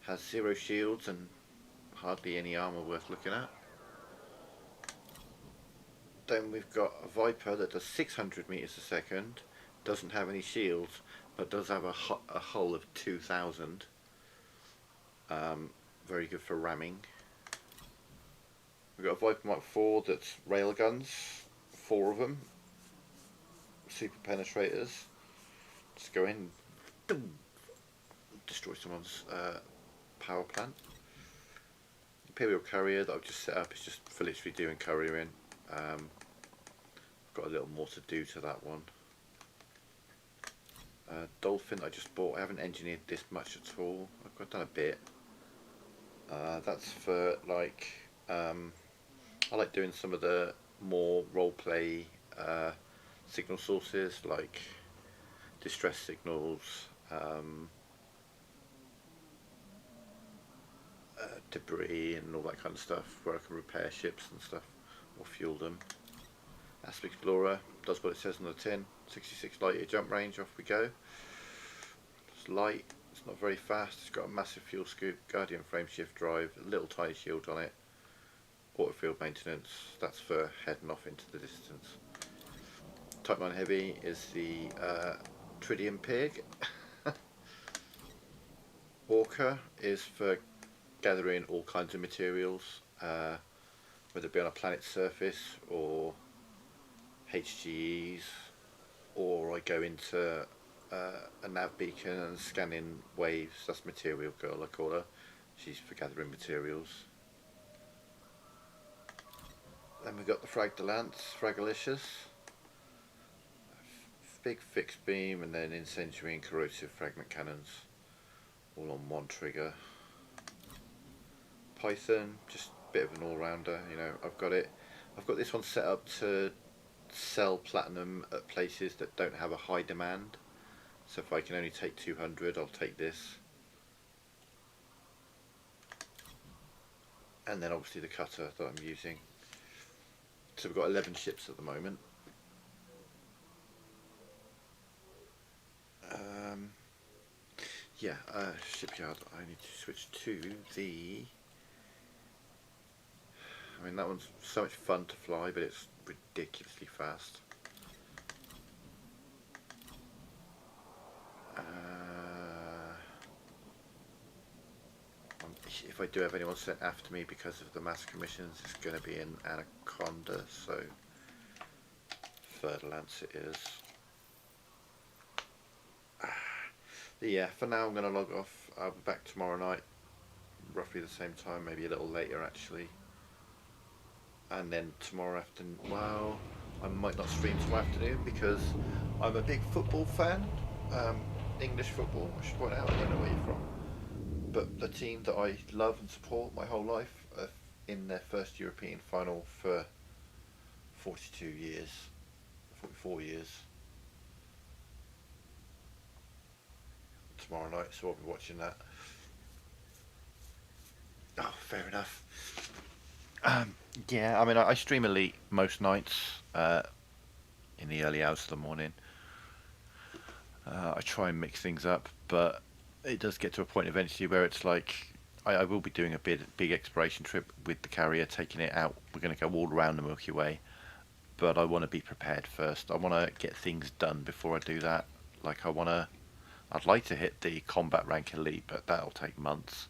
Has 0 shields and hardly any armor worth looking at. Then we've got a Viper that does 600 meters a second, doesn't have any shields, but does have a hull of 2000. Very good for ramming. We've got a Viper Mark IV that's railguns, 4 of them, super penetrators. Just go in, boom, destroy someone's power plant. Imperial Carrier that I've just set up is just for literally doing couriering. I've got a little more to do to that one. Dolphin I just bought. I haven't engineered this much at all. I've done a bit. That's for like, I like doing some of the more roleplay signal sources like distress signals, debris and all that kind of stuff, where I can repair ships and stuff or fuel them. Asp Explorer does what it says on the tin. 66 light year jump range, off we go. It's light, it's not very fast, it's got a massive fuel scoop, Guardian frame shift drive, a little tiny shield on it, auto field maintenance, that's for heading off into the distance. Type 9 Heavy is the Tritium Pig. Orca is for gathering all kinds of materials, whether it be on a planet's surface or HGEs, or I go into a nav beacon and scanning waves. That's Material Girl, I call her. She's for gathering materials. Then we've got the Frag de Lance, Fragalicious. Big fixed beam and then incendiary and corrosive fragment cannons, all on one trigger. Python, just a bit of an all-rounder, you know. I've got this one set up to sell platinum at places that don't have a high demand. So if I can only take 200, I'll take this. And then obviously the cutter that I'm using. So we've got 11 ships at the moment. Yeah, shipyard. I need to switch to the. I mean, that one's so much fun to fly, but it's ridiculously fast. If I do have anyone sent after me because of the mass commissions, it's going to be an Anaconda, so Third Lance it is. Yeah, for now I'm going to log off. I'll be back tomorrow night, roughly the same time, maybe a little later actually. And then tomorrow afternoon, well, I might not stream tomorrow afternoon because I'm a big football fan. English football, I should point out, I don't know where you're from. but the team that I love and support my whole life are in their first European final for 42 years, 44 years. Tomorrow night, so I'll be watching that. Oh, fair enough. Yeah, I mean, I stream Elite most nights in the early hours of the morning. I try and mix things up, but it does get to a point eventually where it's like I will be doing a big exploration trip with the carrier, taking it out. We're going to go all around the Milky Way, but I want to be prepared first. I want to get things done before I do that. Like I'd like to hit the combat rank elite, but that'll take months.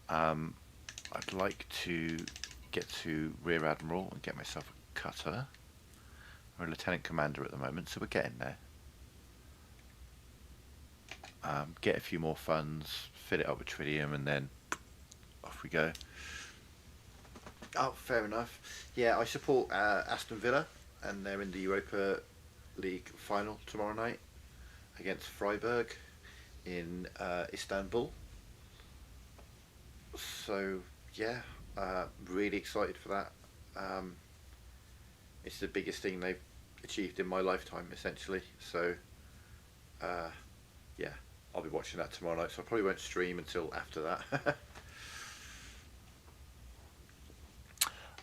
I'd like to get to Rear Admiral and get myself a cutter. We're a Lieutenant Commander at the moment, so we're getting there. Get a few more funds, fill it up with tritium, and then off we go. Oh, fair enough. Yeah, I support Aston Villa, and they're in the Europa League final tomorrow night against Freiburg in Istanbul. So yeah, really excited for that. It's the biggest thing they've achieved in my lifetime, essentially. So yeah, I'll be watching that tomorrow night, so I probably won't stream until after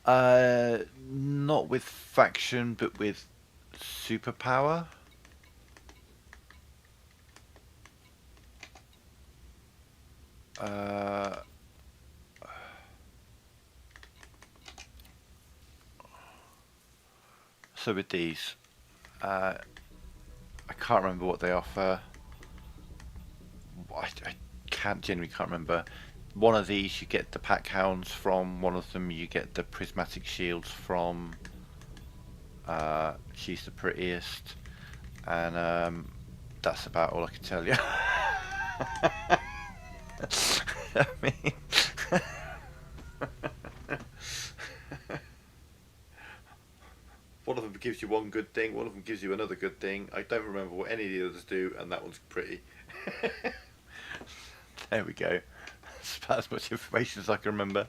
that. Not with faction, but with superpower. So with these, I can't remember what they offer. I genuinely can't remember. One of these you get the pack hounds from. One of them you get the prismatic shields from. She's the prettiest, and that's about all I can tell you. I mean, one of them gives you one good thing, one of them gives you another good thing. I don't remember what any of the others do, and that one's pretty. There we go. That's about as much information as I can remember.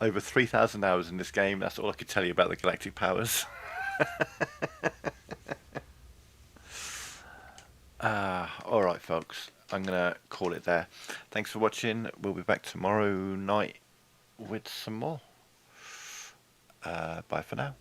Over 3,000 hours in this game, that's all I could tell you about the galactic powers. Alright folks, I'm going to call it there. Thanks for watching. We'll be back tomorrow night with some more. Bye for now.